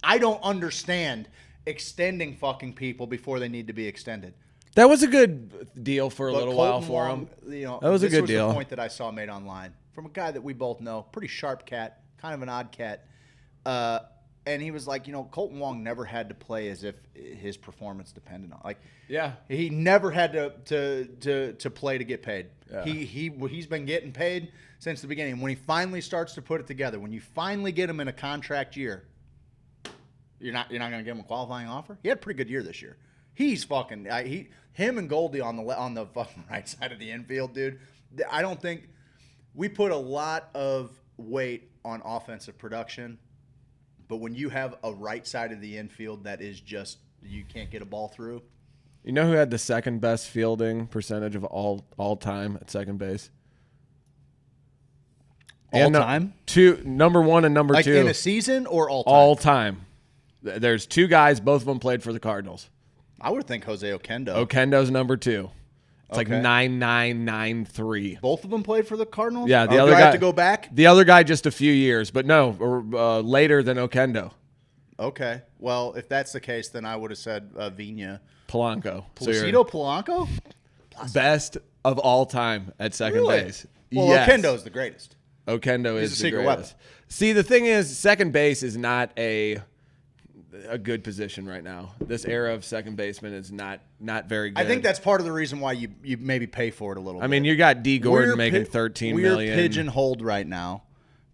I don't understand extending fucking people before they need to be extended. That was a good deal for a little while for him. That was a good deal. The point that I saw made online from a guy that we both know, pretty sharp cat, kind of an odd cat, and he was like, Colton Wong never had to play as if his performance depended on. He never had to play to get paid. Yeah. He's been getting paid since the beginning. When he finally starts to put it together, when you finally get him in a contract year, you're not going to give him a qualifying offer. He had a pretty good year this year. He's fucking him and Goldie on the fucking right side of the infield, dude. I don't think we put a lot of weight on offensive production, but when you have a right side of the infield that is just you can't get a ball through. You know who had the second best fielding percentage of all time at second base? Time? Number 1 and number 2. Like in a season or all time? All time. There's 2 guys, both of them played for the Cardinals. I would think Jose Oquendo. Oquendo's number 2. It's like 9993. Both of them played for the Cardinals? Yeah, the other other guy guy have to go back? The other guy just a few years, but no, later than Okendo. Okay. Well, if that's the case, then I would have said Vina. Polanco. Placido Polanco? Best of all time at second base. Well, yes. Okendo's the greatest. Okendo He's is a the secret greatest. weapon. See, the thing is, second base is not a good position right now. This era of second baseman is not very good. I think that's part of the reason why you maybe pay for it a little bit. I mean, you got D. Gordon making $13 million. We're pigeonholed right now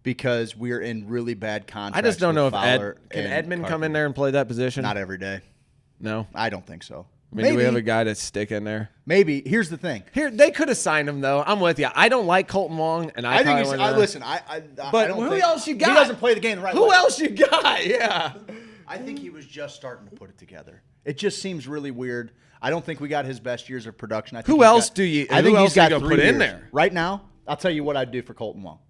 because we're in really bad contracts. I just don't know if Fowler can and Edmund come Carpenter. in there and play that position? Not every day. No? I don't think so. I mean, do we have a guy to stick in there? Maybe. Here's the thing. Here, they could have signed him though. I'm with you. I don't like Colton Wong, and I think he's. Listen, I but don't who think, else you got? He doesn't play the game the right way. Who else you got? Yeah. I think he was just starting to put it together. It just seems really weird. I don't think we got his best years of production. I think Who else do you? I think who he's else got you gonna 3 put years. in there Right now, I'll tell you what I'd do for Colton Wong.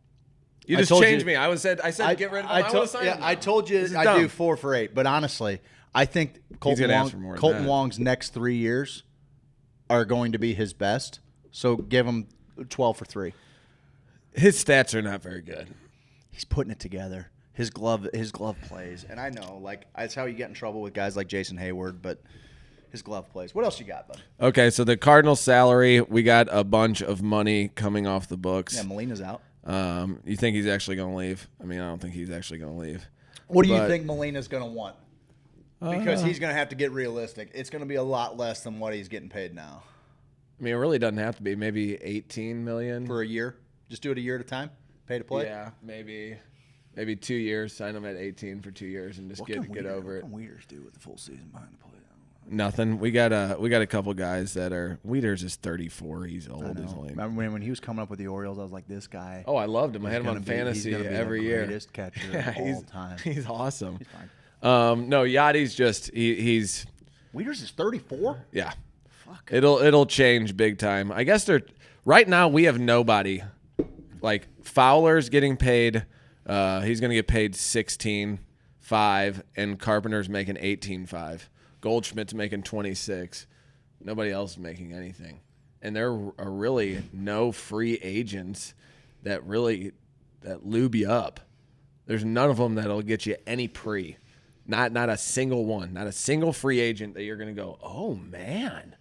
You just changed me. I said get rid of him. I told you I'd do 4 for 8. But honestly, I think Colton Wong's next 3 years are going to be his best. So give him 12 for 3. His stats are not very good. He's putting it together. His glove plays, and I know that's how you get in trouble with guys like Jason Hayward, but his glove plays. What else you got, bud? Okay, so the Cardinals' salary, we got a bunch of money coming off the books. Yeah, Molina's out. You think he's actually going to leave? I mean, I don't think he's actually going to leave. What do you think Molina's going to want? Because he's going to have to get realistic. It's going to be a lot less than what he's getting paid now. I mean, it really doesn't have to be. Maybe $18 million for a year. Just do it a year at a time. Pay to play. Yeah, maybe 2 years. Sign him at 18 for 2 years and just get over it. What can Weeders do with the full season behind the plate? Nothing. We got a couple guys that are. Weeders is 34. He's old. Remember when he was coming up with the Orioles? I was like, this guy. Oh, I loved him. I had him on fantasy every year. Greatest catcher of all time. He's awesome. He's fine. No, Yachty's just he's. Weeders is 34. Yeah. Fuck. It'll change big time. I guess right now we have nobody. Like Fowler's getting paid. He's gonna get paid $16.5, and Carpenter's making $18.5. Goldschmidt's making 26. Nobody else is making anything, and there are really no free agents that lube you up. There's none of them that'll get you any pre. Not a single one. Not a single free agent that you're going to go, oh man,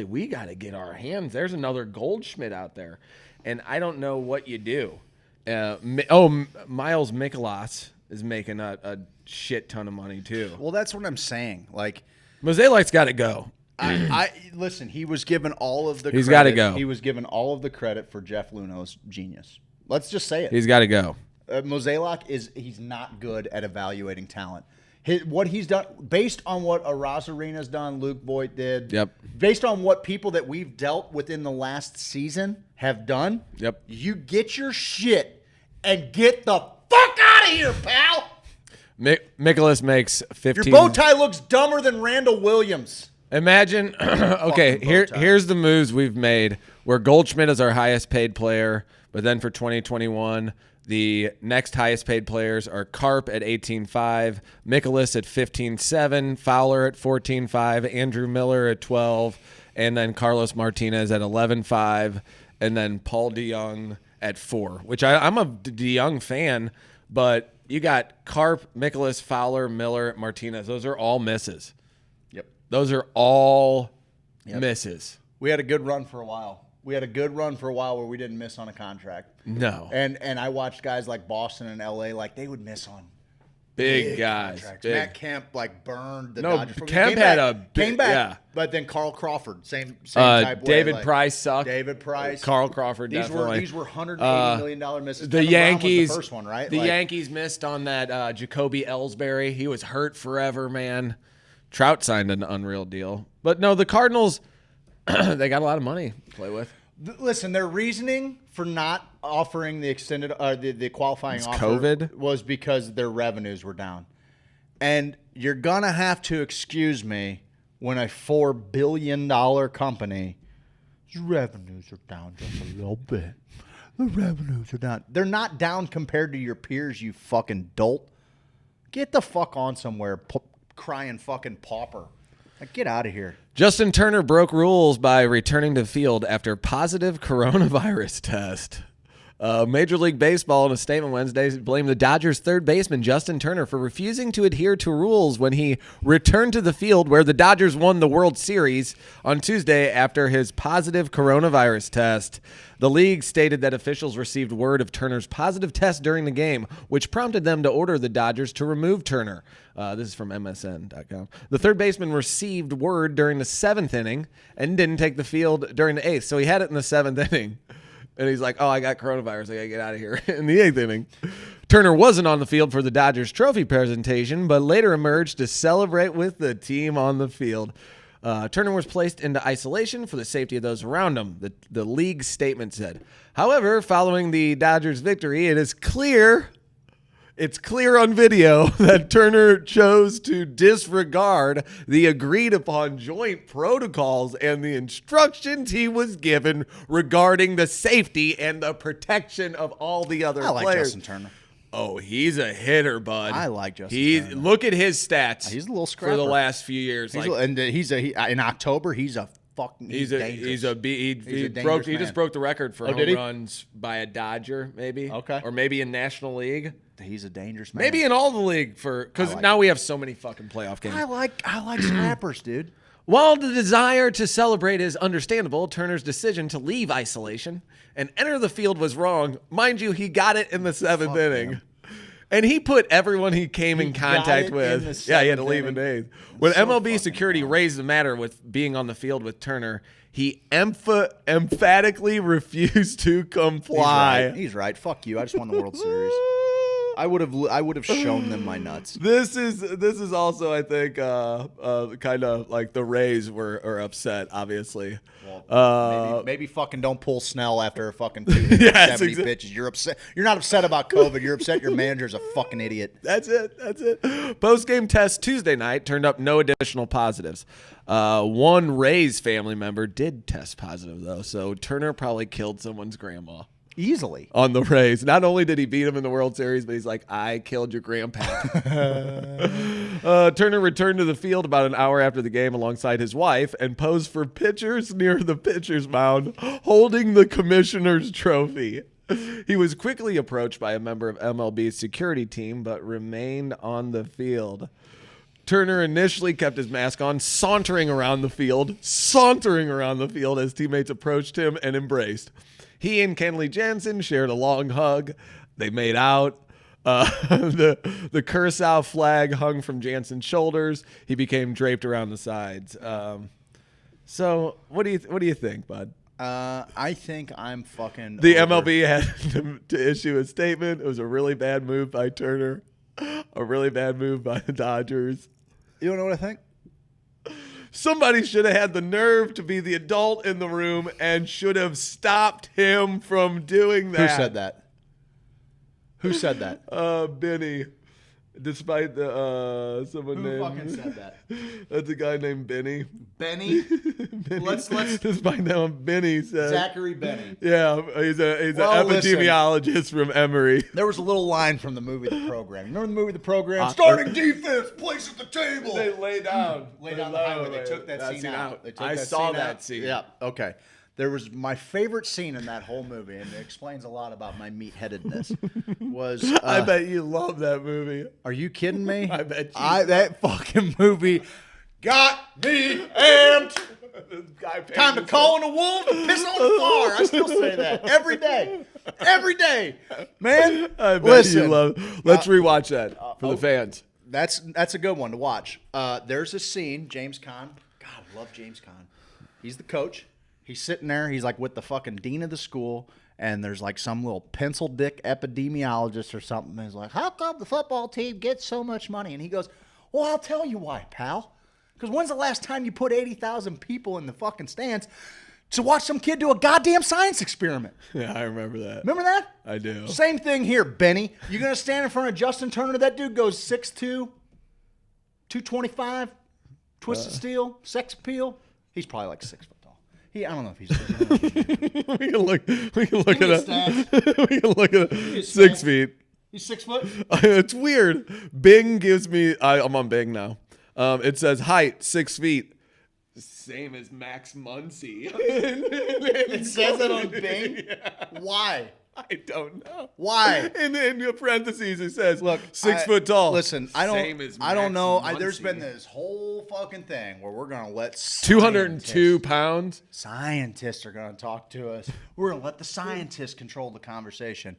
we got to get our hands. There's another Goldschmidt out there, and I don't know what you do. Miles Mikolas is making a shit ton of money too. Well, that's what I'm saying. Like, Moselak's got to go. I listen. He was given all of the. He's got to go. He was given all of the credit for Jeff Luhnow's genius. Let's just say it. He's got to go. Moselak he's not good at evaluating talent. What he's done, based on what Arena's done, Luke Voigt did. Yep. Based on what people that we've dealt with in the last season have done. Yep. You get your shit and get the fuck out of here, pal. Mikolas makes 15. Your bow tie looks dumber than Randall Williams. Imagine, okay, here's the moves we've made where Goldschmidt is our highest paid player, but then for 2021, the next highest paid players are Carp at 18.5, Mikolas at 15.7, Fowler at 14.5, Andrew Miller at 12, and then Carlos Martinez at 11.5, and then Paul DeYoung at 4, which I'm a DeYoung fan, but you got Carp, Mikolas, Fowler, Miller, Martinez. Those are all misses. Yep. Those are all misses. We had a good run for a while. Where we didn't miss on a contract. No. And I watched guys like Boston and LA, they would miss on big guys. Big. Matt Kemp Dodgers. burned the No, Dodgers. Kemp came back. Yeah. But then Carl Crawford, same type David way. Price sucked. David Price. Carl Crawford, definitely. These were $180 million misses. The Yankees. Was the first one, right? The Yankees missed on that Jacoby Ellsbury. He was hurt forever, man. Trout signed an unreal deal. But no, the Cardinals, they got a lot of money to play with. Listen, their reasoning for not offering the extended the qualifying offer COVID was because their revenues were down. And you're going to have to excuse me when a $4 billion company's revenues are down just a little bit. The revenues are down. They're not down compared to your peers, you fucking dolt. Get the fuck on somewhere, crying fucking pauper. Like, get out of here. Justin Turner broke rules by returning to the field after positive coronavirus test. Major League Baseball, in a statement Wednesday, blamed the Dodgers' third baseman, Justin Turner, for refusing to adhere to rules when he returned to the field where the Dodgers won the World Series on Tuesday after his positive coronavirus test. The league stated that officials received word of Turner's positive test during the game, which prompted them to order the Dodgers to remove Turner. This is from MSN.com. The third baseman received word during the 7th inning and didn't take the field during the 8th, so he had it in the 7th inning. And he's like, oh, I got coronavirus. I got to get out of here in the 8th inning. Turner wasn't on the field for the Dodgers trophy presentation, but later emerged to celebrate with the team on the field. Turner was placed into isolation for the safety of those around him, the league statement said. However, following the Dodgers' victory, it's clear on video that Turner chose to disregard the agreed upon joint protocols and the instructions he was given regarding the safety and the protection of all the other players. I like Justin Turner. Oh, he's a hitter, bud. I like Justin Turner. Look at his stats. He's a little scrapper for the last few years. In October, he's a fucking. He just broke the record for home runs by a Dodger, maybe. Okay, or maybe in National League. He's a dangerous man. Maybe in all the league because now we have so many fucking playoff games. I like scrappers, dude. While the desire to celebrate is understandable, Turner's decision to leave isolation and enter the field was wrong. Mind you, he got it in the 7th inning. Him. And he put everyone he came in contact with. He had to leave in the 8th. When MLB security raised the matter with being on the field with Turner, he emphatically refused to comply. He's right. Fuck you. I just won the World Series. I would have shown them my nuts. This is also, I think, kind of like the Rays were upset, obviously. Well, maybe fucking don't pull Snell after a fucking 270 pitches. You're upset. You're not upset about COVID. You're upset your manager's a fucking idiot. That's it. Post-game test Tuesday night turned up no additional positives. One Rays family member did test positive, though, so Turner probably killed someone's grandma. Easily. On the Rays. Not only did he beat him in the World Series, but he's like, I killed your grandpa. Turner returned to the field about an hour after the game alongside his wife and posed for pictures near the pitcher's mound, holding the commissioner's trophy. He was quickly approached by a member of MLB's security team, but remained on the field. Turner initially kept his mask on, sauntering around the field as teammates approached him and embraced. He and Kenley Jansen shared a long hug. They made out. The Curacao flag hung from Jansen's shoulders. He became draped around the sides. So what do you think, bud? I think I'm fucking. The MLB had to issue a statement. It was a really bad move by Turner. A really bad move by the Dodgers. You don't know what I think? Somebody should have had the nerve to be the adult in the room and should have stopped him from doing that. Who said that? Who said that? Benny. Despite the someone named. Who fucking said that? That's a guy named Benny. Benny? Benny. Let's Despite now Benny said. Zachary Benny. Yeah, he's an epidemiologist from Emory. There was a little line from the movie The Program. You remember the movie The Program? Starting defense, place at the table. They lay down. Lay down the highway. They took that scene out. I saw that scene. Yeah. Okay. There was my favorite scene in that whole movie, and it explains a lot about my meatheadedness. I bet you love that movie. Are you kidding me? I bet you. That fucking movie got me amped. Time to call in a wolf and piss on the floor. I still say that every day. Every day. Man, I bet you love. Let's rewatch that for the fans. That's a good one to watch. There's a scene, James Caan. God, I love James Caan. He's the coach. He's sitting there. He's like with the fucking dean of the school, and there's like some little pencil dick epidemiologist or something. And he's like, how come the football team gets so much money? And he goes, well, I'll tell you why, pal. Because when's the last time you put 80,000 people in the fucking stands to watch some kid do a goddamn science experiment? Yeah, I remember that. Remember that? I do. Same thing here, Benny. You going to stand in front of Justin Turner? That dude goes 6'2", 225, twisted steel, sex appeal. He's probably like 6 foot. I don't know if he's. We can look at it. We can look at it. 6 feet. He's 6 foot. It's weird. Bing gives me. I'm on Bing now. It says height 6 feet. Same as Max Muncy. It says it on Bing? Yeah. Why? I don't know. Why? In the parentheses, it says, look, 6 I- foot tall. Listen, Same as I don't Max know. Muncy. There's been this whole fucking thing where we're gonna let 202 pounds. Scientists are gonna talk to us. We're gonna let the scientists control the conversation.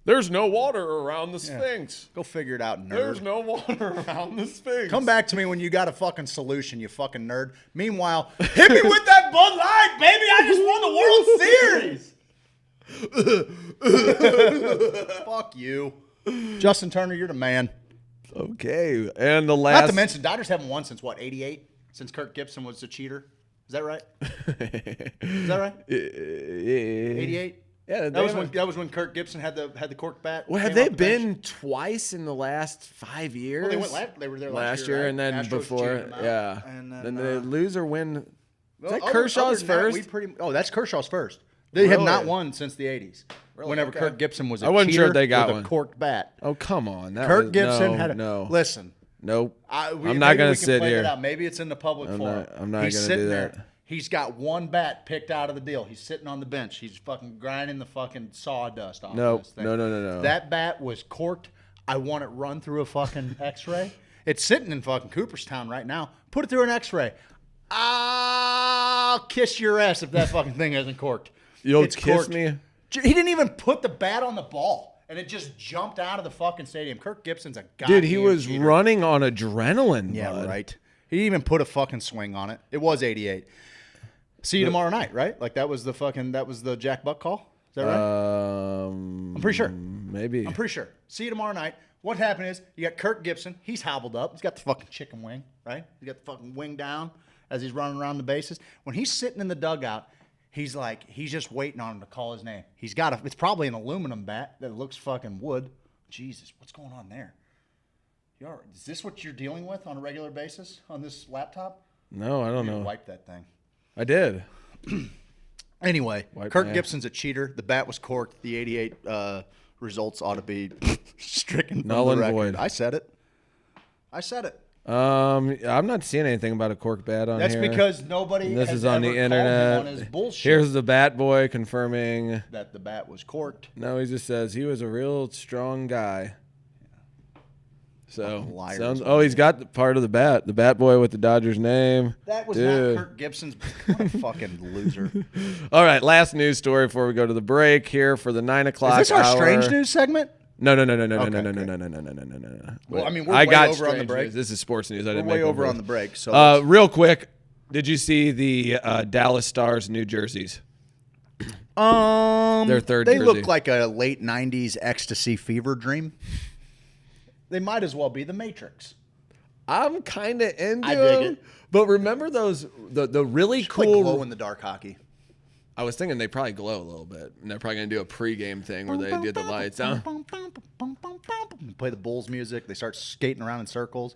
There's no water around the Sphinx. Go figure it out, nerd. There's no water around the Sphinx. Come back to me when you got a fucking solution, you fucking nerd. Meanwhile, hit me with that Bud Light, baby. I just won the World Series. Fuck you. Justin Turner, you're the man. Okay. And the last. Not to mention, Dodgers haven't won since what, 88? Since Kirk Gibson was the cheater? Is that right? Is that right? 88? Yeah, that was when Kirk Gibson had the cork bat. Well, have they been twice in the last 5 years? Well, they were there last year, right? and then Astros before, cheated them out. yeah. And then they lose or win. Well, Is that Kershaw's first? That's Kershaw's first. They have not Really? won since the 80s. Really? Whenever Okay. Kirk Gibson was a I wasn't cheater sure if they got with one. a corked bat. Oh, come on. Kirk Gibson had a no. Listen. Nope. I'm not going to sit here. Maybe it's in the public forum. I'm not He's going to sitting do there. that. He's got one bat picked out of the deal. He's sitting on the bench. He's fucking grinding the fucking sawdust off No, this thing. no. That bat was corked. I want it run through a fucking X-ray. It's sitting in fucking Cooperstown right now. Put it through an X-ray. I'll kiss your ass if that fucking thing isn't corked. You'll It's kiss corked. me? He didn't even put the bat on the ball, and it just jumped out of the fucking stadium. Kirk Gibson's a goddamn Dude, he was cheater. running on adrenaline. Yeah, bud. right. He didn't even put a fucking swing on it. It was 88. See you tomorrow night, right? Like that was the Jack Buck call. Is that right? I'm pretty sure. Maybe. I'm pretty sure. See you tomorrow night. What happened is you got Kirk Gibson. He's hobbled up. He's got the fucking chicken wing, right? He's got the fucking wing down as he's running around the bases. When he's sitting in the dugout, he's just waiting on him to call his name. It's probably an aluminum bat that looks fucking wood. Jesus, what's going on there? Is this what you're dealing with on a regular basis on this laptop? No, I don't You know. Wipe that thing. I did. Anyway, Wipe Kirk my ass. Gibson's a cheater. The bat was corked. The 88 results ought to be stricken Null from and the record. void. I said it. I'm not seeing anything about a cork bat on That's here. because nobody This has is on ever the called him internet. on his bullshit. Here's the bat boy confirming that the bat was corked. No, he just says he was a real strong guy. So he's got the part of the bat boy with the Dodgers name. That was Dude. not Kirk Gibson's. What a fucking loser. All right, last news story before we go to the break here for the 9 o'clock Is this our hour. strange news segment? No. Okay, Well, I mean, we're I way got over on the strange break. news. This is sports news. I didn't We're way make one over for on this. the break. So real quick, did you see the Dallas Stars new jerseys? Their third they jersey. look like a late 90s ecstasy fever dream. They might as well be the Matrix. I'm kind of into I dig them. it. But remember those the really Play cool glow in the dark hockey. I was thinking they probably glow a little bit, and they're probably gonna do a pregame thing where they get the lights down. Play the Bulls music. They start skating around in circles.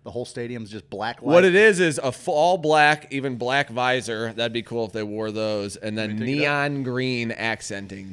The whole stadium's just black light. What it is a all black, even black visor. That'd be cool if they wore those, and then neon green accenting,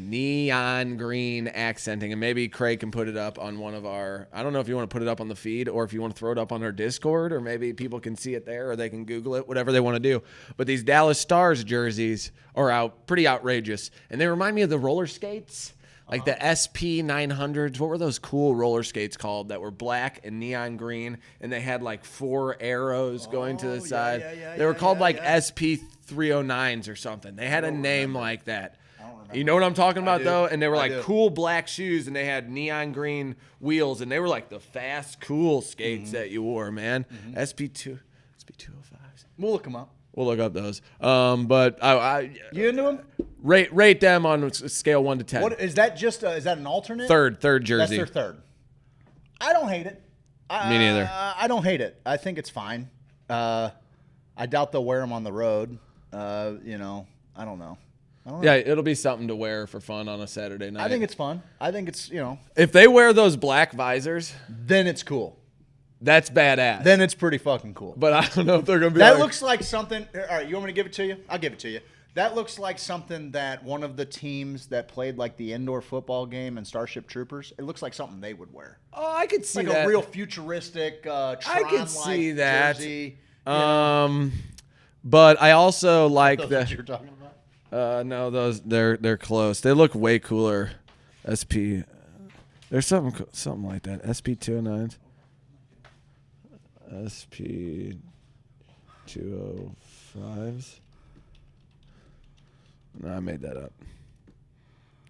and maybe Craig can put it up on one of our. I don't know if you want to put it up on the feed or if you want to throw it up on our Discord, or maybe people can see it there, or they can Google it, whatever they want to do. But these Dallas Stars jerseys are pretty outrageous, and they remind me of the roller skates. Like the SP 900s, what were those cool roller skates called that were black and neon green, and they had like 4 arrows going to the side? They were called SP 309s or something. They had a name like that. You know what I'm talking about, though? And they were like cool black shoes, and they had neon green wheels, and they were like the fast, cool skates that you wore, man. SP205s. We'll look them up. We'll look up those. But you into them? Rate them on a scale 1 to 10. What is that? Just is that an alternate? Third jersey. That's their third. I don't hate it. Me neither. I don't hate it. I think it's fine. I doubt they'll wear them on the road. I don't know. Yeah, it'll be something to wear for fun on a Saturday night. I think it's fun. I think it's If they wear those black visors, then it's cool. That's badass. Then it's pretty fucking cool. But I don't know if they're gonna be. That looks like something. All right, you want me to give it to you? I'll give it to you. That looks like something that one of the teams that played like the indoor football game in Starship Troopers, it looks like something they would wear. Oh, I could see like that. a real futuristic I could see that. jersey. But I also like Those the. that you're talking about? No, those they're close. They look way cooler. SP. There's something like that. SP 209s. SP 205s. No, I made that up.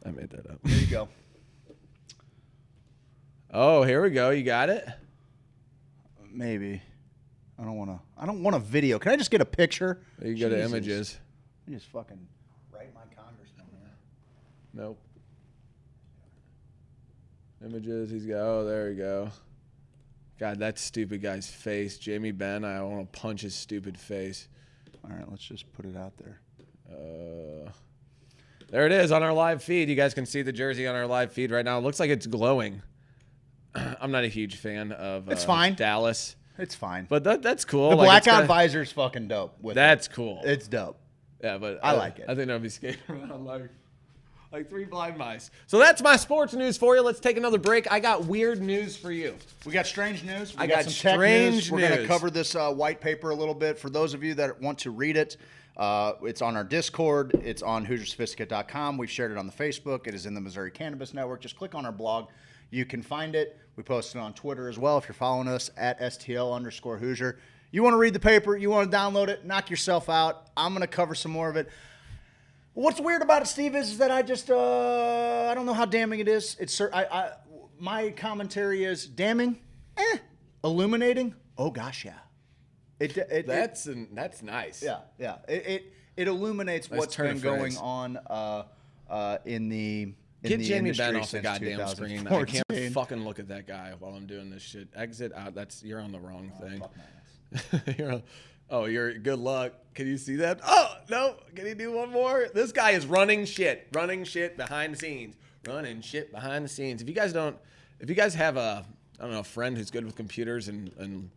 There you go. Oh, here we go. You got it? Maybe. I don't want a video. Can I just get a picture? You go to images. You just fucking write my congressman here. Nope. Images. He's got. Oh, there we go. God, that stupid guy's face. Jamie Benn. I want to punch his stupid face. All right, let's just put it out there. There it is on our live feed. You guys can see the jersey on our live feed right now. It looks like it's glowing. I'm not a huge fan of it's fine. Dallas. It's fine. But that's cool. The like, blackout visor's fucking dope. That's cool. It's dope. Yeah, but I like it. I think I'll be skating around like three blind mice. So that's my sports news for you. Let's take another break. I got weird news for you. We got strange news. I got got some tech strange news. We're going to news. cover this white paper a little bit. For those of you that want to read it, it's on our Discord. It's on HoosierSophisticate.com. We've shared it on the Facebook. It is in the Missouri Cannabis Network. Just click on our blog. You can find it. We post it on Twitter as well if you're following us at STL_Hoosier. You want to read the paper, you want to download it, knock yourself out. I'm going to cover some more of it. What's weird about it, Steve, is that I just I don't know how damning it is. My commentary is damning, illuminating. Oh gosh, yeah. That's nice. Yeah. It illuminates Nice what's turn been of going phrase. on in the Get Jamie Jamie Benn off the goddamn screen. I 2014. can't fucking look at that guy while I'm doing this shit. Exit out. You're on the wrong thing. You're good luck. Can you see that? Oh no! Can you do one more? This guy is running shit behind the scenes. If you guys have a friend who's good with computers and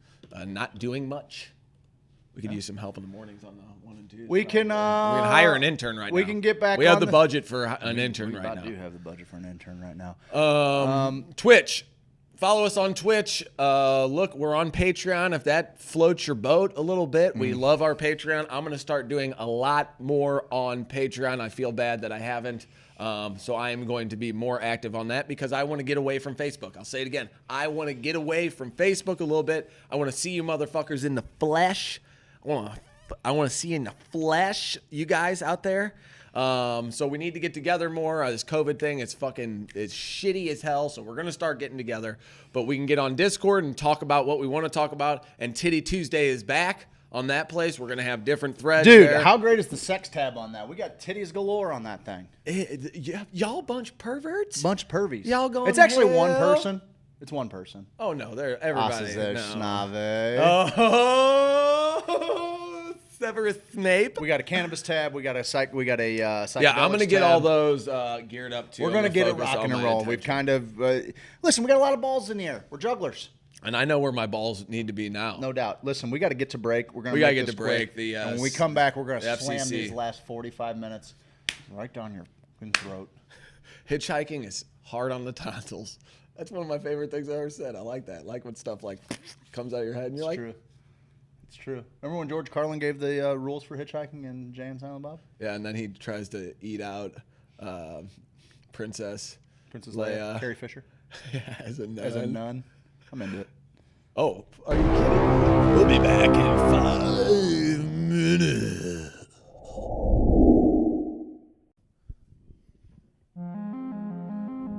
not doing much, we could use some help in the mornings on the 1 and 2. We can hire an intern right now. We can get back. We have the budget for an intern right now. We do have the budget for an intern right now. Twitch. Follow us on Twitch. Look, we're on Patreon. If that floats your boat a little bit, we love our Patreon. I'm going to start doing a lot more on Patreon. I feel bad that I haven't. So I am going to be more active on that because I want to get away from Facebook. I'll say it again. I want to get away from Facebook a little bit. I want to see you motherfuckers in the flesh. I want to see in the flesh you guys out there. So we need to get together more. This COVID thing is it's shitty as hell. So we're going to start getting together, but we can get on Discord and talk about what we want to talk about. And Titty Tuesday is back on that place. We're going to have different threads. Dude, there. how great is the sex tab on that? We got titties galore on that thing. Y'all bunch perverts? Bunch pervies. Y'all going It's actually hell? one person. It's one person. Oh no, everybody. Severus Snape. We got a cannabis tab. We got a psychedelics Yeah, I'm gonna get tab. all those geared up too. We're gonna get it rocking and rolling. We've kind of listen. We got a lot of balls in the air. We're jugglers. And I know where my balls need to be now. No doubt. Listen, we got to get to break. We gotta get to break. And when we come back, we're gonna the slam FCC. these last 45 minutes right down your fucking throat. Hitchhiking is hard on the tonsils. That's one of my favorite things I ever said. I like that. I like when stuff like comes out of your head and you're like, true. It's true. Remember when George Carlin gave the rules for hitchhiking in Jay and Silent Bob? Yeah, and then he tries to eat out Princess Leia, Carrie Fisher. Yeah, as a nun. As a nun. I'm into it. Oh, are you kidding? We'll be back in 5 minutes.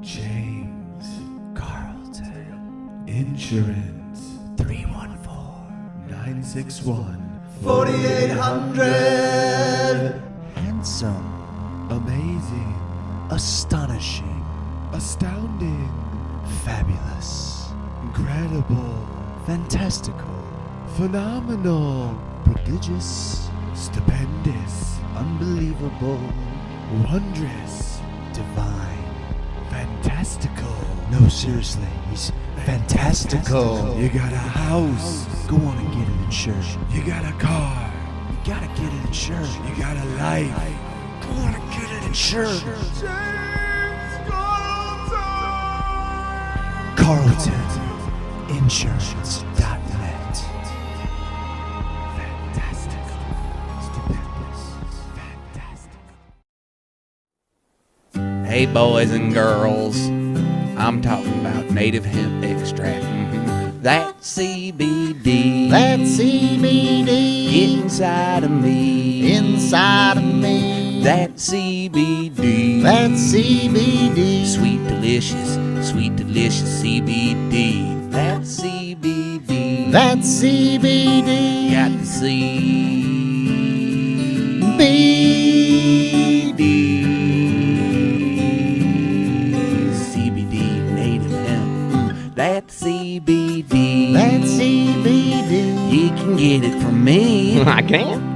James Carlton. Insurance 314-961-4800. Handsome. Amazing. Astonishing. Astounding. Fabulous. Incredible. Fantastical. Phenomenal. Prodigious. Stupendous. Unbelievable. Wondrous. Divine. Fantastical. No, seriously, he's fantastical. You got a house. Go on and get it insured. You got a car. gotta get it insured. You got a life. Gotta get it insured. CarltonInsurance.net. Fantastic. Stupendous. Fantastic. Hey, boys and girls, I'm talking about native hemp extract. That CBD. That CBD. Inside of me. Inside of me. That CBD. That CBD. Sweet delicious CBD. That CBD. That CBD. Got the CBD. CBD native hemp. That CBD. That CBD. You can get it from me. I can.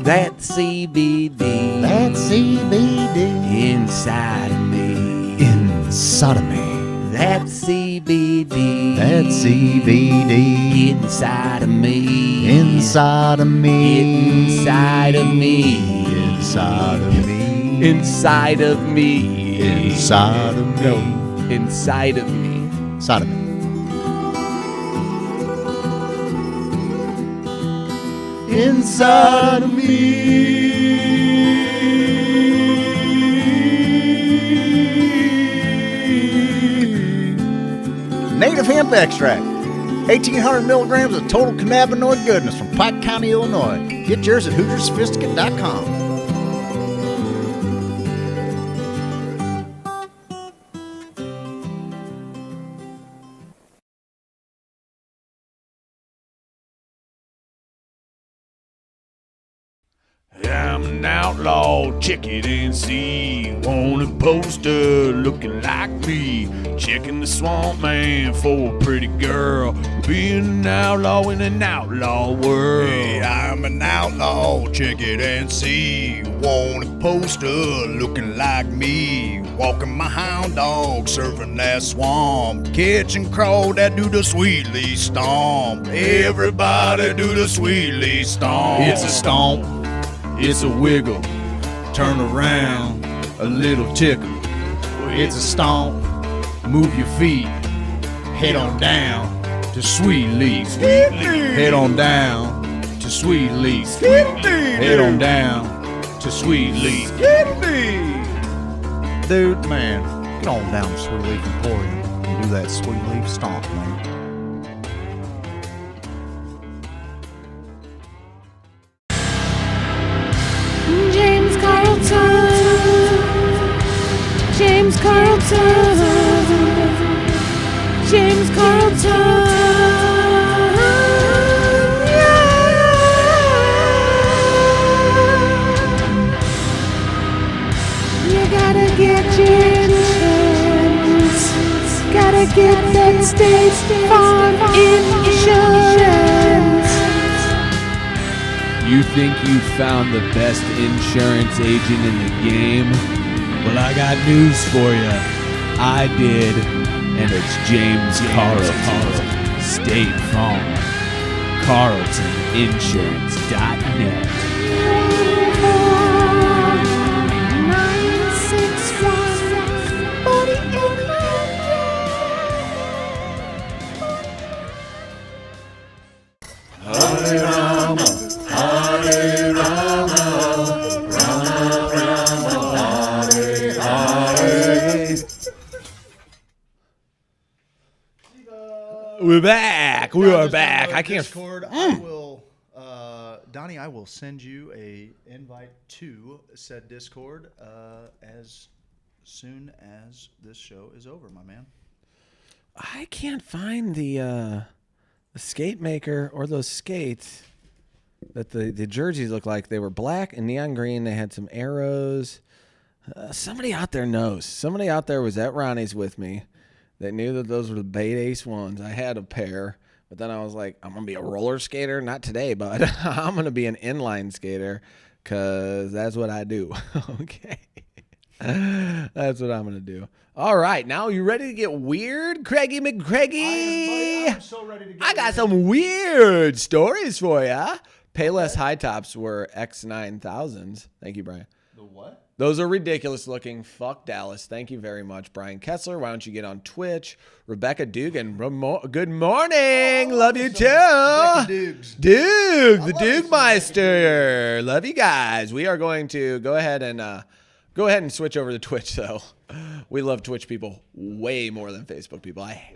That CBD. That CBD. Inside of me. Inside of me. That CBD. That CBD. Inside of me. Inside of me. Inside of me. Inside of me. Inside of me. Inside of me. No. Inside of me. Inside of me. Inside of me. Native hemp extract. 1,800 milligrams of total cannabinoid goodness from Pike County, Illinois. Get yours at HoosierSophisticate.com. I'm an outlaw, check it and see. Want a poster looking like me. Checking the swamp man for a pretty girl. Being an outlaw in an outlaw world. Hey, I'm an outlaw, check it and see. Want a poster looking like me. Walking my hound dog, surfing that swamp. Catching crow that do the sweetly stomp. Everybody do the sweetly stomp. It's a stomp, it's a wiggle, turn around, a little tickle. It's a stomp, move your feet, head on down to Sweet Leaf. Head on down to Sweet Leaf. Head on down to Sweet Leaf. Dude, man, get on down to Sweet Leaf Emporium and do that Sweet Leaf stomp, man. James Carlton. James Carlton. James Carlton. You gotta get your insurance. Gotta get that State Farm insurance. You think you found the best insurance agent in the game? Well, I got news for you. I did, and it's James Carlton. State Farm. CarltonInsurance.net. 961-4800. Hare Rama, Hare Rama, Rama Rama, Hare Hare. We're back. We are back. I can't. Discord, I will, Donnie. I will send you a invite to said Discord as soon as this show is over, my man. I can't find the skate maker or those skates that the jerseys look like. They were black and neon green. They had some arrows. Somebody out there knows. Somebody out there was at Ronnie's with me. They knew that those were the Bait Ace ones. I had a pair, but then I was like, I'm going to be a roller skater. Not today, but I'm going to be an inline skater because that's what I do. Okay. That's what I'm going to do. All right. Now, you ready to get weird, Craigie McCraigie? I'm so ready to get I got some weird stories for you. Payless high tops were X9000s. Thank you, Brian. The what? Those are ridiculous looking. Fuck Dallas. Thank you very much, Brian Kessler. Why don't you get on Twitch? Rebecca Dugan. Good morning. Love you too. Duke, the Dugmeister. Love you guys. We are going to go ahead and switch over to Twitch, though. We love Twitch people way more than Facebook people. I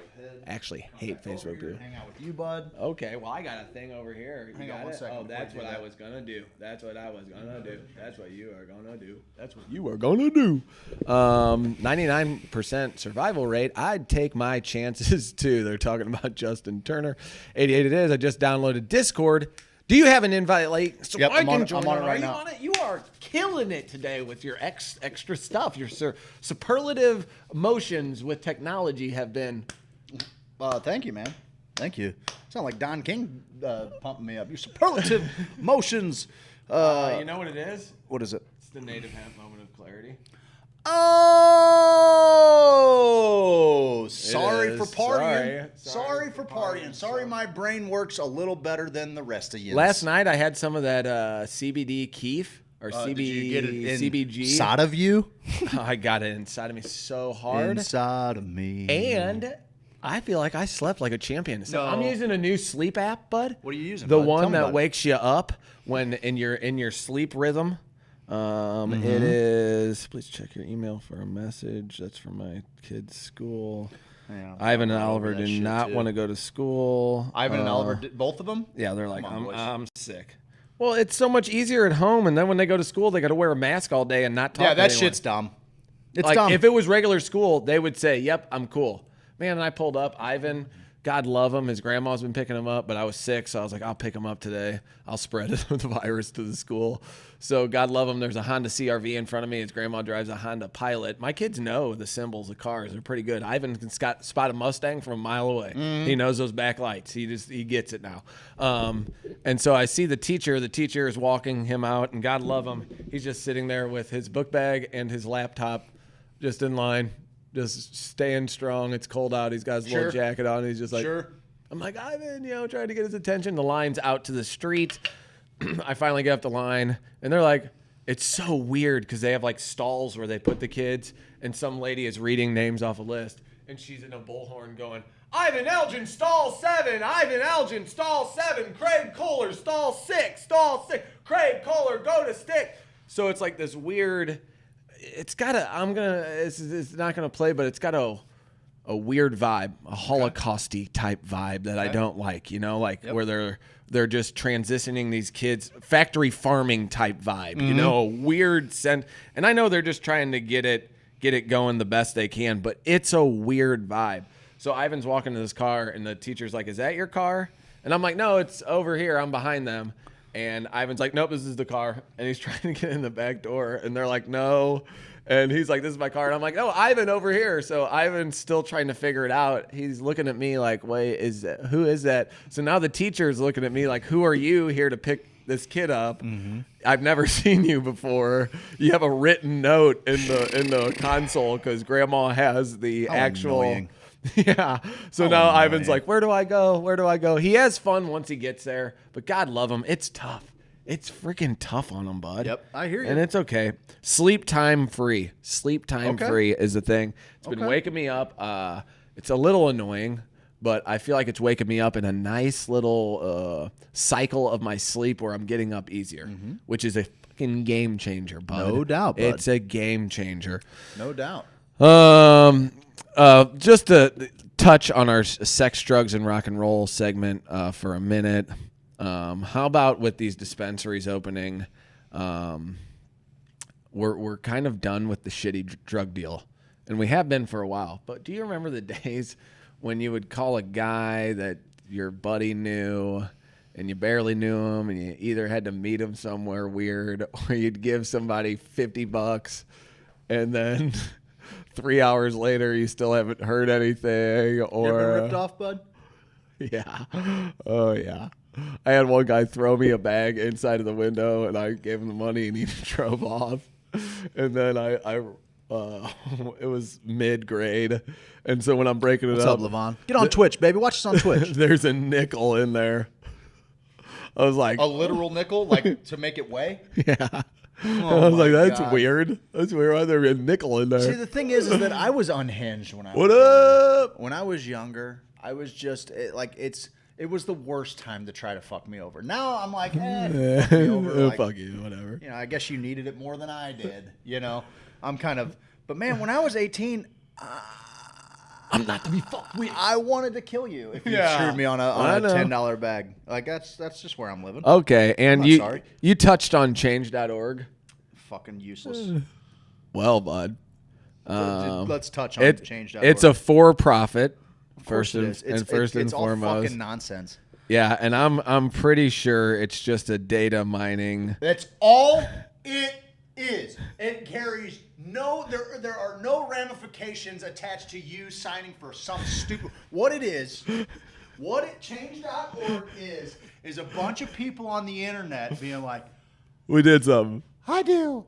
actually hate Facebook people. Hang out with you, bud. Okay, well, I got a thing over here. Hang on one second. Oh, that's what I was going to do. That's what I was going to do. That's what you are going to do. That's what you are going to do. 99% survival rate. I'd take my chances, too. They're talking about Justin Turner. 88 it is. I just downloaded Discord. Do you have an invite link? So yep, I can I'm on it right now. On it? You are killing it today with your extra stuff. Your superlative emotions with technology have been... Thank you, man. Thank you. Sound like Don King pumping me up. Your superlative motions. You know what it is? What is it? It's the native hemp moment of clarity. Oh, sorry for partying. Sorry for partying. Sorry, my brain works a little better than the rest of you. Last night I had some of that CBD keef or did you get it in CBG. Inside of you? I got it inside of me so hard. Inside of me. And I feel like I slept like a champion. So I'm using a new sleep app, bud. What are you using? The bud? one that wakes you up when in your sleep rhythm. It is. Please check your email for a message. That's from my kid's school. Yeah, Ivan and Oliver do not want to go to school. Ivan and Oliver, both of them? Yeah, they're like, I'm sick. Well, it's so much easier at home, and then when they go to school, they got to wear a mask all day and not talk. Yeah, that to anyone. shit's dumb. It's like, dumb. If it was regular school, they would say, "Yep, I'm cool." Man, and I pulled up Ivan. God love him. His grandma's been picking him up, but I was sick, so I was like, I'll pick him up today. I'll spread the virus to the school. So God love him. There's a Honda CRV in front of me. His grandma drives a Honda Pilot. My kids know the symbols of cars. They're pretty good. Ivan can spot a Mustang from a mile away. He knows those backlights. He gets it now. And so I see the teacher. The teacher is walking him out, and God love him. He's just sitting there with his book bag and his laptop just in line. Just staying strong. It's cold out. He's got his little jacket on. He's just like, I'm like, Ivan, trying to get his attention. The line's out to the street. I finally get up the line, and they're like, it's so weird because they have like stalls where they put the kids, and some lady is reading names off a list, and she's in a bullhorn going, Ivan Elgin, stall 7. Ivan Elgin, stall 7. Craig Kohler, stall 6. Stall 6. Craig Kohler, go to stick. So it's like this weird... It's got it's not gonna play, but it's got a weird vibe, a Holocausty type vibe that I don't like, where they're just transitioning these kids, factory farming type vibe, a weird sense. And I know they're just trying to get it going the best they can, but it's a weird vibe. So Ivan's walking to this car, and the teacher's like, "Is that your car?" And I'm like, "No, it's over here. I'm behind them." And Ivan's like, "Nope, this is the car." And he's trying to get in the back door. And they're like, "No." And he's like, "This is my car." And I'm like, "No, Ivan over here." So Ivan's still trying to figure it out. He's looking at me like, "Wait, who is that?" So now the teacher's looking at me like, "Who are you here to pick this kid up? I've never seen you before. You have a written note in the console because grandma has the actual." Annoying. Yeah. So now Ivan's like, where do I go? Where do I go? He has fun once he gets there, but God love him. It's tough. It's freaking tough on him, bud. Yep, I hear you. And it's okay. Sleep time free. Sleep time free is the thing. It's been waking me up. It's a little annoying, but I feel like it's waking me up in a nice little cycle of my sleep where I'm getting up easier, which is a fucking game changer, bud. No doubt, bud. It's a game changer. No doubt. Just to touch on our sex, drugs, and rock and roll segment for a minute. How about with these dispensaries opening? We're kind of done with the shitty drug deal, and we have been for a while. But do you remember the days when you would call a guy that your buddy knew, and you barely knew him, and you either had to meet him somewhere weird, or you'd give somebody $50, and then 3 hours later, you still haven't heard anything, or you ever been ripped off, bud? Yeah. Oh yeah. I had one guy throw me a bag inside of the window, and I gave him the money, and he drove off. And then it was mid-grade, and so when I'm breaking it What's up, Levon? Get on Twitch, baby. Watch us on Twitch. There's a nickel in there. I was like, a literal nickel, like to make it weigh. Yeah. Oh I was like, that's God. weird. That's weird. Why there be a nickel in there? See, the thing is that I was unhinged when I What was up? younger. When I was younger, I was just it was the worst time to try to fuck me over. Now I'm like, fuck me over. Like, fuck you, whatever. You know, I guess you needed it more than I did. You know, I'm kind of. But man, when I was 18. I'm not to be fucked with. I wanted to kill you if you Yeah. screwed me on a $10 bag. Like that's just where I'm living. Okay, and I'm not sorry. you touched on change.org. Fucking useless. Well, bud. Let's touch on change.org. It's a for-profit. First and foremost. all fucking nonsense. Yeah, and I'm pretty sure it's just a data mining. That's all it is. It carries there are no ramifications attached to you signing for some stupid. What it is, what it change.org is a bunch of people on the internet being like, we did something. I do.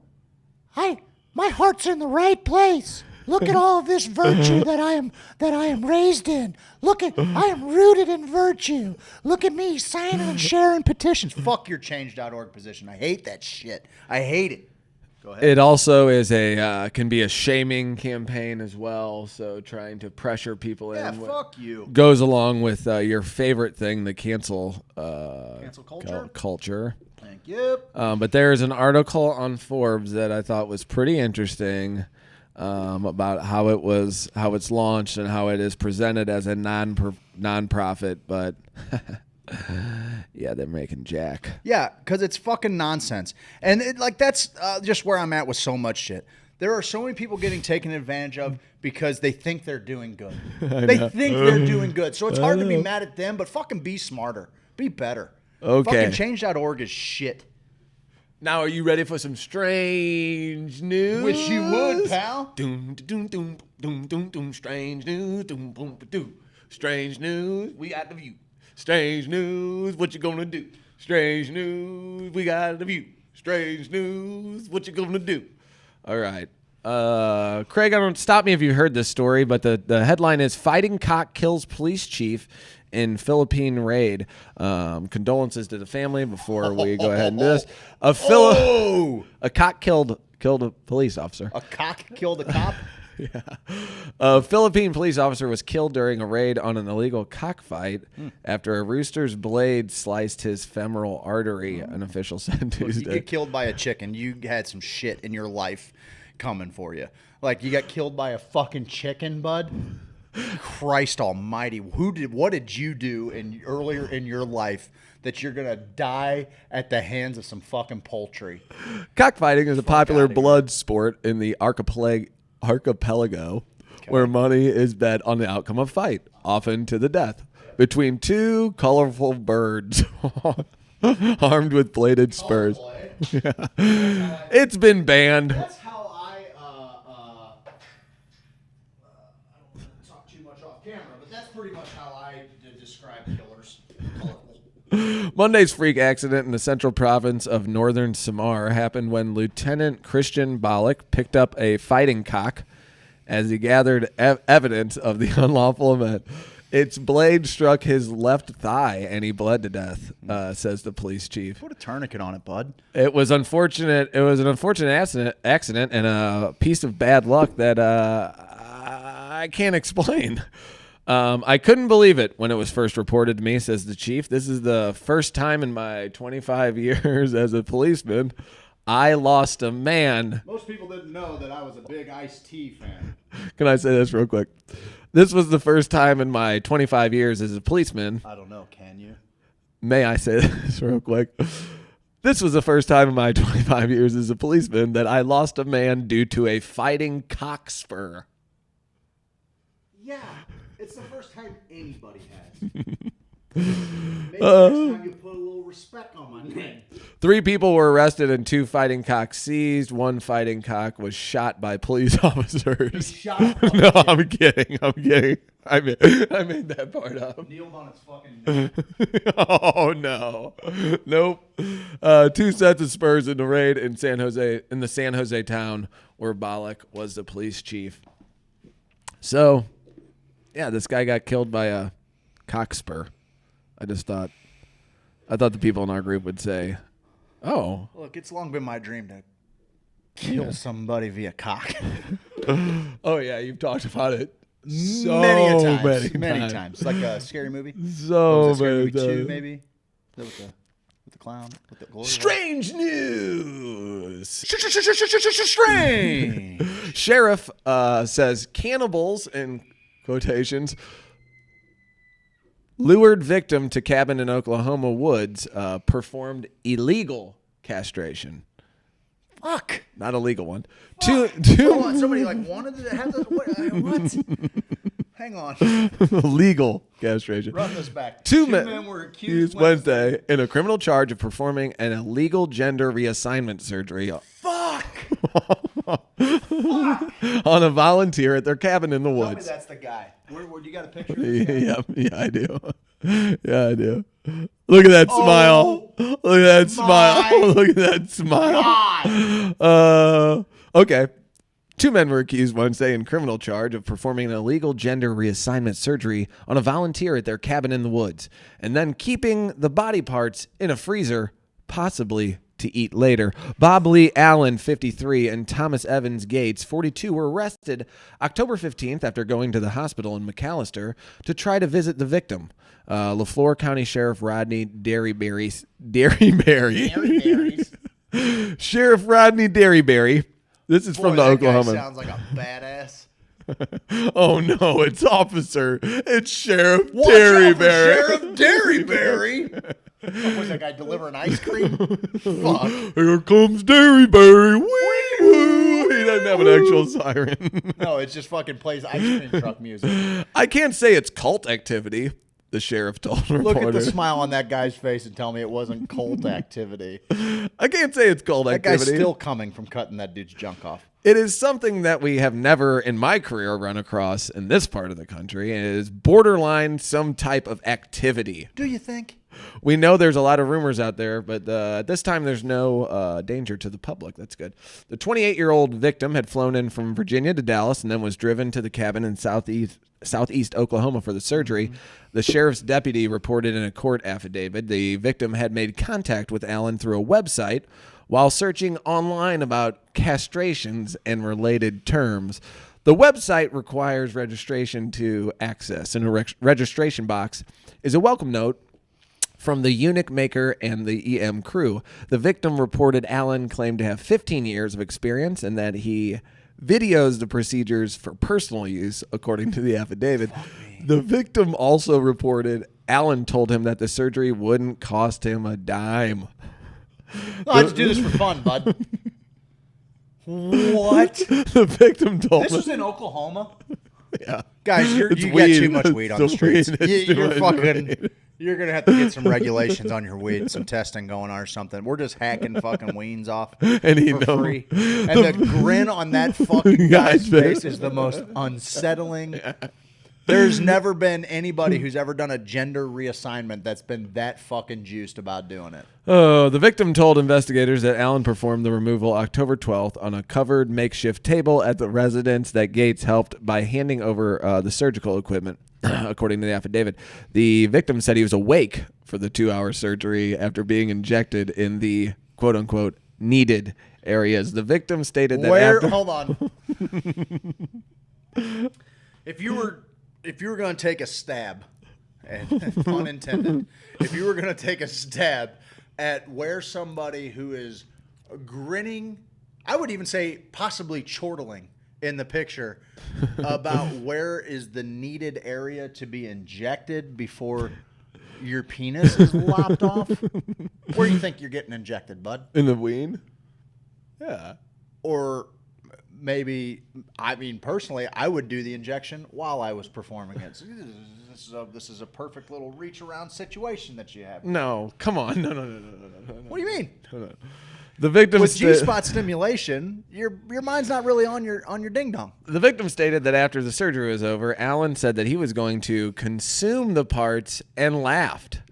My heart's in the right place. Look at all of this virtue that I am raised in. I am rooted in virtue. Look at me signing and sharing petitions. Fuck your change.org position. I hate that shit. I hate it. Go ahead. It also is can be a shaming campaign as well. So trying to pressure people in. Yeah, fuck you. Goes along with your favorite thing, the cancel culture. Culture. Thank you. But there is an article on Forbes that I thought was pretty interesting about how it's launched and how it is presented as a non-profit, but. Yeah, they're making jack. Yeah, because it's fucking nonsense. And that's just where I'm at with so much shit. There are so many people getting taken advantage of because they think they're doing good. They think they're doing good. So it's hard to be mad at them, but fucking be smarter. Be better. Okay. Fucking change.org is shit. Now, are you ready for some strange news? Wish you would, pal. Doom, doom, doom, doom, doom, doom, strange news. Doom, boom, doom. Strange news. We got the view. Strange news, what you gonna do? Strange news, we got the view. Strange news, what you gonna do? All right. Craig, I don't stop me if you heard this story, but the headline is Fighting Cock Kills Police Chief in Philippine Raid. Condolences to the family before we go ahead and do this. A cock killed a police officer. A cock killed a cop? Yeah. A Philippine police officer was killed during a raid on an illegal cockfight after a rooster's blade sliced his femoral artery, an official said Tuesday. You get killed by a chicken, you had some shit in your life coming for you. Like, you got killed by a fucking chicken, bud? Christ almighty. What did you do earlier in your life that you're going to die at the hands of some fucking poultry? Cockfighting is a popular blood sport in the archipelago, where money is bet on the outcome of fight, often to the death, between two colorful birds armed with bladed spurs. Yeah. It's been banned. That's how I don't talk too much off camera, but that's pretty much how I describe killers. Monday's freak accident in the central province of northern Samar happened when Lieutenant Christian Bollock picked up a fighting cock as he gathered evidence of the unlawful event. Its blade struck his left thigh and he bled to death, says the police chief. Put a tourniquet on it, bud. It was unfortunate. It was an unfortunate accident and a piece of bad luck that I can't explain. I couldn't believe it when it was first reported to me, says the chief. This is the first time in my 25 years as a policeman I lost a man. Most people didn't know that I was a big Ice-T fan. Can I say this real quick? This was the first time in my 25 years as a policeman. I don't know. Can you? May I say this real quick? This was the first time in my 25 years as a policeman that I lost a man due to a fighting cockspur. Yeah. It's the first time anybody has. Maybe next time you put a little respect on my name. 3 people were arrested and 2 fighting cocks seized. 1 fighting cock was shot by police officers. No, I'm kidding. I made that part up. Kneeled on its fucking neck. Oh no, nope. 2 sets of spurs in the raid in the San Jose town where Bollock was the police chief. So, yeah, this guy got killed by a cock spur. I just thought I thought the people in our group would say, "Oh, Look, it's long been my dream to kill somebody via cock. oh yeah, you've talked about it many times. Like a scary movie. So What was it, Scary many Movie 2, times. maybe? Is that with the clown? With the glory hole? Strange news. Strange. Sheriff says cannibals, in quotations, lured victim to cabin in Oklahoma woods, performed illegal castration. Fuck. Not a legal one. Hold on, somebody like wanted to have this. What? Hang on. Legal castration. Run this back. Two men men were accused Wednesday in a criminal charge of performing an illegal gender reassignment surgery Fuck. on a volunteer at their cabin in the Tell me woods. that's the guy. Where you got a picture of this guy? Yeah, I do. Yeah, I do. Look at that smile. Look at that smile. Look at that smile. Okay. Two men were accused Wednesday in criminal charge of performing an illegal gender reassignment surgery on a volunteer at their cabin in the woods, and then keeping the body parts in a freezer, possibly to eat later. Bob Lee Allen, 53, and Thomas Evans Gates, 42, were arrested October 15th after going to the hospital in McAllister to try to visit the victim. LaFleur County Sheriff Rodney Derryberry. Sheriff Rodney Derryberry. This is from the that Oklahoma. Guy sounds like a badass. Oh no, it's Officer. It's Sheriff Watch Derryberry. out for Sheriff Derryberry. What was that guy delivering ice cream? Fuck. Here comes Derryberry. Wee woo. He doesn't have an actual siren. No, it just fucking plays ice cream truck music. I can't say it's cult activity, the sheriff told a Look reporter. at the smile on that guy's face and tell me it wasn't cult activity. I can't say it's cult That activity. guy's still coming from cutting that dude's junk off. It is something that we have never in my career run across in this part of the country. It is borderline some type of activity. Do you think? We know there's a lot of rumors out there, but at this time there's no danger to the public. That's good. The 28-year-old victim had flown in from Virginia to Dallas and then was driven to the cabin in southeast Oklahoma for the surgery. Mm-hmm. The sheriff's deputy reported in a court affidavit the victim had made contact with Allen through a website while searching online about castrations and related terms. The website requires registration to access, and a registration box is a welcome note from the eunuch maker and the EM crew. The victim reported Allen claimed to have 15 years of experience and that he videos the procedures for personal use, according to the affidavit. The victim also reported Allen told him that the surgery wouldn't cost him a dime. No, I just do this for fun, bud. What? The victim told This him. was in Oklahoma? Yeah. Guys, you It's got weed. too much weed on the It's streets. weed. It's too You're much fucking... weed. You're going to have to get some regulations on your weed, some testing going on or something. We're just hacking fucking weens off And he for knows. free. And the grin on that fucking guy's face is the most unsettling. There's never been anybody who's ever done a gender reassignment that's been that fucking juiced about doing it. The victim told investigators that Allen performed the removal October 12th on a covered makeshift table at the residence that Gates helped by handing over the surgical equipment. According to the affidavit, the victim said he was awake for the 2-hour surgery after being injected in the quote-unquote needed areas. The victim stated that Hold on. If you were going to take a stab, and pun intended, if you were going to take a stab at where somebody who is grinning, I would even say possibly chortling in the picture about where is the needed area to be injected before your penis is lopped off, where do you think you're getting injected, bud? In the ween? Yeah. Or maybe, I mean, personally, I would do the injection while I was performing it. So this is a perfect little reach around situation that you have. No, come on. No. What do you mean? No. The victim with G-spot stimulation, your mind's not really on your ding dong. The victim stated that after the surgery was over, Allen said that he was going to consume the parts and laughed,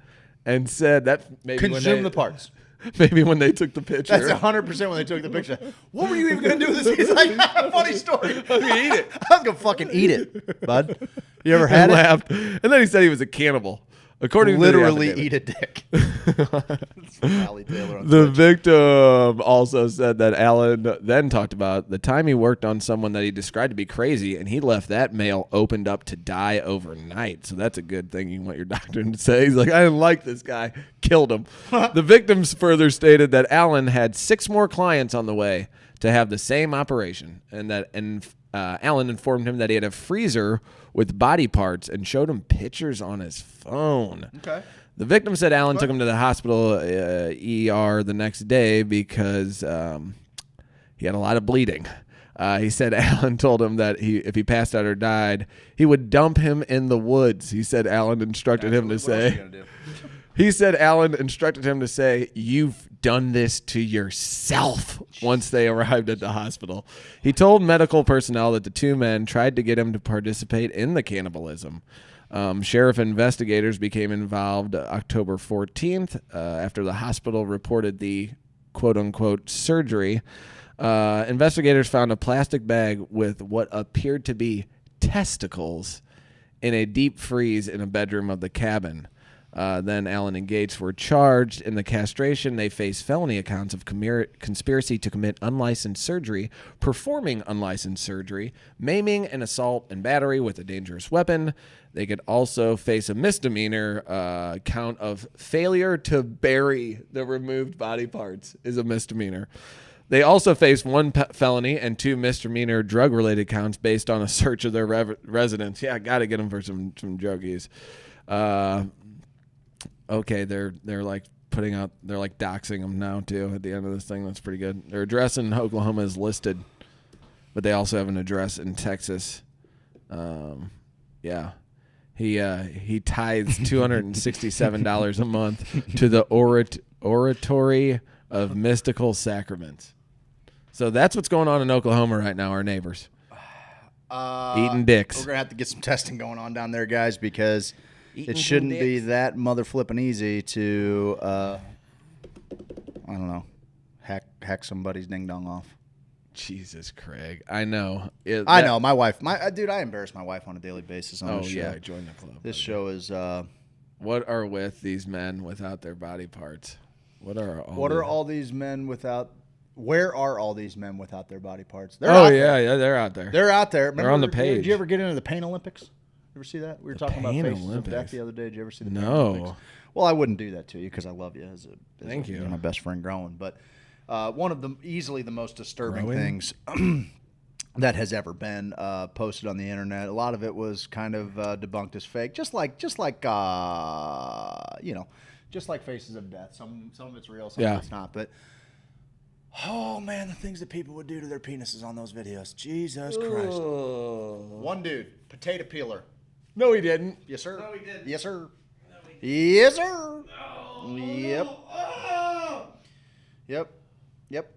and said that maybe consume the parts. Maybe when they took the picture. That's 100% when they took the picture. What were you even going to do with this? He's like, funny story. I was going to eat it. I was going to fucking eat it, bud. You ever had and it? Laughed. And then he said he was a cannibal. According literally to the eat a dick. It's from Allie Taylor on The Twitch. victim also said that Allen then talked about the time he worked on someone that he described to be crazy, and he left that male opened up to die overnight. So that's a good thing you want your doctor to say. He's like, I didn't like this guy. Killed him. The victims further stated that Allen had 6 more clients on the way to have the same operation, and Allen informed him that he had a freezer with body parts and showed him pictures on his phone. Okay. The victim said Allen took him to the hospital ER the next day because he had a lot of bleeding. He said Allen told him that if he passed out or died, he would dump him in the woods. He said Allen instructed him to say. He said Allen instructed him to say, "You've done this to yourself," once they arrived at the hospital. He told medical personnel that the 2 men tried to get him to participate in the cannibalism. Sheriff investigators became involved October 14th after the hospital reported the quote-unquote surgery. Investigators found a plastic bag with what appeared to be testicles in a deep freeze in a bedroom of the cabin. Then Allen and Gates were charged in the castration. They faced felony accounts of conspiracy to commit unlicensed surgery, performing unlicensed surgery, maiming and assault and battery with a dangerous weapon. They could also face a misdemeanor count of failure to bury the removed body parts is a misdemeanor. They also faced 1 felony and 2 misdemeanor drug-related counts based on a search of their residence. Yeah, I got to get them for some druggies. Okay, they're like putting out, they're like doxing them now too at the end of this thing. That's pretty good. Their address in Oklahoma is listed, but they also have an address in Texas. Yeah, he tithes $267 a month to the Oratory of Mystical Sacraments. So that's what's going on in Oklahoma right now. Our neighbors eating dicks. We're gonna have to get some testing going on down there, guys, because it shouldn't be that mother flipping easy to, I don't know, hack somebody's ding dong off. Jesus, Craig. I know. I know. My wife, dude, I embarrass my wife on a daily basis on this show. Yeah, join the club. This show is. What are with these men without their body parts? Where are all these men without their body parts? They're out there. Yeah, they're out there. They're out there. Remember, they're on the page. Did you ever get into the Pain Olympics? You ever see that? We were talking about Faces of Death the other day. Did you ever see the Pain Olympics? Well, I wouldn't do that to you because I love you as Thank you. You're my best friend growing. But one of the easily the most disturbing things that has ever been posted on the internet. A lot of it was kind of debunked as fake, just like Faces of Death. Some of it's real, some of it's not. But oh man, the things that people would do to their penises on those videos. Jesus Christ. One dude, potato peeler. No, he didn't. Yes, sir. No, he didn't. Yes, sir. No, he didn't. Yes, sir. No. Yep. Oh. Yep. Yep.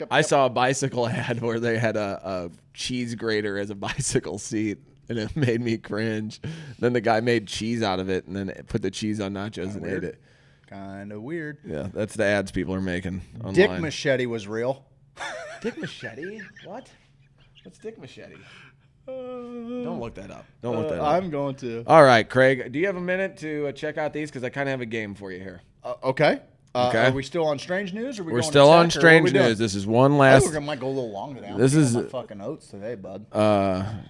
I saw a bicycle ad where they had a cheese grater as a bicycle seat, and it made me cringe. Then the guy made cheese out of it, and then put the cheese on nachos and ate it. Kind of weird. Yeah, that's the ads people are making online. Dick Machete was real. Dick Machete? What? What's Dick Machete? Don't look that up. Don't look that up. I'm going to. All right, Craig. Do you have a minute to check out these? Because I kind of have a game for you here. Okay. Okay. Are we still on strange news? Or We're still on strange news. This is one last. I think we might go a little longer now. This is my fucking oats today, bud. I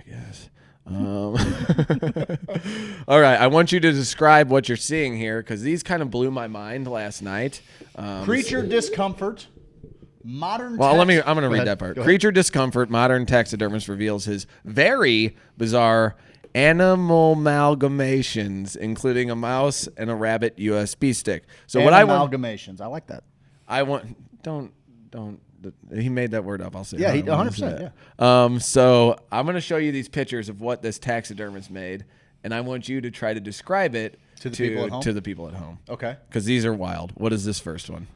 guess. All right. I want you to describe what you're seeing here because these kind of blew my mind last night. Creature discomfort. Modern. Well, I'm going to read that part. Creature discomfort. Modern taxidermist reveals his very bizarre animal amalgamations, including a mouse and a rabbit USB stick. So what I want amalgamations. I like that. I want don't. He made that word up. I'll say. Yeah, 100%. Yeah. So I'm going to show you these pictures of what this taxidermist made, and I want you to try to describe it to the people at home. Okay. Because these are wild. What is this first one?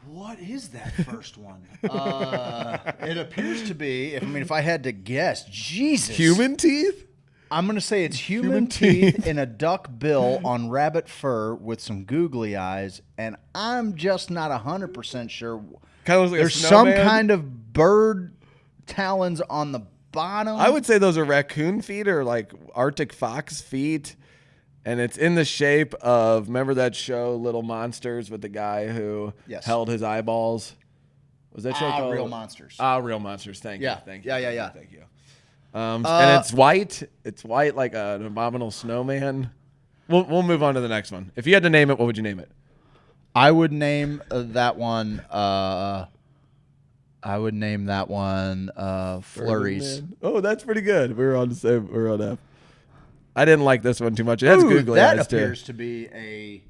What is that first one? It appears to be. If I had to guess, Jesus. Human teeth. I'm going to say it's human teeth in a duck bill on rabbit fur with some googly eyes, and I'm just not 100% sure. Kind of looks like there's some kind of bird talons on the bottom. I would say those are raccoon feet or like Arctic fox feet. And it's in the shape of, remember that show, Little Monsters, with the guy who held his eyeballs? Was that show called? Real Monsters. Real Monsters. Thank you. Yeah. Thank you. Yeah. Thank you. And it's white. It's white like an abominable snowman. We'll move on to the next one. If you had to name it, what would you name it? I would name that one. Flurries. Oh, that's pretty good. We're on F. I didn't like this one too much. It has googly eyes too. That appears to be a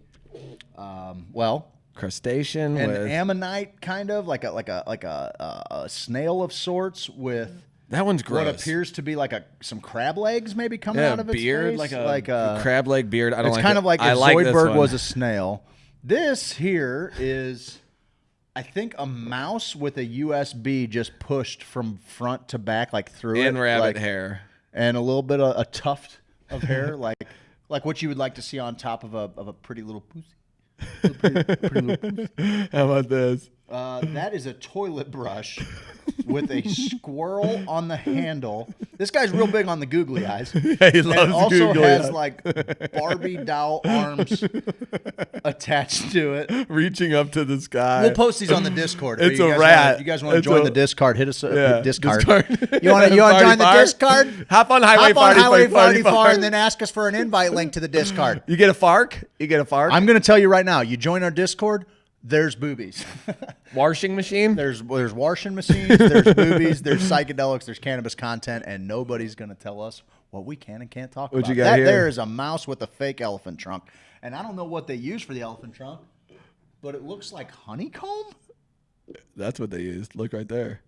crustacean, an with ammonite, kind of like a snail of sorts with. That one's gross. What appears to be like some crab legs maybe coming out of its beard, face. like a crab leg beard. I don't it's like kind it. of like if I like Zoidberg was a snail. This here is, I think, a mouse with a USB just pushed from front to back, like through and it. rabbit hair. And a little bit of a tuft of hair, like what you would like to see on top of a pretty little pussy. Pretty little pussy. How about this? That is a toilet brush with a squirrel on the handle. This guy's real big on the googly eyes. Yeah, he loves and also googly has eyes. like Barbie doll arms attached to it. Reaching up to the sky. We'll post these on the Discord. It's you a rat. You guys want to join the Discord? Hit us Yeah, Discord. Discord. You want to join the Discord? Hop on Highway Party Far Far and then ask us for an invite link to the Discord. You get a FARC? You get a FARC? I'm going to tell you right now. You join our Discord. There's boobies. Washing machine? There's washing machines, there's boobies, there's psychedelics, there's cannabis content, and nobody's going to tell us what we can and can't talk What'd about. you got here? There is a mouse with a fake elephant trunk. And I don't know what they use for the elephant trunk, but it looks like honeycomb? That's what they used. Look right there.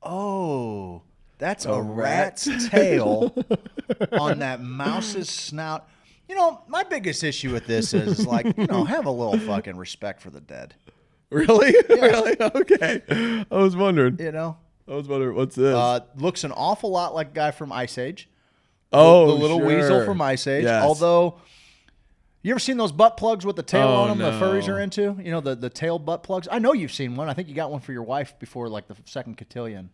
Oh, that's a rat's tail on that mouse's snout. You know, my biggest issue with this is like, have a little fucking respect for the dead. Really? Yeah. Really? Okay. I was wondering. I was wondering, what's this? Looks an awful lot like a guy from Ice Age. Oh, the little sure. weasel from Ice Age. Yes. Although, you ever seen those butt plugs with the tail on them? no. The furries are into. The tail butt plugs. I know you've seen one. I think you got one for your wife before, like the second cotillion.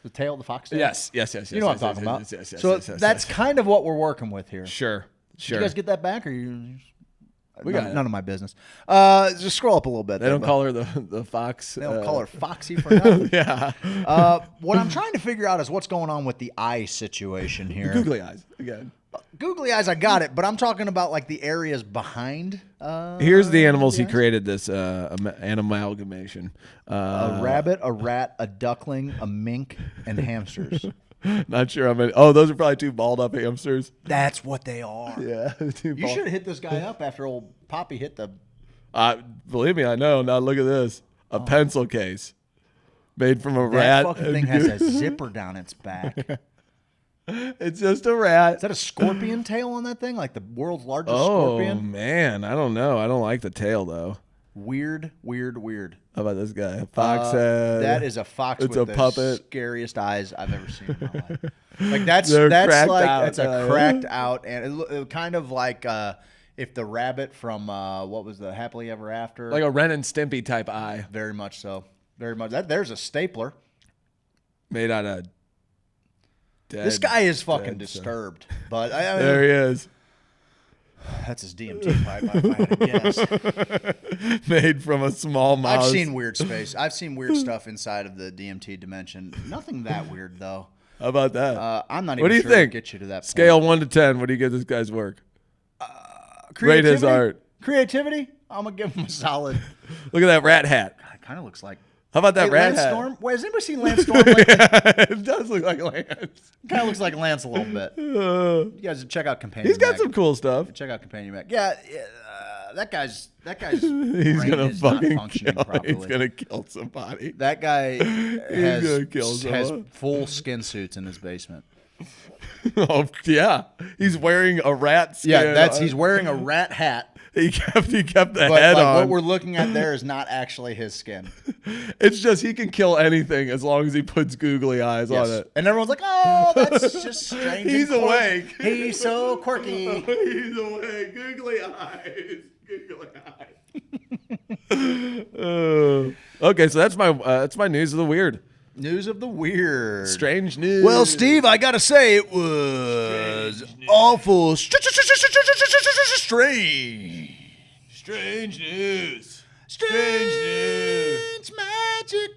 The foxtail. Yes. You know what I'm talking about. Yes, So that's kind of what we're working with here. Sure. Did you guys get that back, or you? We got it. None of my business. Just scroll up a little bit. They don't call her the fox. They don't call her Foxy for nothing. Yeah. What I'm trying to figure out is what's going on with the eye situation here. Googly eyes again. Googly eyes, I got it, but I'm talking about like the areas behind. Here's the animals he created this an amalgamation. A rabbit, a rat, a duckling, a mink, and hamsters. Not sure how many. Oh, those are probably two balled up hamsters. That's what they are. Yeah. You should have hit this guy up after old Poppy hit the. Believe me, I know. Now look at this. A pencil case made from a rat. That fucking thing has a zipper down its back. It's just a rat. Is that a scorpion tail on that thing? Like the world's largest scorpion? Oh, man. I don't know. I don't like the tail, though. Weird. How about this guy? Fox head. That is a fox it's with a the puppet. Scariest eyes I've ever seen in my life. Like that's a cracked out, and it kind of like if the rabbit from what was the Happily Ever After, Like a Ren and Stimpy type eye. Very much so. Very much. There's a stapler Made out of dead. This guy is fucking disturbed. But I mean, there he is. That's his DMT pipe, I had to guess. Made from a small mouse. I've seen weird space. I've seen weird stuff inside of the DMT dimension. Nothing that weird, though. How about that? I'm not even what do you sure think? To get you to that point. Scale 1 to 10. What do you give this guy's work? Rate his art. Creativity? I'm going to give him a solid. Look at that rat hat. God, it kind of looks like. How about that rat Lance hat? Storm? Wait, has anybody seen Lance Storm lately? It does look like Lance. It kind of looks like Lance a little bit. You guys check out Companion He's got Mag. some cool stuff. Check out Companion Mag. Yeah, that guy's He's brain gonna is not fucking functioning kill. properly. He's gonna kill somebody. That guy He's has full skin suits in his basement. Oh yeah, he's wearing a rat skin. Yeah, he's wearing a rat hat. He kept the But head like, on. what we're looking at there is not actually his skin. It's just he can kill anything as long as he puts googly eyes on it. And everyone's like, "Oh, that's just strange." He's and quirky. awake. He's so quirky. He's awake. Googly eyes. Googly eyes. Okay, so that's my news of the weird. News of the weird. Strange news. Well, Steve, I gotta say it was awful strange. Strange news. Strange news. magic.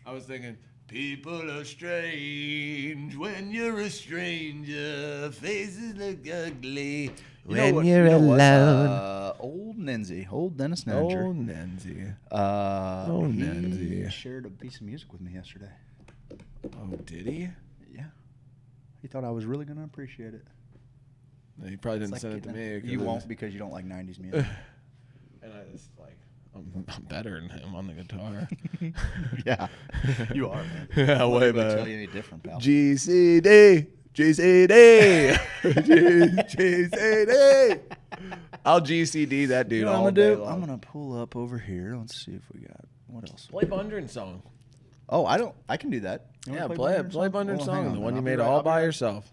I was thinking, people are strange when you're a stranger. Faces look ugly when you're alone. Old Nenzi, old Dennis Nenninger. Old Nenzi. He shared a piece of music with me yesterday. Oh, did he? Yeah. He thought I was really going to appreciate it. No, he probably didn't send it to me. You won't because you don't like 90s music. And I just I'm better than him on the guitar. Yeah, you are, man. Yeah, way better. Tell you any different, pal. GCD. GCD. I'll GCD that dude all day long. I'm going to pull up over here. Let's see if we got, what else? Play Bundren's song. Oh, I can do that. Yeah, play Bundren's song. The one you made I'll all by yourself.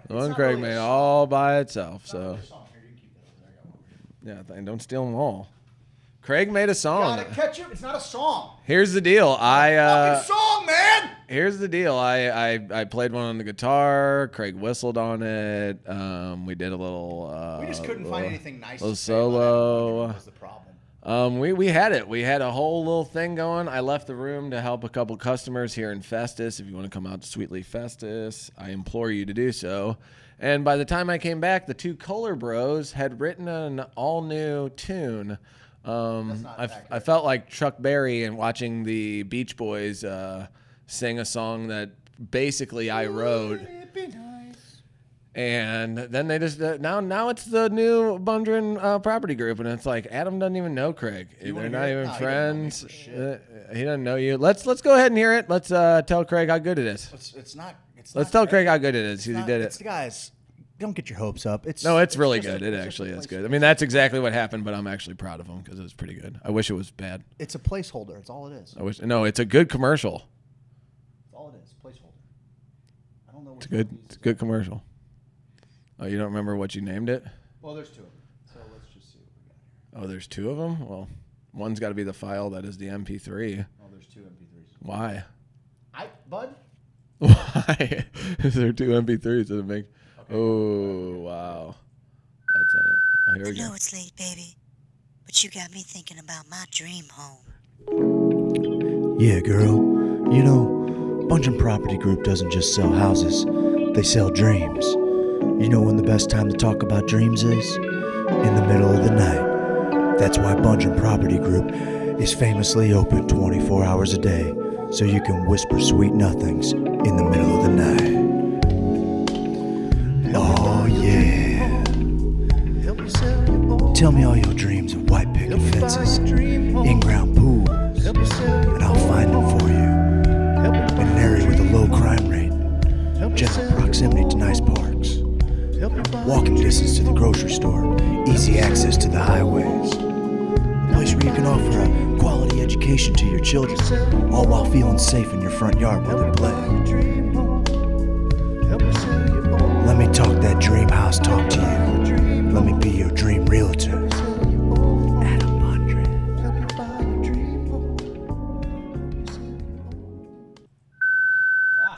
The one Craig made all by itself. So, yeah, and don't steal them all. Craig made a song. Gotta catch it. It's not a song. Here's the deal. Fucking song, man. Here's the deal. I played one on the guitar. Craig whistled on it. We did a little. We just couldn't find anything nice. Little solo. Was the problem. We had it. We had a whole little thing going. I left the room to help a couple customers here in Festus. If you want to come out to Sweetly Festus, I implore you to do so. And by the time I came back, the two Kohler Bros had written an all new tune. I felt like Chuck Berry and watching the Beach Boys sing a song that basically I wrote. And then they just now it's the new Bundren property group, and it's like Adam doesn't even know Craig. They're not even friends. He doesn't know you. Let's go ahead and hear it. Let's tell Craig how good it is. Let's tell Craig how good it is. He did it. Guys, don't get your hopes up. It's really good. It actually is good. I mean, that's exactly what happened, but I'm actually proud of him because it was pretty good. I wish it was bad. It's a placeholder. It's all it is. It's a good commercial. That's all it is. Placeholder. I don't know. It's a good commercial. Oh, you don't remember what you named it? Well, there's two of them. So let's just see what we got here. Oh, there's two of them? Well, one's got to be the file that is the MP3. Oh, there's two MP3s. Why? Bud? Why? Is there two MP3s? Does it make... Okay. Oh, wow. That's on it. Oh, here we go. I know it's late, baby, but you got me thinking about my dream home. Yeah, girl. You know, Bundren Property Group doesn't just sell houses. They sell dreams. You know when the best time to talk about dreams is? In the middle of the night. That's why Bundren Property Group is famously open 24 hours a day, so you can whisper sweet nothings in the middle of the night. Oh yeah. Tell me all your dreams of white picket fences, in-ground pools, and I'll find them for you. An area with a low crime rate, general proximity to nice parks, walking distance to the grocery store, easy access to the highways. A place where you can offer a quality education to your children, all while feeling safe in your front yard while they play. Let me talk that dream house talk to you. Let me be your dream realtor. Adam Bundren.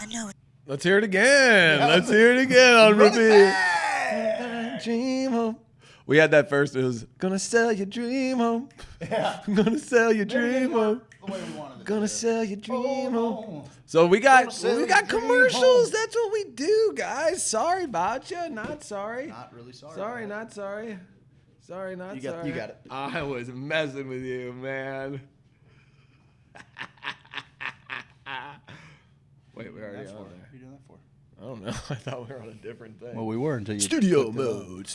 I know it. Let's hear it again. Let's hear it again on repeat. Dream home. We had that first. It was gonna sell your dream home. Yeah. I'm gonna sell your dream home. Gonna sell your dream home. So we got commercials. That's what we do, guys. Sorry about you. Not sorry. Not really sorry. Sorry, not sorry. Sorry, not sorry. You got it. I was messing with you, man. Wait, we're already on there. What are you doing that for? I don't know. I thought we were on a different thing. Well, we were until you Studio mode.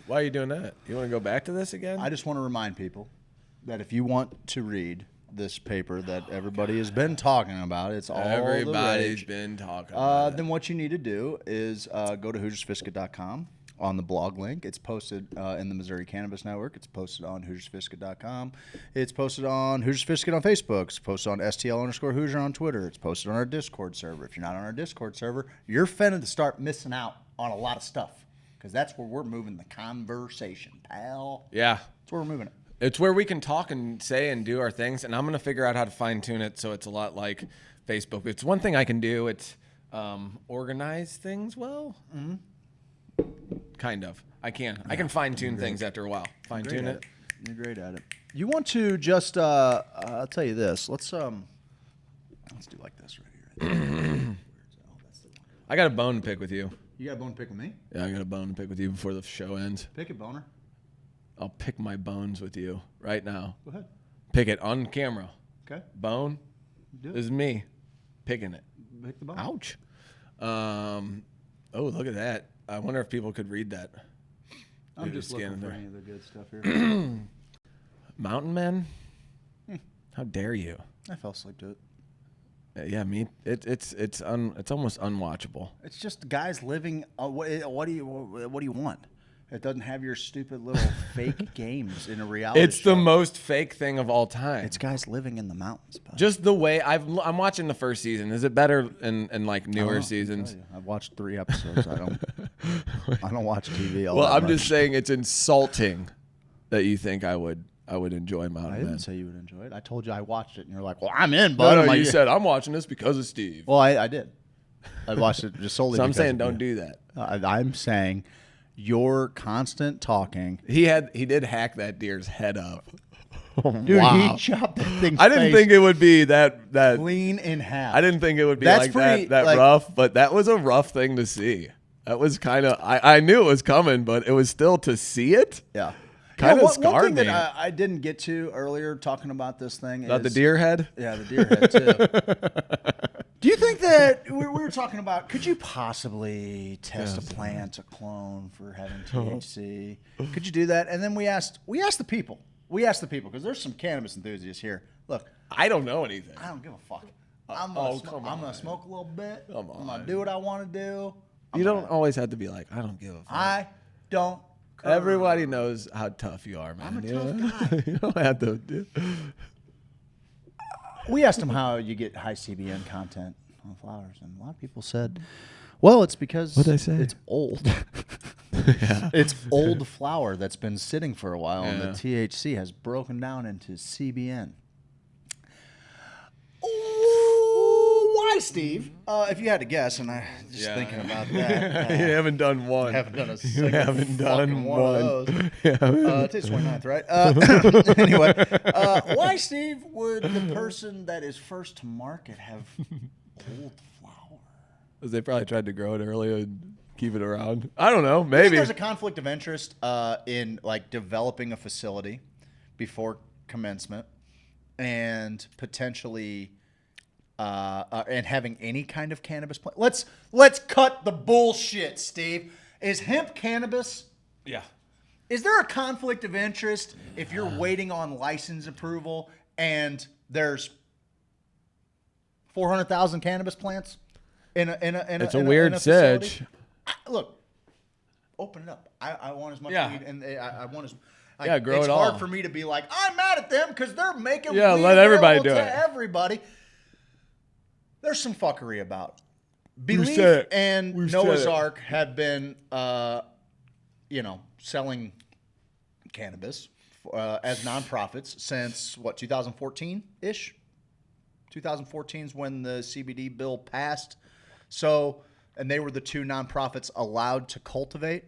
Why are you doing that? You want to go back to this again? I just want to remind people that if you want to read this paper that everybody has been talking about, it's all everybody's been talking about it. Then what you need to do is go to HoosierSophisticate.com on the blog link. It's posted in the Missouri Cannabis Network. It's posted on HoosierSophisticate.com. It's posted on Hoosier Sophisticate on Facebook. It's posted on STL_Hoosier on Twitter. It's posted on our Discord server. If you're not on our Discord server, you're finna to start missing out on a lot of stuff because that's where we're moving the conversation, pal. Yeah. That's where we're moving it. It's where we can talk and say and do our things, and I'm going to figure out how to fine-tune it so it's a lot like Facebook. It's one thing I can do. It's organize things well. Mm-hmm. Kind of. I can. I can fine-tune things after a while. Fine-tune it. You're great at it. You want to just, I'll tell you this. Let's do like this right here. I got a bone to pick with you. You got a bone to pick with me? Yeah, I got a bone to pick with you before the show ends. Pick it, boner. I'll pick my bones with you right now. Go ahead. Pick it on camera. Okay. Bone. This is me picking it. Pick the bone. Ouch. Oh, look at that. I wonder if people could read that. I'm just looking for any of the good stuff here. Mountain Men? How dare you? I fell asleep to it. Yeah, me. It's almost unwatchable. It's just guys living. What do you want? It doesn't have your stupid little fake games in a reality It's show. the most fake thing of all time. It's guys living in the mountains. Bud. Just the way I'm watching the first season. Is it better in like newer seasons? I've watched 3 episodes. I don't watch TV. Well, I'm just saying it's insulting that you think I would enjoy Mountain I Men. didn't say you would enjoy it. I told you I watched it, and you're like, "Well, I'm in." Bud. No, you said I'm watching this because of Steve. Well, I did. I watched it just solely. So I'm because saying of don't you. do that. I'm saying your constant talking. He did hack that deer's head up. Dude, wow. He chopped that thing's I didn't face think it would be that clean in half. I didn't think it would be That's like pretty, that like, rough, but that was a rough thing to see. That was kind of I knew it was coming, but it was still to see it. Yeah. Kind of one scarred thing me. that I didn't get to earlier talking about this thing About is the deer head? Yeah, the deer head too. Do you think that we were talking about? Could you possibly test a plant, a clone for having THC? Could you do that? And then we asked the people. We asked the people because there's some cannabis enthusiasts here. Look, I don't know anything. I don't give a fuck. I'm gonna smoke a little bit. I'm gonna do what I want to do. You don't always have to be like, I don't give a fuck. I don't. Everybody knows how tough you are, man. I'm a tough guy. You don't have to. We asked them how you get high CBN content on flowers, and a lot of people said, "Well, it's because What'd they say? It's old. Yeah. It's old flour that's been sitting for a while, and the Yeah. THC has broken down into CBN." Why, Steve? If you had to guess, and I just thinking about that, You haven't done one. Haven't done a You single haven't done fucking one one. of those. Yeah. Today's 29th, right? Anyway, why, Steve, would the person that is first to market have old flour? Because they probably tried to grow it earlier and keep it around. I don't know. I think Maybe. there's a conflict of interest in like developing a facility before commencement and potentially and having any kind of cannabis plant. Let's cut the bullshit, Steve. Is hemp cannabis? Yeah. Is there a conflict of interest if you're waiting on license approval and there's 400,000 cannabis plants in a It's a weird facility? sedge. Look, open it up. I want as much Yeah. weed, and I want as. Yeah, grow it's it hard all. for me to be like, I'm mad at them because they're making Yeah, weed let everybody available do to it. everybody. There's some fuckery about. We've Belief said it. and We've Noah's said it. Ark have been, selling cannabis as nonprofits since, 2014-ish? 2014 is when the CBD bill passed. So, and they were the two nonprofits allowed to cultivate.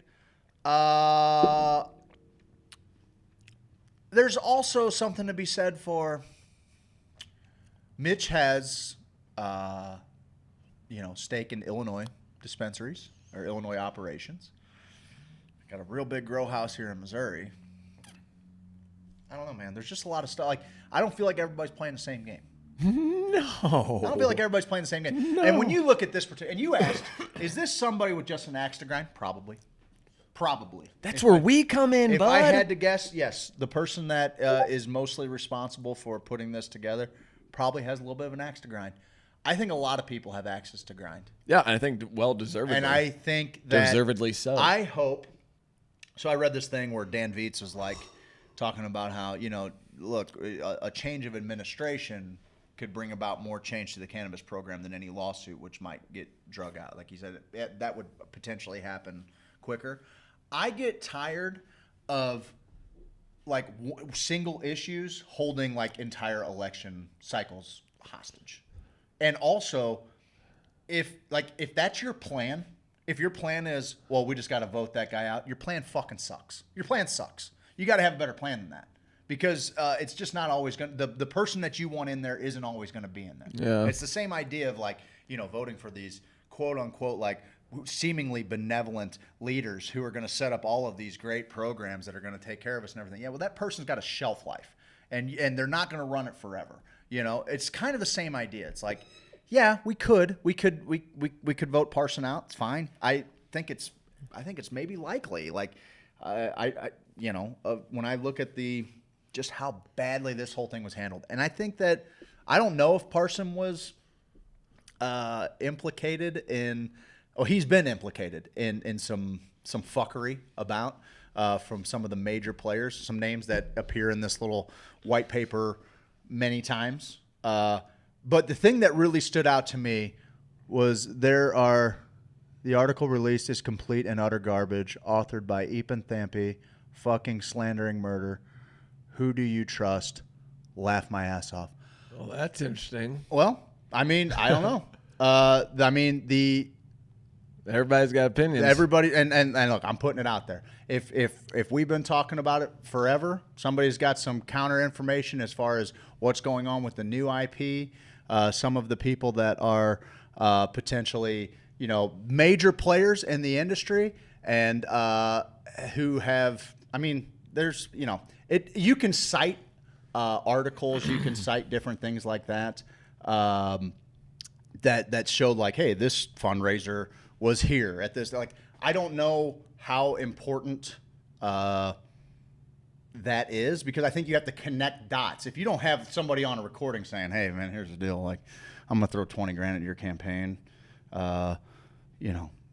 There's also something to be said for Mitch has, stake in Illinois dispensaries or Illinois operations. Got a real big grow house here in Missouri. I don't know, man. There's just a lot of stuff. Like, I don't feel like everybody's playing the same game. No. I don't feel like everybody's playing the same game. No. And when you look at this particular, and you asked, is this somebody with just an axe to grind? Probably. That's where we come in, If bud. I had to guess, yes, the person that is mostly responsible for putting this together probably has a little bit of an axe to grind. I think a lot of people have axes to grind. Yeah, and I think well-deservedly. And I think that deservedly so. I hope. So I read this thing where Dan Vietz was like talking about how, look, a change of administration could bring about more change to the cannabis program than any lawsuit, which might get drug out. Like he said, that would potentially happen quicker. I get tired of like single issues holding like entire election cycles hostage. And also, if that's your plan, if your plan is, well, we just got to vote that guy out, your plan fucking sucks. Your plan sucks. You got to have a better plan than that. Because it's just not always going to, the person that you want in there isn't always going to be in there. Yeah. It's the same idea of like, voting for these quote unquote, like seemingly benevolent leaders who are going to set up all of these great programs that are going to take care of us and everything. Yeah, well, that person's got a shelf life and they're not going to run it forever. It's kind of the same idea. It's like, yeah, we could vote Parson out. It's fine. I think it's maybe likely. Like, when I look at just how badly this whole thing was handled. And I think that, I don't know if Parson was implicated in, he's been implicated in some fuckery about from some of the major players, some names that appear in this little white paper many times. But the thing that really stood out to me was the article released is complete and utter garbage, authored by Epan Thampi, fucking slandering murder. Who do you trust? Laugh my ass off. Well, that's interesting. Well, I mean, I don't know. Everybody's got opinions. Everybody, and look, I'm putting it out there. If we've been talking about it forever, somebody's got some counter information as far as what's going on with the new IP. Some of the people that are potentially, major players in the industry and who have, there's, you can cite articles, you can cite different things like that, that showed like, hey, this fundraiser was here at this. Like, I don't know how important that is, because I think you have to connect dots. If you don't have somebody on a recording saying, hey, man, here's the deal. Like, I'm going to throw 20 grand at your campaign.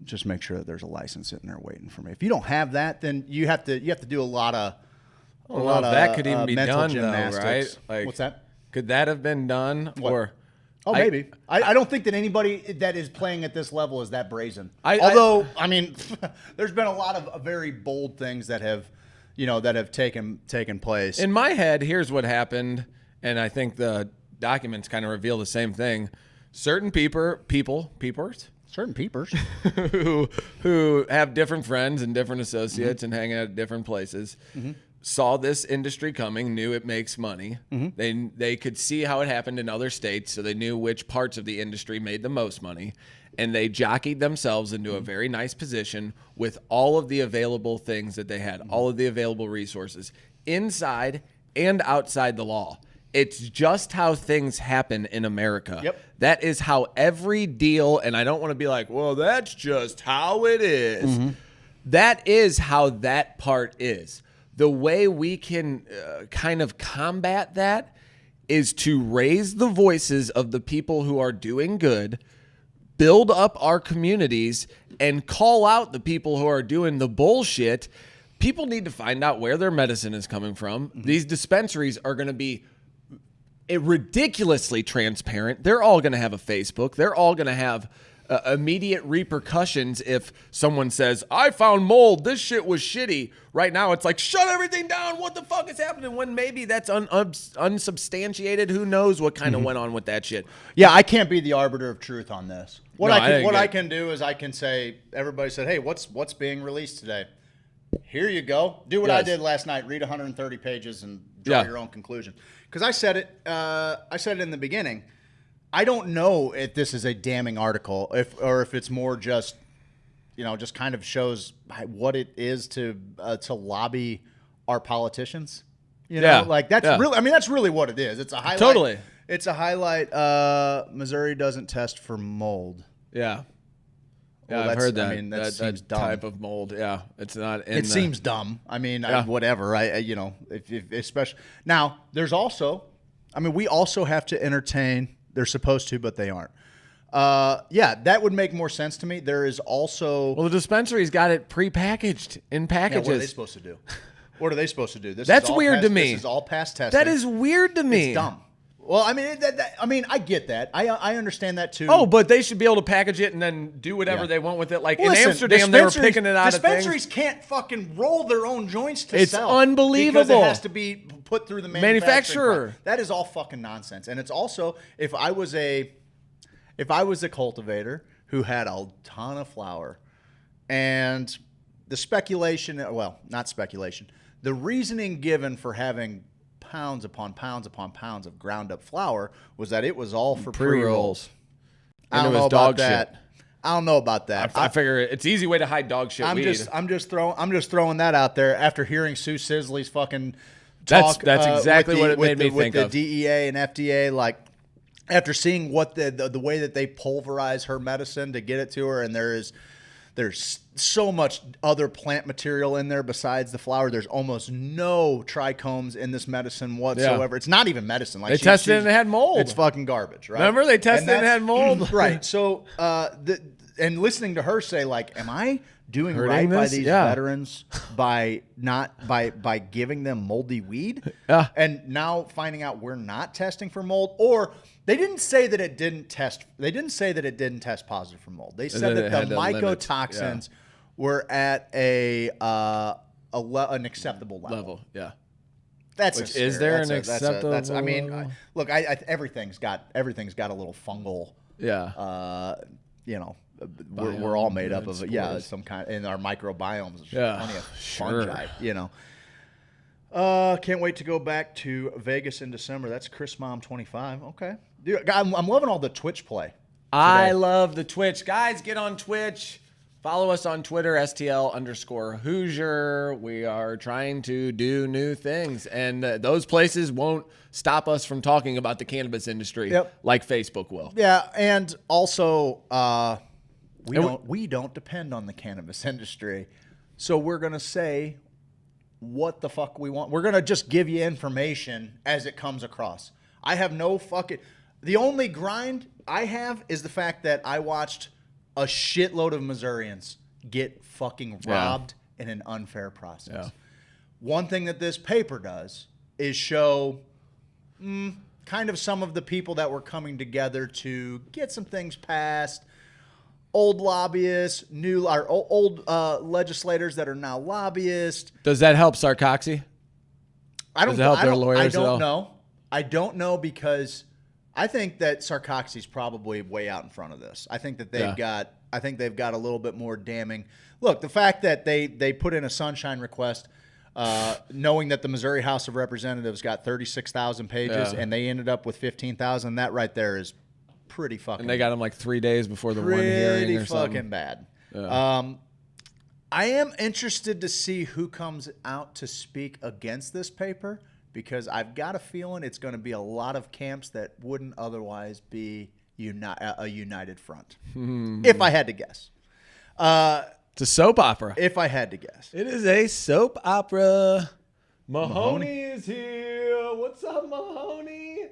Just make sure that there's a license sitting there waiting for me. If you don't have that, then you have to do a lot of that could even be done, gymnastics. Though, right? Like, what's that? Could that have been done? What? Maybe. I don't think that anybody that is playing at this level is that brazen. Although, there's been a lot of very bold things that have taken place. In my head, here's what happened, and I think the documents kind of reveal the same thing. Certain peepers, who have different friends and different associates and hang out at different places, saw this industry coming, knew it makes money. They could see how it happened in other states, so they knew which parts of the industry made the most money, and they jockeyed themselves into a very nice position with all of the available things that they had, all of the available resources inside and outside the law. It's just how things happen in America. Yep. That is how every deal, and I don't want to be like, well, that's just how it is. That is how that part is. The way we can kind of combat that is to raise the voices of the people who are doing good, build up our communities, and call out the people who are doing the bullshit. People need to find out where their medicine is coming from. These dispensaries are going to be ridiculously transparent. They're all going to have a Facebook. They're all going to have immediate repercussions if someone says, I found mold, this shit was shitty. Right now it's like, shut everything down, what the fuck is happening? When maybe that's unsubstantiated. Who knows what kind of went on with that shit. Yeah, I can't be the arbiter of truth on this. What I can do is I can say, everybody said, hey, what's being released today? Here you go. Do what I did last night. Read 130 pages and draw your own conclusion. Because I said it in the beginning. I don't know if this is a damning article, or if it's more just, just kind of shows what it is to lobby our politicians. That's really. That's really what it is. It's a highlight. Totally. It's a highlight. Missouri doesn't test for mold. Yeah. Yeah, Well, I've heard that. That seems dumb. Type of mold. Yeah, it's not. It seems dumb. Whatever. If especially now, there's also. We also have to entertain. They're supposed to, but they aren't. That would make more sense to me. There is also. Well, the dispensary's got it prepackaged in packages. What are they supposed to do? What are they supposed to do? That's weird to me. This is all past testing. That is weird to me. It's dumb. Well, I mean, I get that. I understand that too. Oh, but they should be able to package it and then do whatever they want with it. Like in Amsterdam, they were picking it out of things. Dispensaries can't fucking roll their own joints to sell. It's unbelievable. Because it has to be put through the manufacturer. That is all fucking nonsense. And it's also, if I was a cultivator who had a ton of flower, and the speculation, well, not speculation, the reasoning given for having pounds upon pounds upon pounds of ground up flour was that it was all for pre-rolls. I don't know about that. I don't know about that. I figure it's an easy way to hide dog shit weed. I'm just throwing that out there after hearing Sue Sisley's fucking talk. That's exactly what it made me think of. With the DEA and FDA, like after seeing what the way that they pulverize her medicine to get it to her, and there's so much other plant material in there besides the flower. There's almost no trichomes in this medicine whatsoever. Yeah. It's not even medicine. Like they tested it and it had mold. It's fucking garbage, right? Remember they tested it and it had mold? Right. So, and listening to her say, like, am I doing right by these veterans by giving them moldy weed? Yeah. And now finding out we're not testing for mold, or they didn't say that it didn't test. They didn't say that it didn't test positive for mold. They said that the mycotoxins were at an acceptable level. Yeah. Is there an acceptable? I mean, look, everything's got a little fungal. Yeah. We're all made up of it. Yeah, some kind in our microbiomes. There's plenty of fungi. Can't wait to go back to Vegas in December. That's Chris Mom 25. Okay, dude, I'm loving all the Twitch play today. I love the Twitch. Guys, get on Twitch. Follow us on Twitter, STL_Hoosier. We are trying to do new things, and those places won't stop us from talking about the cannabis industry like Facebook will. Yeah, and also we don't depend on the cannabis industry, so we're gonna say what the fuck we want. We're gonna just give you information as it comes across. I have no fucking. The only grind I have is the fact that I watched a shitload of Missourians get fucking robbed in an unfair process. Yeah. One thing that this paper does is show kind of some of the people that were coming together to get some things passed. Old lobbyists, old legislators that are now lobbyists. Does that help Sarkozy? I don't know. I don't know because I think that Sarkozy's probably way out in front of this. I think that they've got a little bit more damning. Look, the fact that they put in a sunshine request, knowing that the Missouri House of Representatives got 36,000 pages and they ended up with 15,000. That right there is pretty fucking. And they got them like 3 days before the one hearing or something. Pretty fucking bad. Yeah. I am interested to see who comes out to speak against this paper, because I've got a feeling it's going to be a lot of camps that wouldn't otherwise be a united front. If I had to guess. It's a soap opera. If I had to guess. It is a soap opera. Mahoney is here. What's up, Mahoney?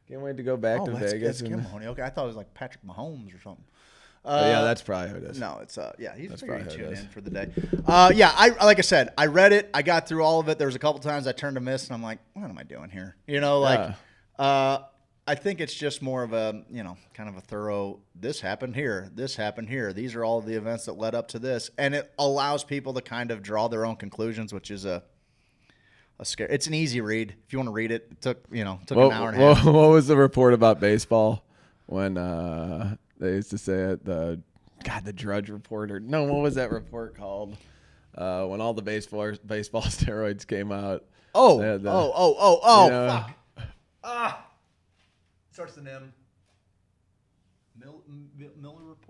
Can't wait to go back to Vegas. That's Kim Mahoney. Okay, I thought it was like Patrick Mahomes or something. Yeah, that's probably who it is. No, it's he's figuring to tune in for the day. Like I said, I read it. I got through all of it. There was a couple times I turned to miss, and I'm like, what am I doing here? I think it's just more of a, kind of a thorough, this happened here. These are all the events that led up to this. And it allows people to kind of draw their own conclusions, which is a scare. It's an easy read. If you want to read it, it took an hour and a half. What was the report about baseball when they used to say it? The Drudge Report, or no, what was that report called? When all the baseball steroids came out. Fuck. Starts with an M.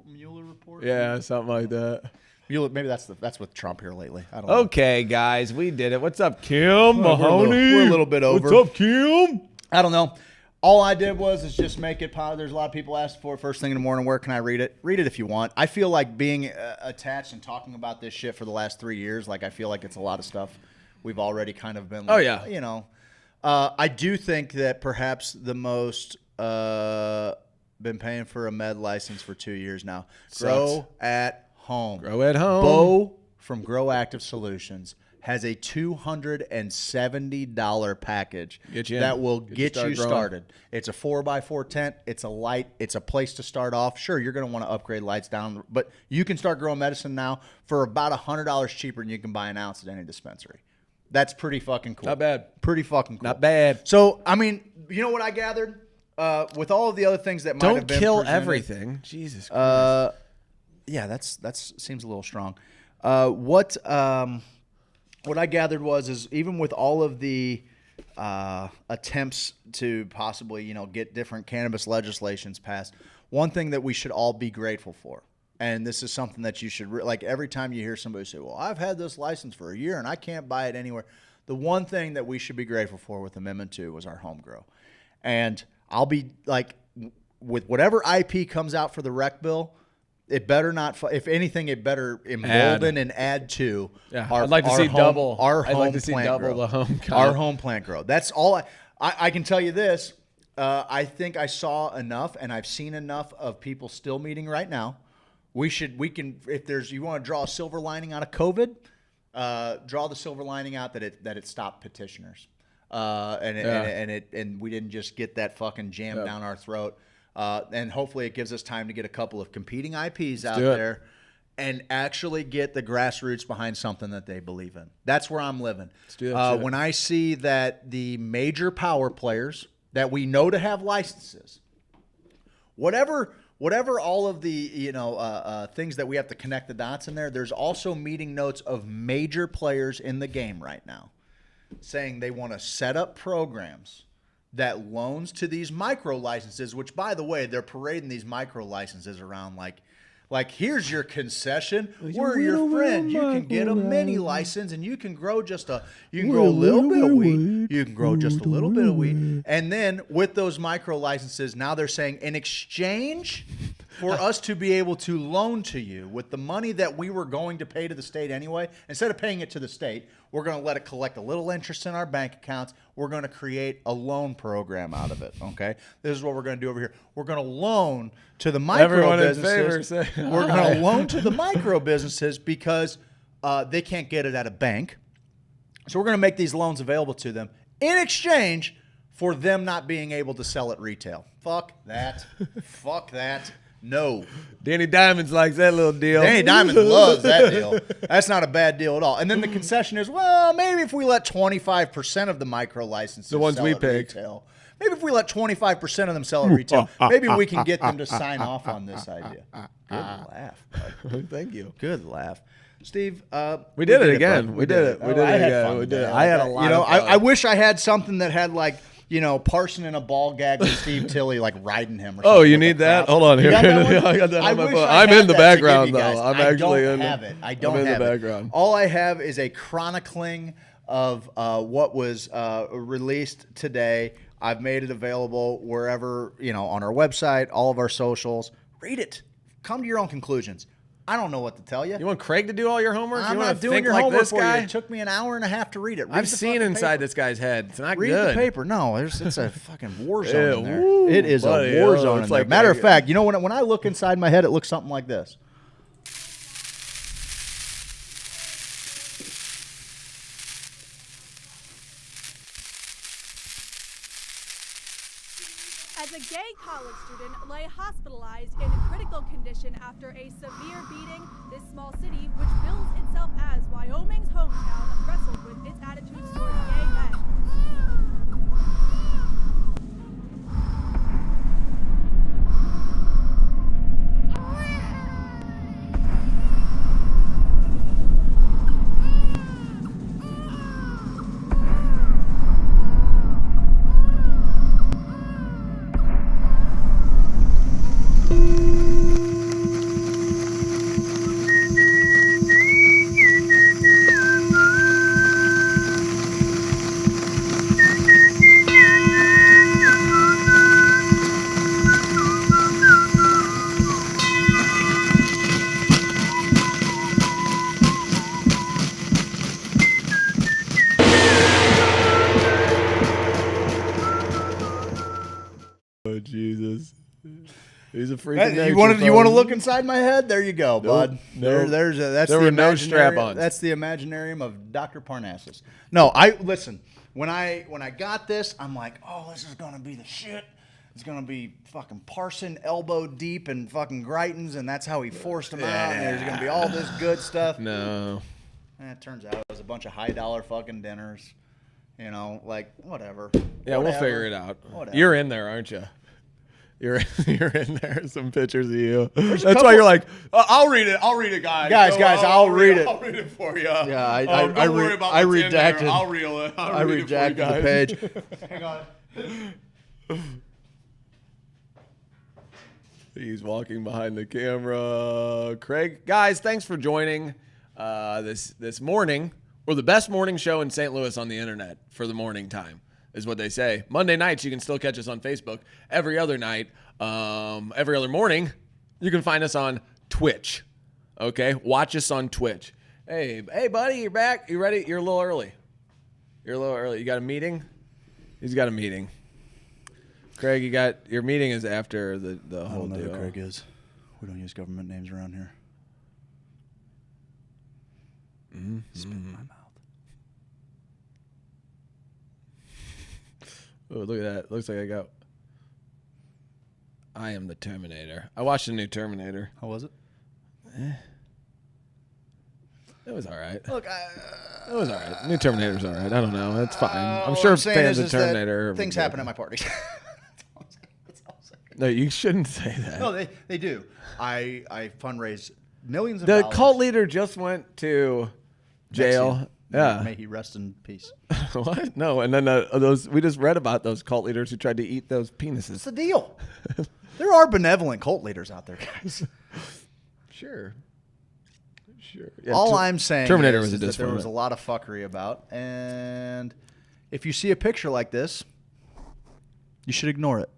Mueller report. Yeah, something like that. Maybe that's with Trump here lately. I don't know. Okay, guys, we did it. What's up, Kim Mahoney? We're a little bit over. What's up, Kim? I don't know. All I did is just make it positive. There's a lot of people asking for it first thing in the morning. Where can I read it? Read it if you want. I feel like being attached and talking about this shit for the last 3 years, I feel like it's a lot of stuff we've already kind of been I do think that perhaps the most been paying for a med license for 2 years now. Grow at home. Grow at home. Bo from Grow Active Solutions has a $270 package Get you in. that will Get get you you started started. It's a 4x4 tent. It's a light. It's a place to start off. Sure, you're going to want to upgrade lights down, but you can start growing medicine now for about $100 cheaper than you can buy an ounce at any dispensary. That's pretty fucking cool. Not bad. Pretty fucking cool. Not bad. So, I mean, you know what I gathered? With all of the other things that might have been kill presented- everything. Jesus Christ. Yeah, that's seems a little strong. What I gathered is even with all of the attempts to possibly, get different cannabis legislations passed, one thing that we should all be grateful for, and this is something that you should like every time you hear somebody say, "Well, I've had this license for a year and I can't buy it anywhere." The one thing that we should be grateful for with Amendment 2 was our home grow, and I'll be like, with whatever IP comes out for the rec bill. It better not. If anything, it better embolden and add to. Yeah, our, I'd like to our see home, double. Our I'd home like to see plant double grow. the home count. Our home plant grow. That's all. I can tell you this. I think I saw enough, and I've seen enough of people still meeting right now. We can. If you want to draw a silver lining out of COVID, draw the silver lining out that it stopped petitioners, and we didn't just get that fucking jam down our throat. And hopefully it gives us time to get a couple of competing IPs out there and actually get the grassroots behind something that they believe in. That's where I'm living. Let's do that shit. When I see that the major power players that we know to have licenses, whatever all of the things that we have to connect the dots in there, there's also meeting notes of major players in the game right now saying they want to set up programs that loans to these micro licenses, which, by the way, they're parading these micro licenses around like here's your concession. We're your friend. You can get a mini license and you can grow grow a little bit of weed. You can grow just a little bit of weed. And then with those micro licenses, now they're saying in exchange for us to be able to loan to you with the money that we were going to pay to the state anyway, instead of paying it to the state, we're going to let it collect a little interest in our bank accounts. We're going to create a loan program out of it, okay? This is what we're going to do over here. We're going to loan to the micro businesses. We're going to loan to the micro businesses because they can't get it at a bank. So we're going to make these loans available to them in exchange for them not being able to sell at retail. Fuck that. Fuck that. No. Danny Diamonds likes that little deal. Danny Diamonds loves that deal. That's not a bad deal at all. And then the concession is, well, maybe if we let 25% of the micro licenses the ones sell we at picked. retail, maybe if we let 25% of them sell at retail, maybe we can get them to sign off on this idea. Good laugh, bud. Thank you. Good laugh. Steve, we did it again. bud. We did it. We did it again. We did it. I had a lot of fun. I wish I had something that had like, Parson in a ball gag with Steve Tilley, like riding him or something. Oh, you need that? Hold on here. I got that on my phone. I'm in the background, though. I'm actually in the background. All I have is a chronicling of what was released today. I've made it available wherever, on our website, all of our socials. Read it. Come to your own conclusions. I don't know what to tell you. You want Craig to do all your homework? I'm you not doing your homework for you. It took me an hour and a half to read it. I've seen inside this guy's head. It's not good. Read the paper. No, it's a fucking war zone in there. Woo, it is buddy, a war zone in there. like Matter of fact, when I look inside my head, it looks something like this. As a gay college student lay hospitalized in critical condition after a severe beating, this small city, which bills itself as Wyoming's hometown, wrestled with its attitudes towards gay men. He's a freak. You want to look inside my head? There you go, bud. Nope. That's there the were no strap-ons. That's the Imaginarium of Dr. Parnassus. No, listen. When I got this, I'm like, oh, this is gonna be the shit. It's gonna be fucking Parson elbow deep and fucking Greitens, and that's how he forced him out. And there's gonna be all this good stuff. No. And it turns out it was a bunch of high dollar fucking dinners. You know, like whatever. Yeah, we'll figure it out. Whatever. You're in there, aren't you? You're in there. Some pictures of you. That's why you're like, I'll read it. I'll read it, guys. Guys, I'll read it. I'll read it for you. Yeah, don't worry about I what's in there. redacted. I'll reel it. I redacted the page. Hang on. He's walking behind the camera. Craig, guys, thanks for joining this morning. We're the best morning show in St. Louis on the internet for the morning time, is what they say. Monday nights, you can still catch us on Facebook. Every other night, every other morning, you can find us on Twitch. Okay? Watch us on Twitch. Hey, buddy, you're back. You ready? You're a little early. You got a meeting? He's got a meeting. Craig, your meeting is after the whole I don't know deal. who Craig is. We don't use government names around here. Spit in my mouth. Oh, look at that. Looks like I am the Terminator. I watched the new Terminator. How was it? It was all right. Look, it was all right. New Terminator's all right. I don't know. It's fine. I'm all sure I'm saying fans is of Terminator. things happen at my parties. No, you shouldn't say that. No, they do. I fundraise millions of The dollars. cult leader just went to jail. Yeah. May he rest in peace. What? No, and then we just read about those cult leaders who tried to eat those penises. What's the deal? There are benevolent cult leaders out there, guys. Sure. Yeah, All I'm saying Terminator is was a that there was disappointment. a lot of fuckery about, and if you see a picture like this, you should ignore it.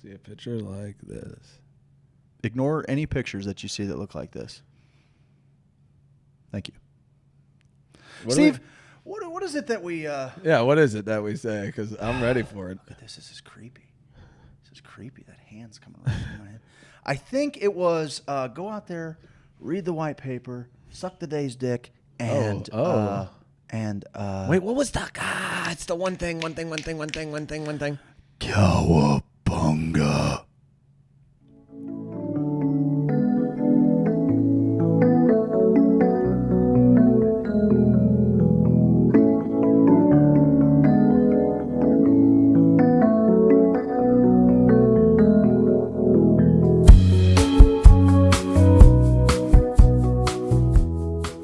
See a picture like this. Ignore any pictures that you see that look like this. Thank you. Steve, what is it that we... Yeah, what is it that we say? Because I'm ready for it. Look at this. This is creepy. This is creepy. That hand's coming right through my head. I think it was go out there, read the white paper, suck the day's dick, and... Wait, what was that? It's the one thing. Cowabunga.